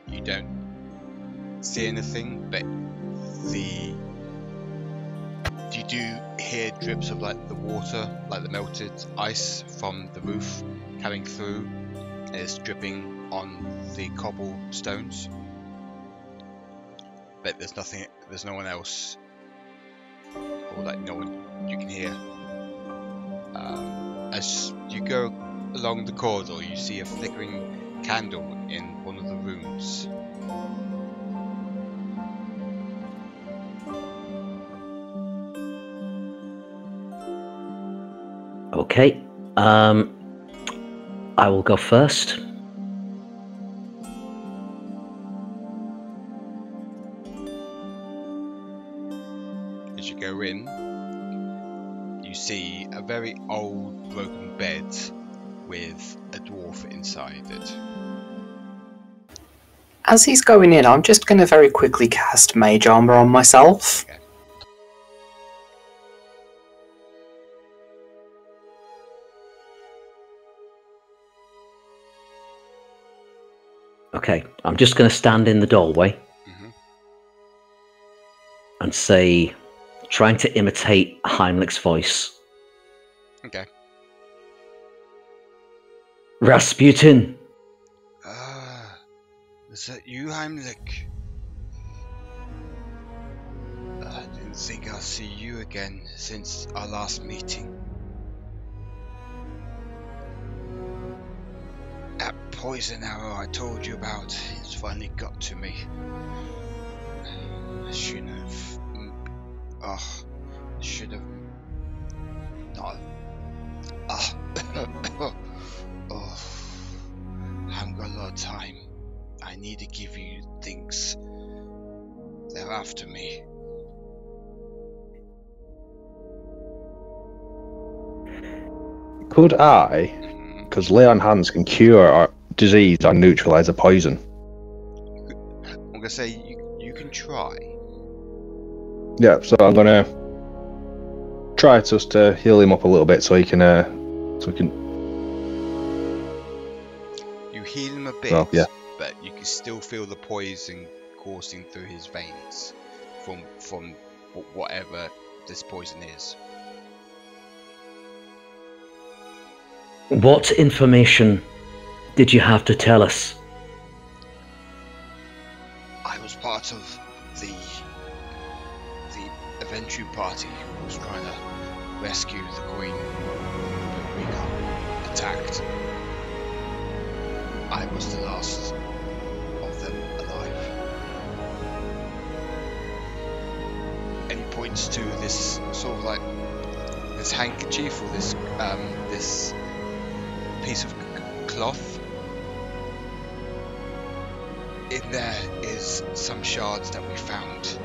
You don't see anything, but you do hear drips of like the water, like the melted ice from the roof coming through. And it's dripping on the cobblestones. But there's nothing. There's no one else, or like no one you can hear. As you go along the corridor, you see a flickering candle in one of the rooms. Okay, I will go first. As you go in, you see a very old broken bed with a dwarf inside it. As he's going in, I'm just going to very quickly cast Mage Armor on myself. Okay. Okay, I'm just going to stand in the doorway and say, trying to imitate Heimlich's voice. Okay. Rasputin! Is that you, Heimlich? I didn't think I'll see you again since our last meeting. That poison arrow I told you about has finally got to me. I shouldn't have. I should have not. I haven't got a lot of time. I need to give you things. They're after me. Could I? Because lay on hands can cure a disease or neutralize a poison. I'm gonna say you can try. Yeah, so I'm gonna try just to heal him up a little bit so he can. You heal him a bit, well, yeah. But you can still feel the poison coursing through his veins from whatever this poison is. What information did you have to tell us? I was part of the Aventry party who was trying to rescue the Queen, but we got attacked. I was the last of them alive. And he points to this sort of like this handkerchief or this piece of cloth. In there is some shards that we found,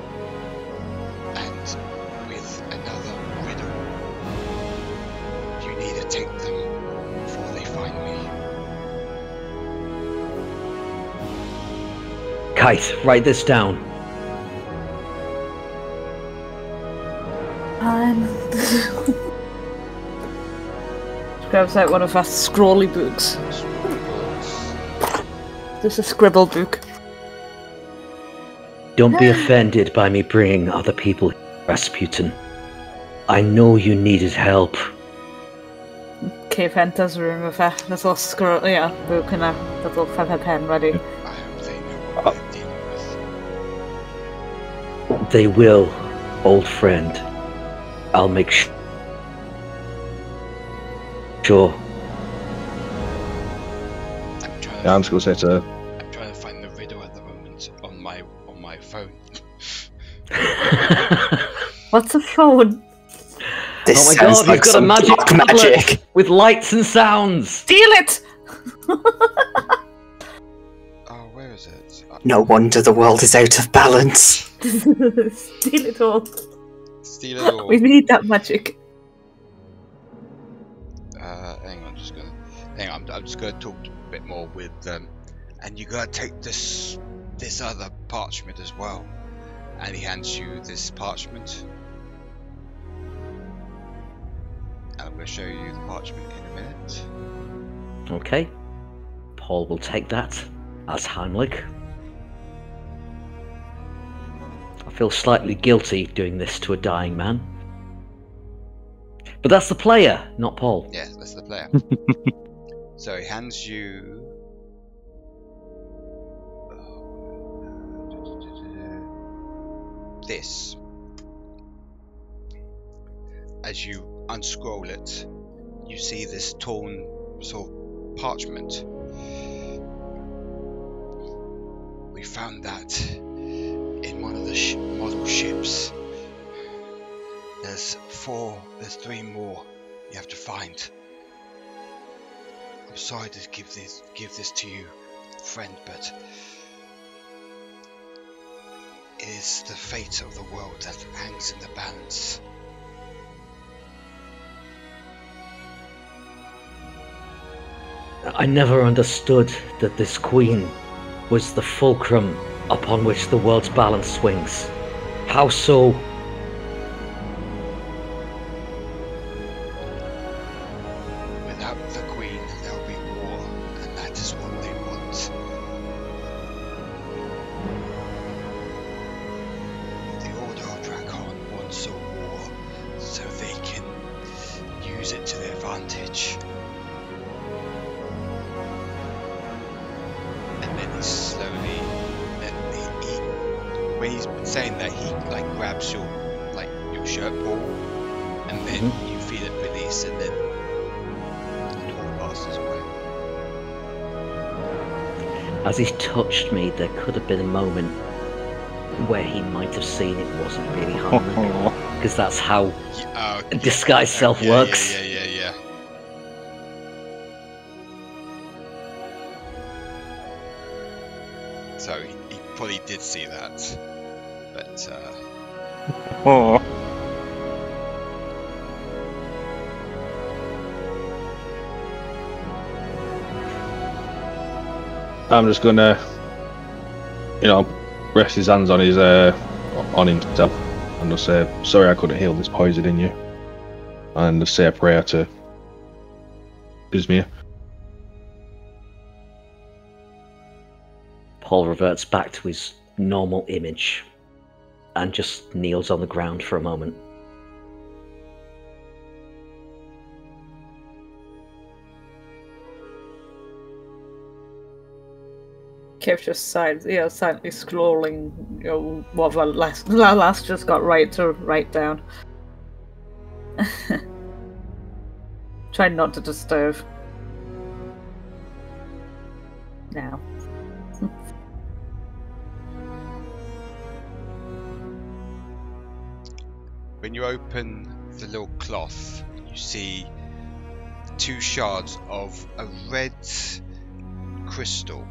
and with another riddle. You need to take them before they find me. Caith, write this down. Grabs out one of our scrawly books. This is a scribble book. Don't be offended by me bringing other people here, Rasputin. I know you needed help. Caith enters the room with a little book and a little feather pen ready. I hope they know what they're dealing with. They will, old friend. I'll make Sure. I'm just gonna say to. I'm trying to find the riddle at the moment on my phone. What's a phone? This Oh my sounds god, like we've got a some magic dark tablet magic. with lights and sounds! Steal it! Oh, where is it? No wonder the world is out of balance. Steal it all. Steal it all. We need that magic. Hang on, I'm just gonna talk a bit more with them. And you gotta take this other parchment as well. And he hands you this parchment. And I'm gonna show you the parchment in a minute. Okay. Paul will take that as Heimlich. I feel slightly guilty doing this to a dying man. But that's the player, not Paul. Yes, that's the player. So he hands you this. As you unscroll it, you see this torn sort of parchment. We found that in one of the model ships. There's 3 more you have to find. I'm sorry to give this to you, friend, but it is the fate of the world that hangs in the balance. I never understood that this queen was the fulcrum upon which the world's balance swings. How so? Without the queen, there'll be war, and that is what they want. The Order of Drakon wants a war, so they can use it to their advantage. And then he slowly, when he's saying that, he like grabs your shirt ball, and then you feel it release, and then it all passes away. As he touched me, there could have been a moment where he might have seen it wasn't really Heimlich, because that's how disguised self works. Yeah. So he probably did see that, but I'm just gonna, rest his hands on himself and just say, sorry I couldn't heal this poison in you. And just say a prayer to Izmir. Paul reverts back to his normal image and just kneels on the ground for a moment. Caith just silently scrolling, what the last just got right to write down. Trying not to disturb. Now. when you open the little cloth, you see 2 shards of a red crystal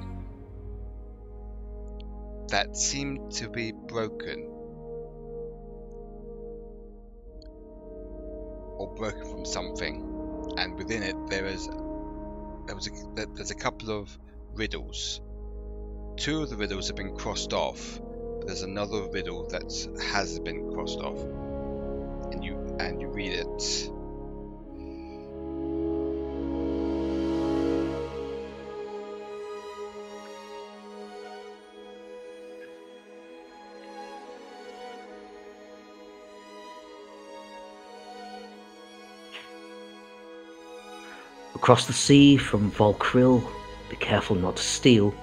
that seem to be broken, or broken from something, and within it there's a couple of riddles. 2 of the riddles have been crossed off, but there's another riddle that has been crossed off, and you read it. Across the sea from Volkrill, be careful not to steal.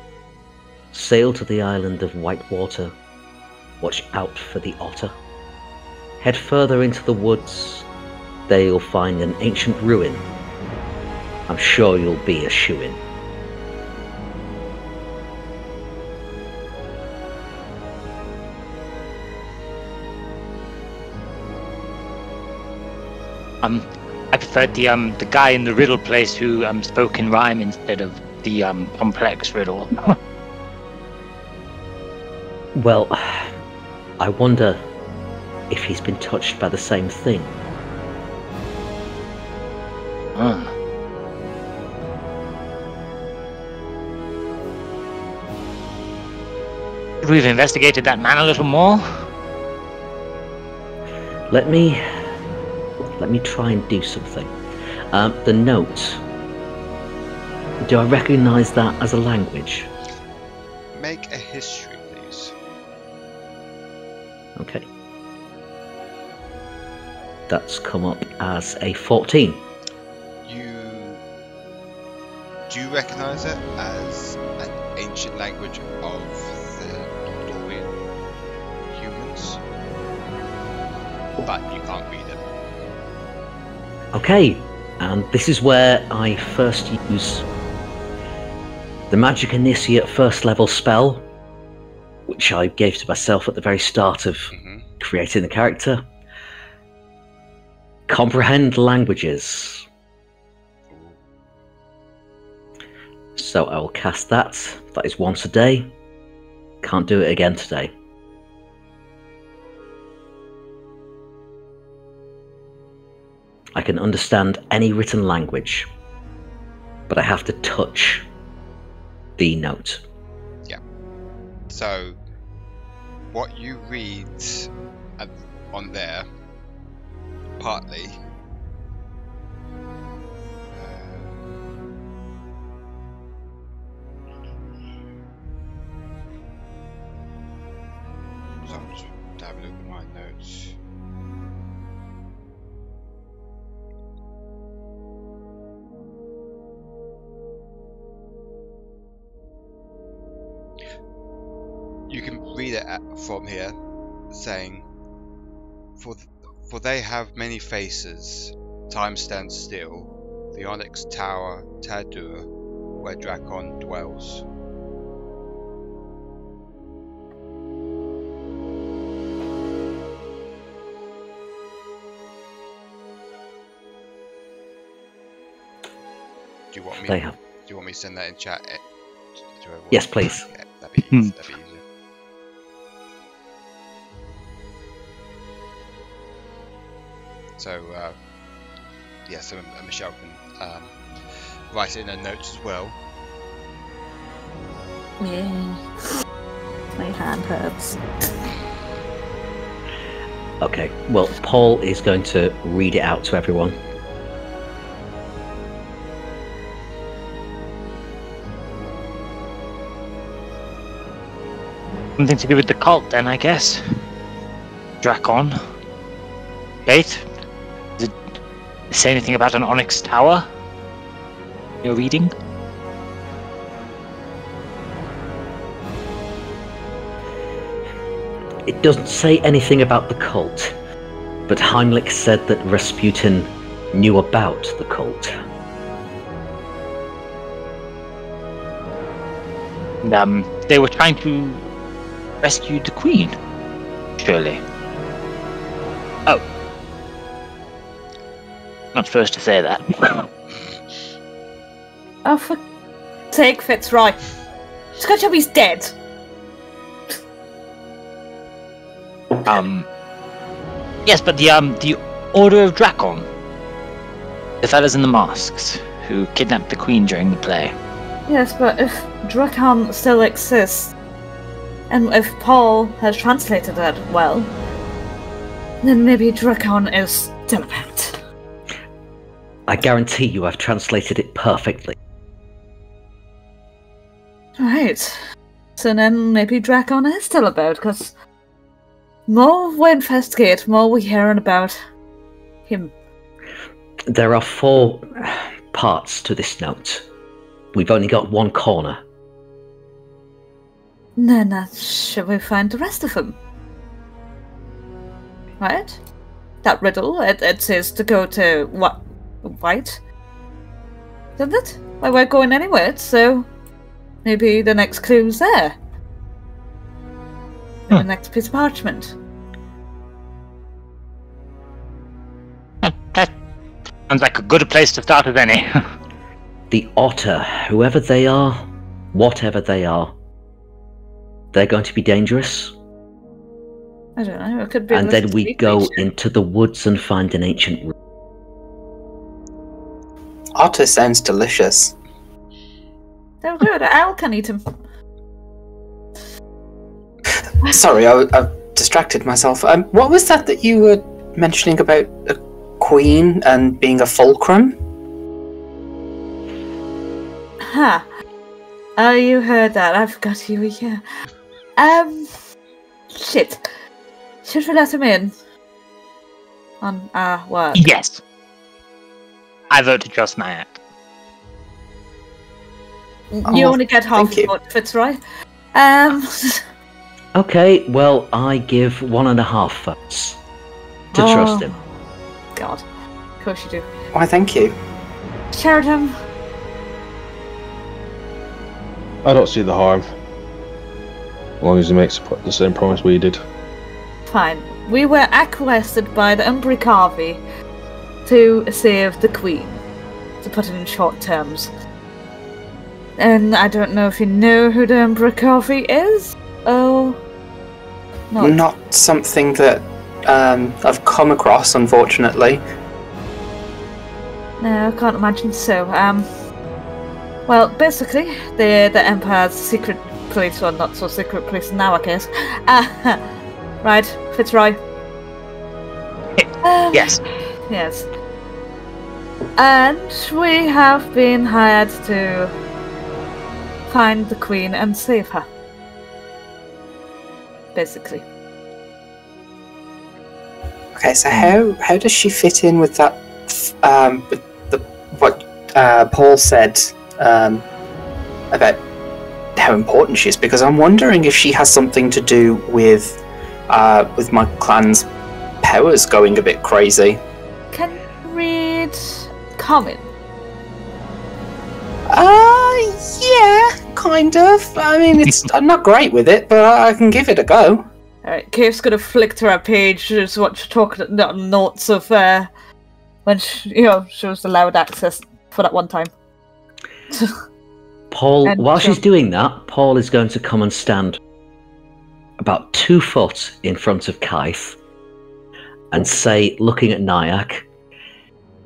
Sail to the island of Whitewater. Watch out for the otter. Head further into the woods. There you'll find an ancient ruin. I'm sure you'll be a shoo-in. I preferred the guy in the riddle place who spoke in rhyme instead of the complex riddle. Well, I wonder if he's been touched by the same thing. We've investigated that man a little more. Let me try and do something. The note. Do I recognise that as a language? Make a history, please. Okay. That's come up as a 14. Do you recognise it as an ancient language of the Nordorian humans? But you can't read it. Okay, and this is where I first use the Magic Initiate first level spell, which I gave to myself at the very start of creating the character. Comprehend languages. So I will cast that. That is once a day. Can't do it again today. I can understand any written language, but I have to touch the note. Yeah. So, what you read on there, partly, so I'm just having a look at my notes. You can read it from here, saying, For they have many faces, time stands still, the onyx tower, Tadur, where Drakon dwells. Do you want me to send that in chat to everyone? Yes, please. Yeah, that'd be easier. So, so Michelle can write it in her notes as well. Yeah. My hand hurts. Okay, well, Paul is going to read it out to everyone. Something to do with the cult, then, I guess. Drakon. Caith? Does it say anything about an onyx tower? You're reading? It doesn't say anything about the cult, but Heimlich said that Rasputin knew about the cult. And, they were trying to rescue the Queen, surely. Oh. Not supposed to say that. Oh, for sake, Fitzroy. Scotch up, he's dead. Yes, but the Order of Drakon. The fellas in the masks who kidnapped the Queen during the play. Yes, but if Drakon still exists, and if Paul has translated it well, then maybe Drakon is still about. I guarantee you I've translated it perfectly. Right. So then maybe Drakon is still about, because more we investigate, more we hearing about him. There are 4 parts to this note. We've only got one corner. Then should we find the rest of them? Right? That riddle, it says to go to White. Isn't it? Well, we're going anywhere, so maybe the next clue's there. The next piece of parchment. That sounds like a good place to start with any. The otter, whoever they are, whatever they are, they're going to be dangerous. I don't know, it could be. And then we go into the woods and find an ancient room. Otter sounds delicious. Oh, good. Owl can eat him. Sorry, I distracted myself. What was that you were mentioning about a queen and being a fulcrum? Huh. Oh, you heard that. I forgot you were here. Shit. Should we let him in? On our work? Yes. I vote to trust Nayak. You only get half a vote, Fitzroy. Okay, well, I give 1.5 votes to trust him. God. Of course you do. Why, thank you. Sheridan. I don't see the harm. As long as he makes the same promise we did. Fine. We were acquiesced by the Umbricavi to save the Queen, to put it in short terms. And I don't know if you know who the Umbricavi is? Oh, not something that I've come across, unfortunately. No, I can't imagine so. Well, basically, they're the Empire's secret police, or not so secret police in our case. Right, Fitzroy? Yes. Yes. And we have been hired to find the Queen and save her. Basically. Okay, so how does she fit in with that? With what Paul said about how important she is? Because I'm wondering if she has something to do with my clan's powers going a bit crazy. Can you read Common? Yeah, kind of. I mean, I'm not great with it, but I can give it a go. Alright, Caith's gonna flick through her page, just watch talking notes of when she was allowed access for that one time. Paul, while she's doing that, Paul is going to come and stand about 2 foot in front of Caith and say, looking at Nayak,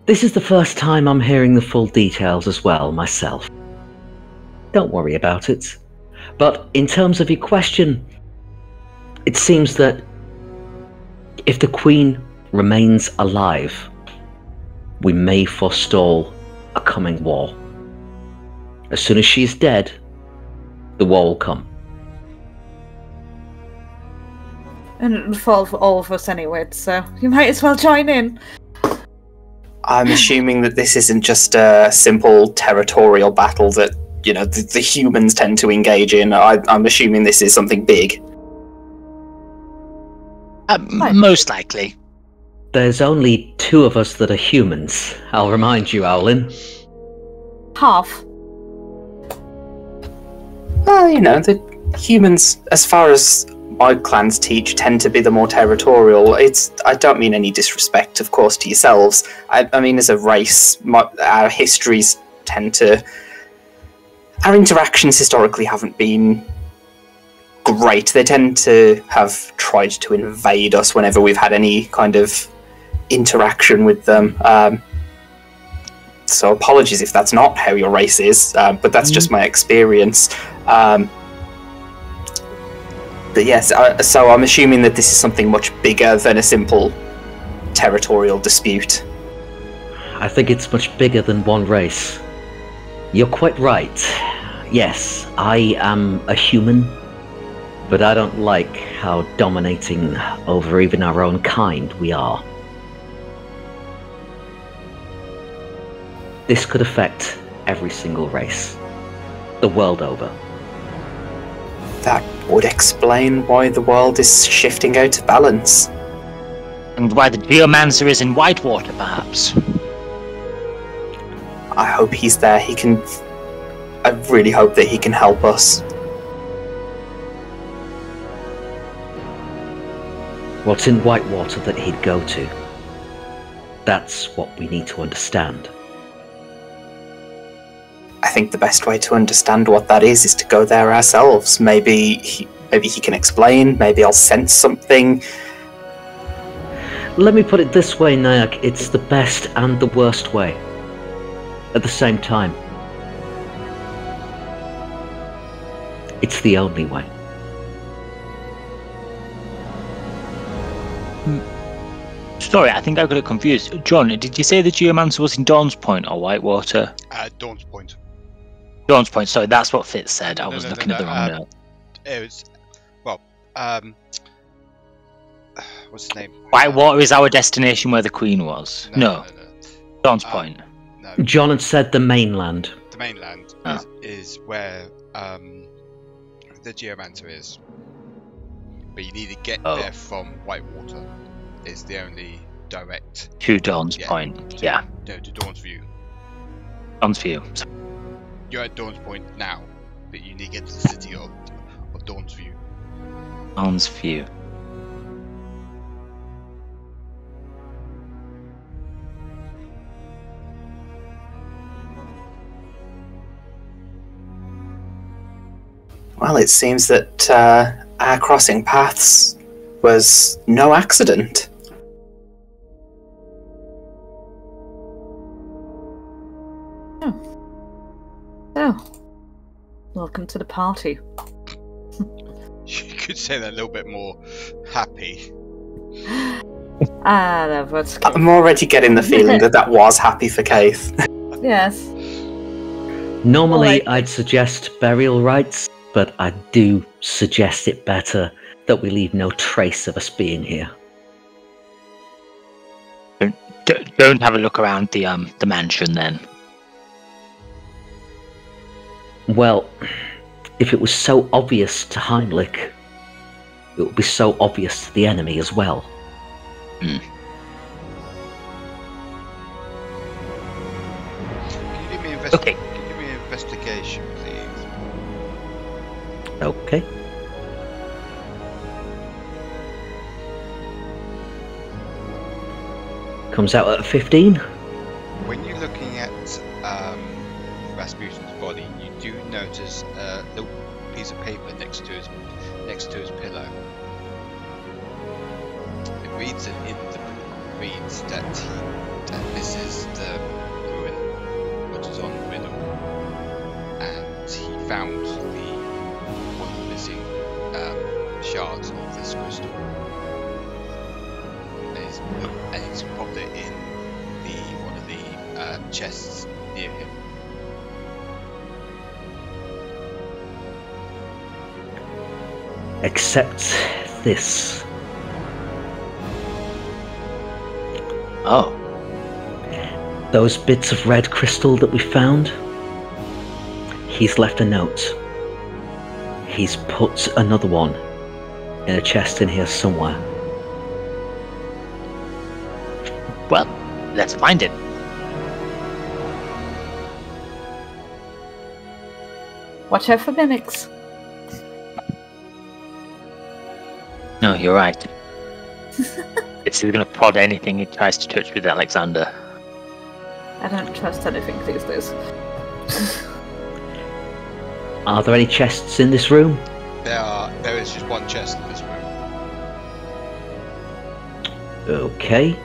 "This is the first time I'm hearing the full details as well, myself. Don't worry about it. But in terms of your question, it seems that if the Queen remains alive, we may forestall a coming war. As soon as she's dead, the war will come." And it will fall for all of us anyway, so you might as well join in. I'm assuming that this isn't just a simple territorial battle that, the humans tend to engage in. I'm assuming this is something big. Most likely. There's only 2 of us that are humans, I'll remind you, Owlin. Half. Well, the humans, as far as my clans teach, tend to be the more territorial. I don't mean any disrespect, of course, to yourselves. I mean, as a race, our histories tend to... Our interactions historically haven't been great. They tend to have tried to invade us whenever we've had any kind of interaction with them. So apologies if that's not how your race is, but that's just my experience. But yes, so I'm assuming that this is something much bigger than a simple territorial dispute. I think it's much bigger than one race. You're quite right. Yes, I am a human, but I don't like how dominating over even our own kind we are. This could affect every single race, the world over. That would explain why the world is shifting out of balance. And why the Geomancer is in Whitewater, perhaps. I hope he's there. I really hope that he can help us. What's in Whitewater that he'd go to? That's what we need to understand. I think the best way to understand what that is to go there ourselves. Maybe he can explain. Maybe I'll sense something. Let me put it this way, Nayak. It's the best and the worst way. At the same time. It's the only way. Sorry, I think I got it confused. John, did you say the Geomancer was in Dawn's Point or Whitewater? Dawn's Point. Dawn's Point, sorry, that's what Fitz said. I was looking at the wrong note. It was, well, what's his name? Whitewater is our destination where the Queen was. No. Dawn's Point. No. John had said the mainland. The mainland is where the Geomancer is. But you need to get there from Whitewater. Is the only direct to Dawn's Point. No, to Dawn's View. Dawn's View. You're at Dawn's Point now, but you need to get to the city of Dawn's View. Dawn's View. Well, it seems that our crossing paths was no accident. Oh, welcome to the party. You could say that a little bit more happy. I'm already getting the feeling that was happy for Caith. Yes. Normally, I'd suggest burial rites, but I do suggest it better that we leave no trace of us being here. Don't have a look around the mansion then. Well, if it was so obvious to Heimlich, it would be so obvious to the enemy as well. Can you give me an investigation, please? Okay. Comes out at 15. When you're looking at Rasputin's body, you do notice a little piece of paper next to his pillow. It reads in the book that this is the ruin which is on Riddle, and he found one of the missing shards of this crystal. And he's popped it in one of the chests near him. Except this. Oh. Those bits of red crystal that we found, he's left a note. He's put another one in a chest in here somewhere. Well, let's find it. Watch out for mimics. No, you're right. It's going to prod anything he tries to touch with Alexander. I don't trust anything these days. Are there any chests in this room? There is just one chest in this room. Okay.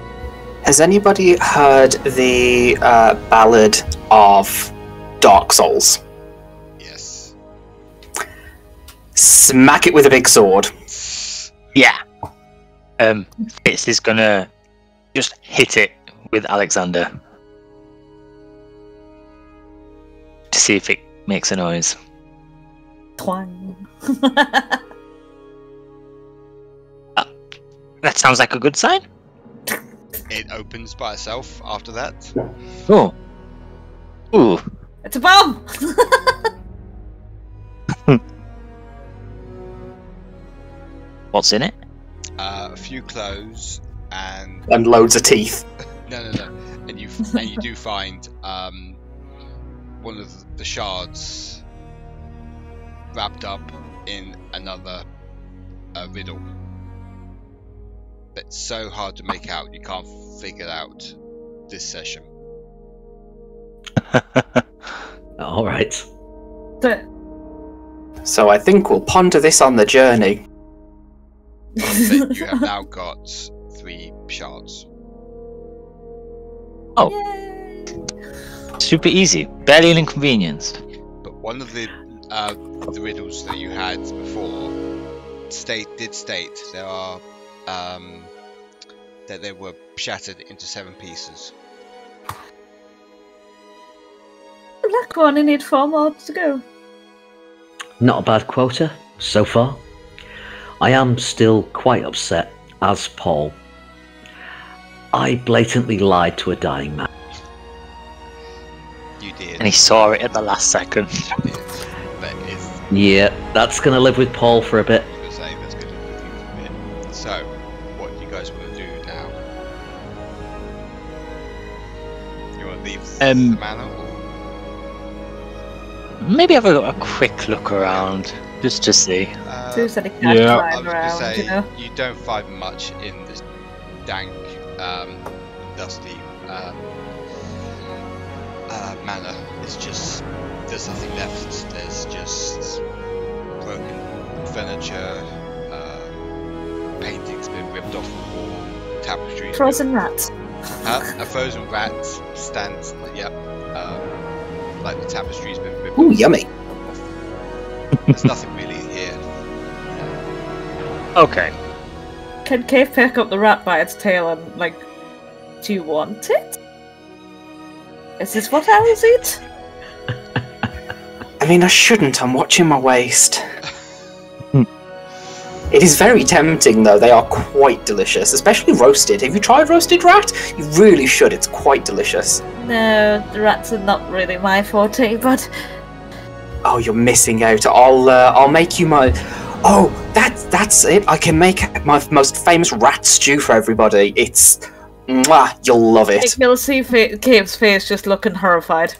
Has anybody heard the ballad of Dark Souls? Yes. Smack it with a big sword. Yeah. Fitz is gonna just hit it with Alexander to see if it makes a noise. Twang. That sounds like a good sign. It opens by itself after that. Oh. Ooh. It's a bomb! What's in it? A few clothes and And loads of teeth. no. And you do find one of the shards wrapped up in another riddle. It's so hard to make out, you can't figure it out this session. All right. So I think we'll ponder this on the journey. But you have now got 3 shards. Oh, Yay. super easy. Barely an inconvenience. But one of the riddles that you had before did state there are that they were shattered into 7 pieces. Black one, I need 4 more to go. Not a bad quota so far. I am still quite upset, as Paul. I blatantly lied to a dying man. You did. And he saw it at the last second. You did. That is. Yeah, that's gonna live with Paul for a bit. I was gonna say that's good with you for a bit. So, what do you guys want to do now? You want to leave the manor? Or? Maybe have a quick look around, just to see. Two said he can't Yeah. I drive was going to around, say, you know. you don't find much in this dank, dusty manor. It's just, there's nothing left. There's just broken furniture, paintings been ripped off the wall, tapestries. Frozen rat. A frozen rat stands, yep. Like the tapestry's been ripped Ooh, off. yummy. There's nothing really here. Okay. Can Caith pick up the rat by its tail and, like, do you want it? Is this what owls eat? I mean, I shouldn't. I'm watching my waist. It is very tempting, though. They are quite delicious, especially roasted. Have you tried roasted rat? You really should. It's quite delicious. No, the rats are not really my forte, but Oh, you're missing out. I'll make you my. Oh, that's it. I can make my most famous rat stew for everybody. It's, mwah, you'll love it. you'll see Caith's face just looking horrified.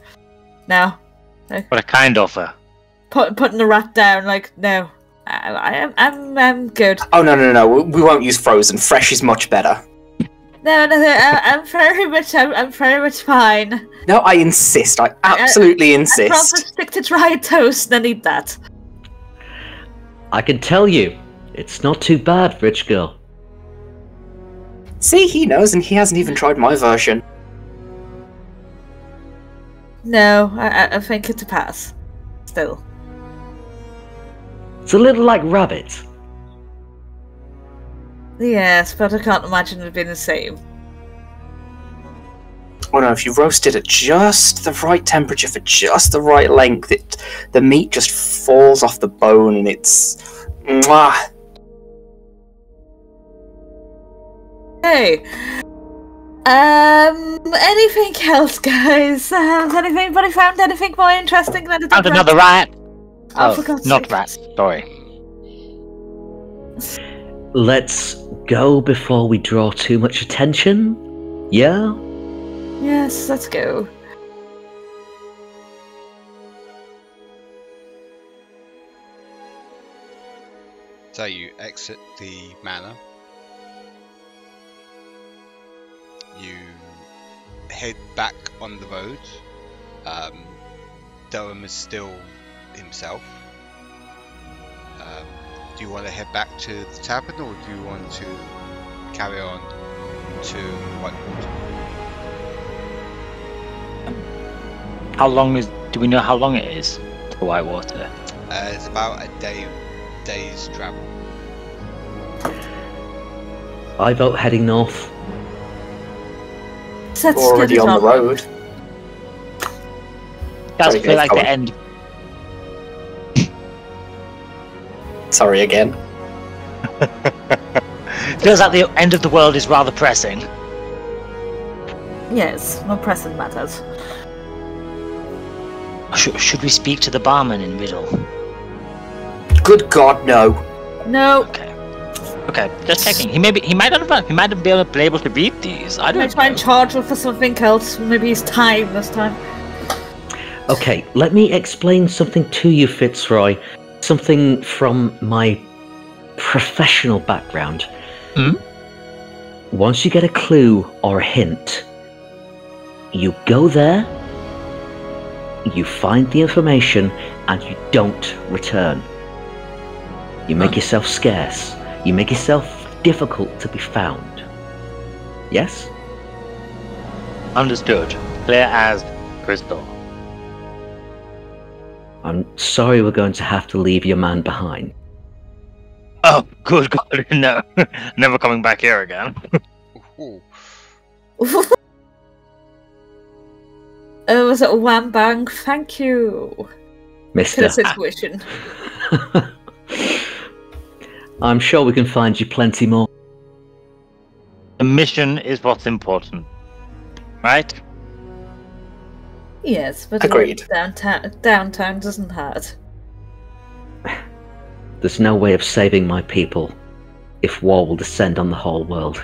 Now, What a kind offer. putting the rat down, like, no. I'm good. Oh no, we won't use frozen. Fresh is much better. No, I'm very much fine. No, I insist. I absolutely I'd rather insist. stick to dried toast than eat that. I can tell you, it's not too bad, rich girl. See, he knows, and he hasn't even tried my version. No, I think it's a pass. Still. It's a little like rabbit. Yes, but I can't imagine it being the same. Oh no, if you roast it at just the right temperature for just the right length, the meat just falls off the bone and it's... Mwah. Hey. Anything else, guys? Has anybody found anything more interesting than a Found dead another rat. Oh, for God's not sake. rat. Sorry. Let's go before we draw too much attention. Yeah? Yes, let's go. So you exit the manor. You head back on the road. Derrum is still himself. Do you want to head back to the tavern, or do you want to carry on to Whitewater? How long is? Do we know how long it is to Whitewater? It's about a day's travel. I vote heading north. Let's Already get it on the road. Does Sorry, feel like go the on. end. Sorry again. Feels like the end of the world is rather pressing. Yes, no pressing matters. Should we speak to the barman in Riddle? Good God, no. No. Okay, just checking. He might have been able to beat these. I I'm don't gonna try and know. charge him for something else. Maybe it's time this time. Okay, let me explain something to you, Fitzroy. Something from my professional background. Hmm? Once you get a clue or a hint, you go there, you find the information, and you don't return. You make yourself scarce. You make yourself difficult to be found. Yes? Understood. Clear as crystal. I'm sorry we're going to have to leave your man behind. Oh, good God, no. Never coming back here again. Ooh. Was it a wham bang? Thank you. Mister. Situation. I'm sure we can find you plenty more. The mission is what's important. Right? Yes, but Agreed. Downtown doesn't hurt. There's no way of saving my people if war will descend on the whole world.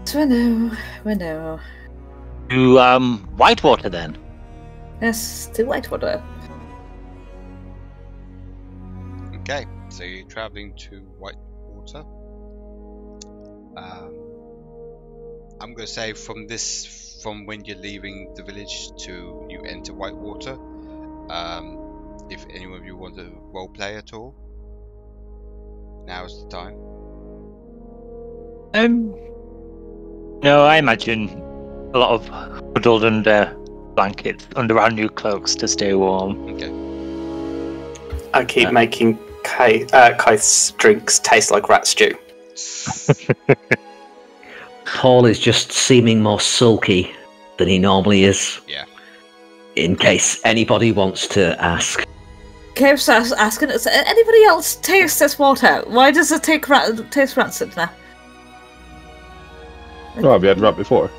So we know. To, Whitewater then? Yes, to Whitewater. Okay, so you're traveling to Whitewater. I'm going to say from when you're leaving the village to you enter Whitewater. If anyone of you want to roleplay at all, now's the time. No, I imagine a lot of huddled under blankets under our new cloaks to stay warm. Okay. I keep making Caith's drinks taste like rat stew. Paul is just seeming more sulky than he normally is. Yeah. In case anybody wants to ask. Caith's asking, does anybody else taste this water? Why does it taste rancid now? Oh, have you had rat before?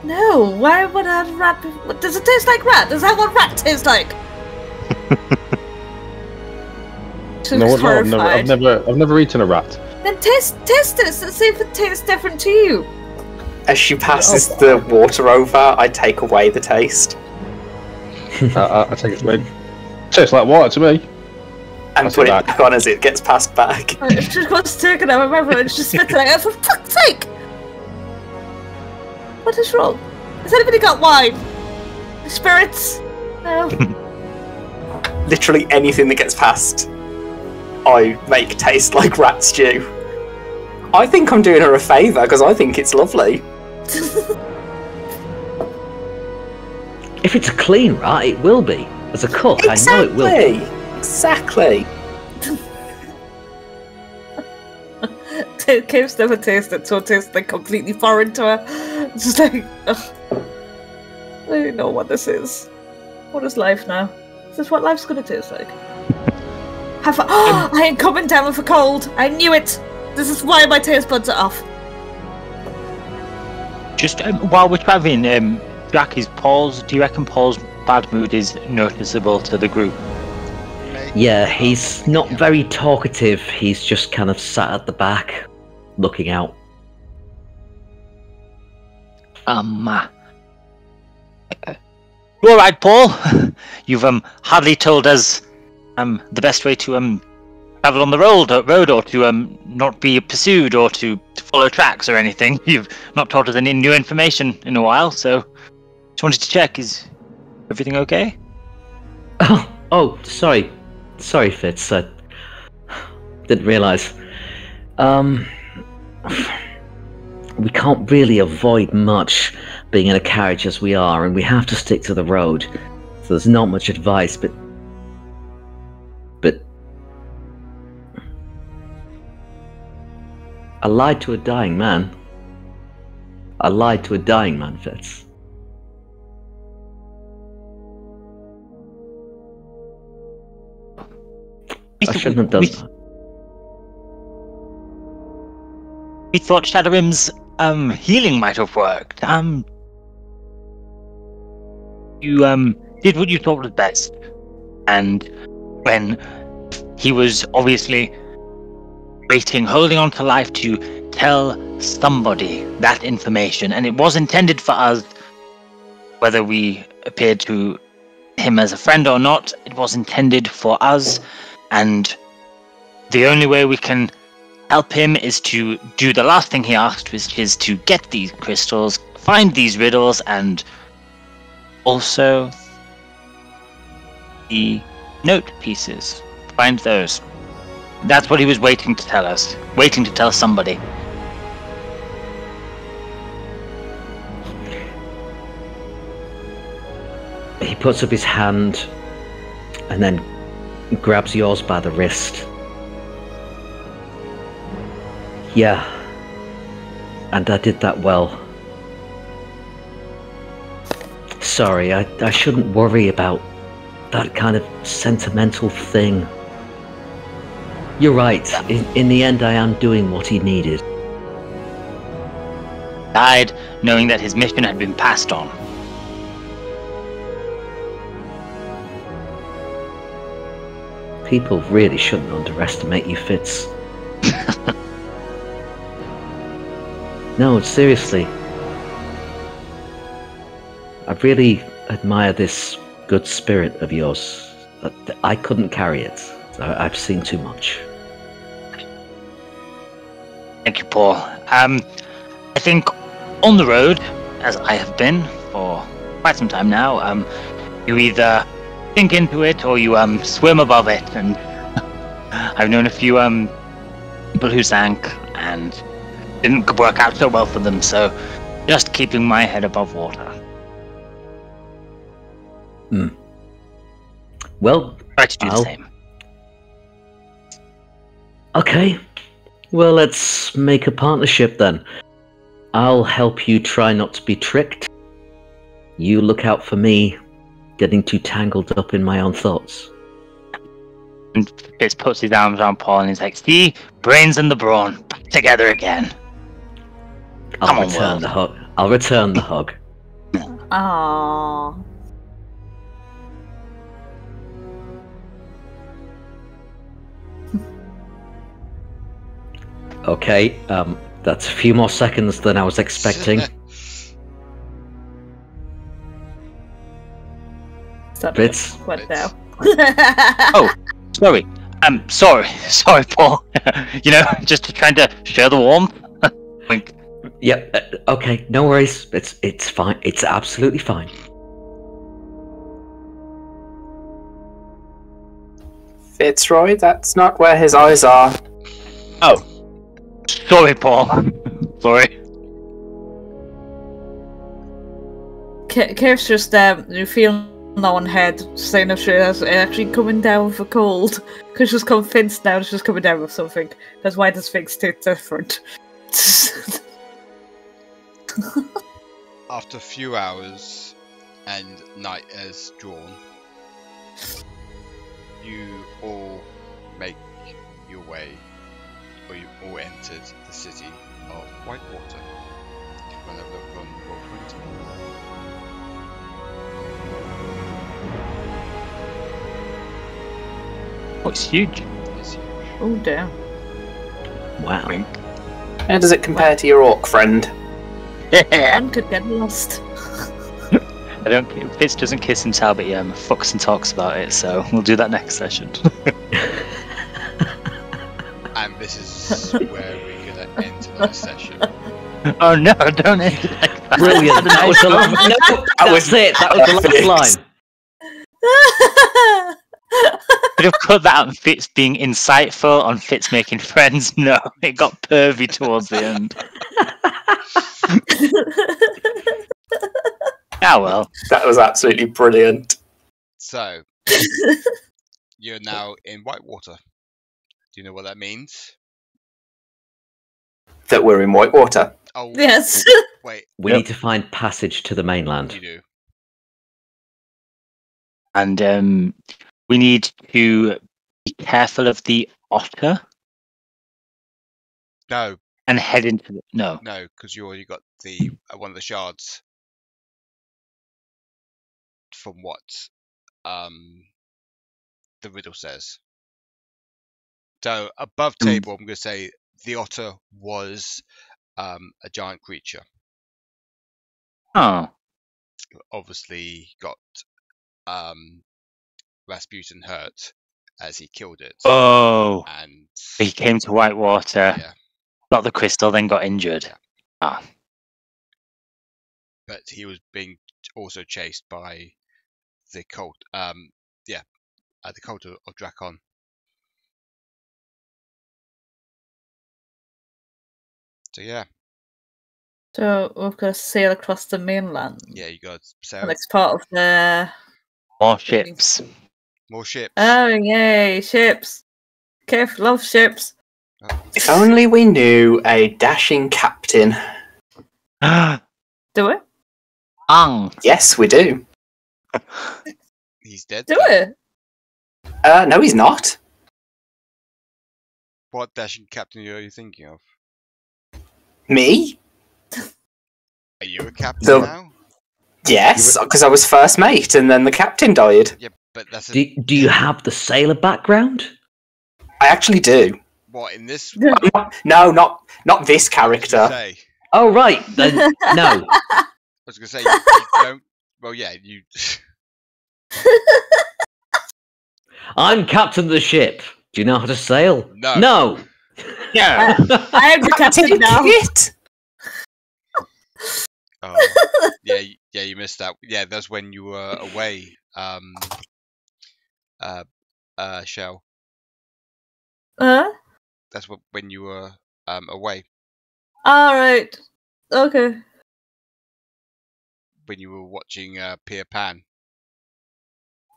No, why would I have rat? Does it taste like rat? Is that what rat tastes like? I've never eaten a rat. Then taste it and see if it tastes different to you. As she passes the water over, I take away the taste. I take it away. Tastes like water to me. And put it back on as it gets passed back. She wants to take it out, remember, and she spits it out. For fuck's sake! What is wrong? Has anybody got wine? Spirits? No. Literally anything that gets passed, I make taste like rat stew. I think I'm doing her a favour because I think it's lovely. If it's a clean rat, it will be. As a cook, Exactly. I know it will be. Exactly. Caith's never tasted, so it tastes like completely foreign to her. It's just like, ugh. I don't know what this is. What is life now? Is this what life's gonna taste like? I ain't coming down with a cold. I knew it. This is why my taste buds are off. Just while we're traveling, Jack, do you reckon Paul's bad mood is noticeable to the group? Yeah, he's not very talkative. He's just kind of sat at the back, looking out. You all right, Paul? You've hardly told us the best way to travel on the road or to not be pursued or to follow tracks or anything. You've not told us any new information in a while, so just wanted to check, is everything okay? Oh, sorry, Fitz. I didn't realise. We can't really avoid much being in a carriage as we are, and we have to stick to the road. So there's not much advice, but I lied to a dying man. Fitz. I shouldn't have done that. We thought Shadorim's healing might have worked. You did what you thought was best, and when he was obviously holding on to life to tell somebody that information, and it was intended for us whether we appeared to him as a friend or not, it was intended for us, and the only way we can help him is to do the last thing he asked, which is to get these crystals, find these riddles, and also the note pieces. Find those. That's what he was waiting to tell us. Waiting to tell somebody. He puts up his hand and then grabs yours by the wrist. Yeah. And I did that well. Sorry, I shouldn't worry about that kind of sentimental thing. You're right. In the end, I am doing what he needed. Died knowing that his mission had been passed on. People really shouldn't underestimate you, Fitz. No, seriously. I really admire this good spirit of yours. I couldn't carry it. I've seen too much. Thank you, Paul. I think on the road, as I have been for quite some time now, you either sink into it or you swim above it, and I've known a few people who sank and didn't work out so well for them, so just keeping my head above water. Well, Try to do the same. Okay. Well, let's make a partnership then. I'll help you try not to be tricked. You look out for me getting too tangled up in my own thoughts. And Fitz puts his arms around Paul and he's like, see? Brains and the brawn, back together again. I'll return the hug. I'll return the hug. Aww. Okay, that's a few more seconds than I was expecting. Fitz? What now? Oh, sorry. Sorry, Paul. Just trying to share the warmth. Wink. Yep. Okay. No worries. It's fine. It's absolutely fine. Fitzroy, that's not where his eyes are. Oh, sorry, Paul. Sorry. Caith's just feeling on head, saying if she is actually coming down with a cold, because she's convinced now she's coming down with something. That's why this thing's too different. After a few hours and night has drawn, you all make your way, or you all entered the city of Whitewater. If you want to look on Roll20. Oh, it's huge. It's huge. Oh damn. Wow. Wink. How does it compare to your orc friend? One could get lost. Fitz doesn't kiss and tell, but he fucks and talks about it, so we'll do that next session. And this is where we're going to end tonight's session. Oh no, don't end it like that. Brilliant. That was the last. No, that was it. That was the last line. Could have cut that out on Fitz being insightful, on Fitz making friends. No, it got pervy towards the end. Ah well. That was absolutely brilliant. So, you're now in Whitewater. Do you know what that means? That we're in Whitewater. Oh, Yes. wait. We need to find passage to the mainland. You do. And we need to be careful of the otter No, and head into the... No. no, because you already got the one of the shards from what the riddle says. So above table, I'm going to say the otter was a giant creature. Oh. obviously got Rasputin hurt as he killed it. Oh, and he came to Whitewater, yeah, got the crystal, then got injured. Yeah. Ah, but he was being also chased by the cult. The cult of Drakon. So yeah. So we've got to sail across the mainland. Yeah, you got The sail. next part of the more ships. More ships. Oh yay, ships! Caith loves ships. If only we knew a dashing captain. Do it? Yes, we do. He's dead. Do though. it? No, he's not. What dashing captain are you thinking of? Me? Are you a captain So- now? Yes, because I was first mate, and then the captain died. Yeah, but that's Do you have the sailor background? I actually do. what in this. No, not this character. Say. Oh, right. Then no. I was gonna say you don't. Well, yeah, you. I'm captain of the ship. Do you know how to sail? No. No. Yeah. I am the captain now. Kit! Oh, yeah, you missed that. Yeah, that's when you were away. Shell. That's when you were away. Alright. Okay. When you were watching Peter Pan.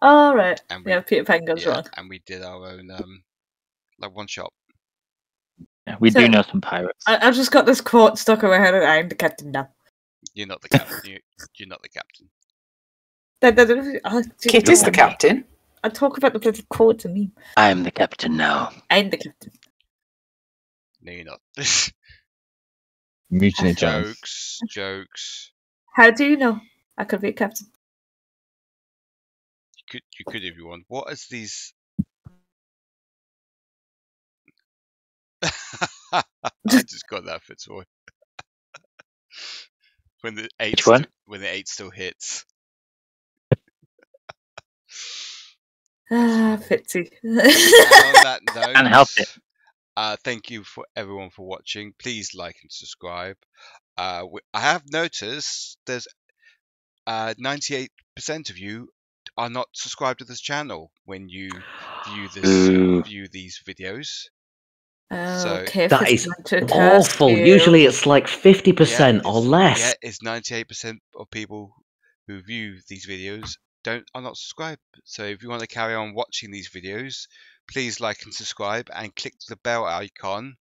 Alright. And we, Yeah, Peter Pan goes wrong. and we did our own like one shot. We So- do know some pirates. I've just got this quote stuck in my head and I'm the captain now. You're not the captain. You're not the captain. Kit is the captain. I talk about the bloody quote to me. I am the captain now. I'm the captain. No, you're not. Mutiny chance. Jokes. How do you know I could be a captain? You could if you want. What is these? I just got that, Fitzroy. When the eight still hits. Fitzy. And on that note, Can't help it. Thank you for everyone for watching. Please like and subscribe. I have noticed there's 98% of you are not subscribed to this channel when you view these videos. Okay, That is awful. Usually it's like 50% or less. Yeah, it's 98% of people who view these videos are not subscribed. So if you want to carry on watching these videos, please like and subscribe and click the bell icon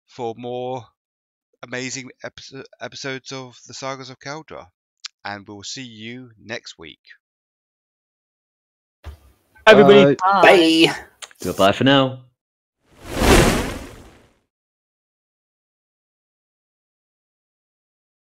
for more amazing episodes of the Sagas of Kaldraa. And we'll see you next week. Everybody. Bye. Goodbye for now.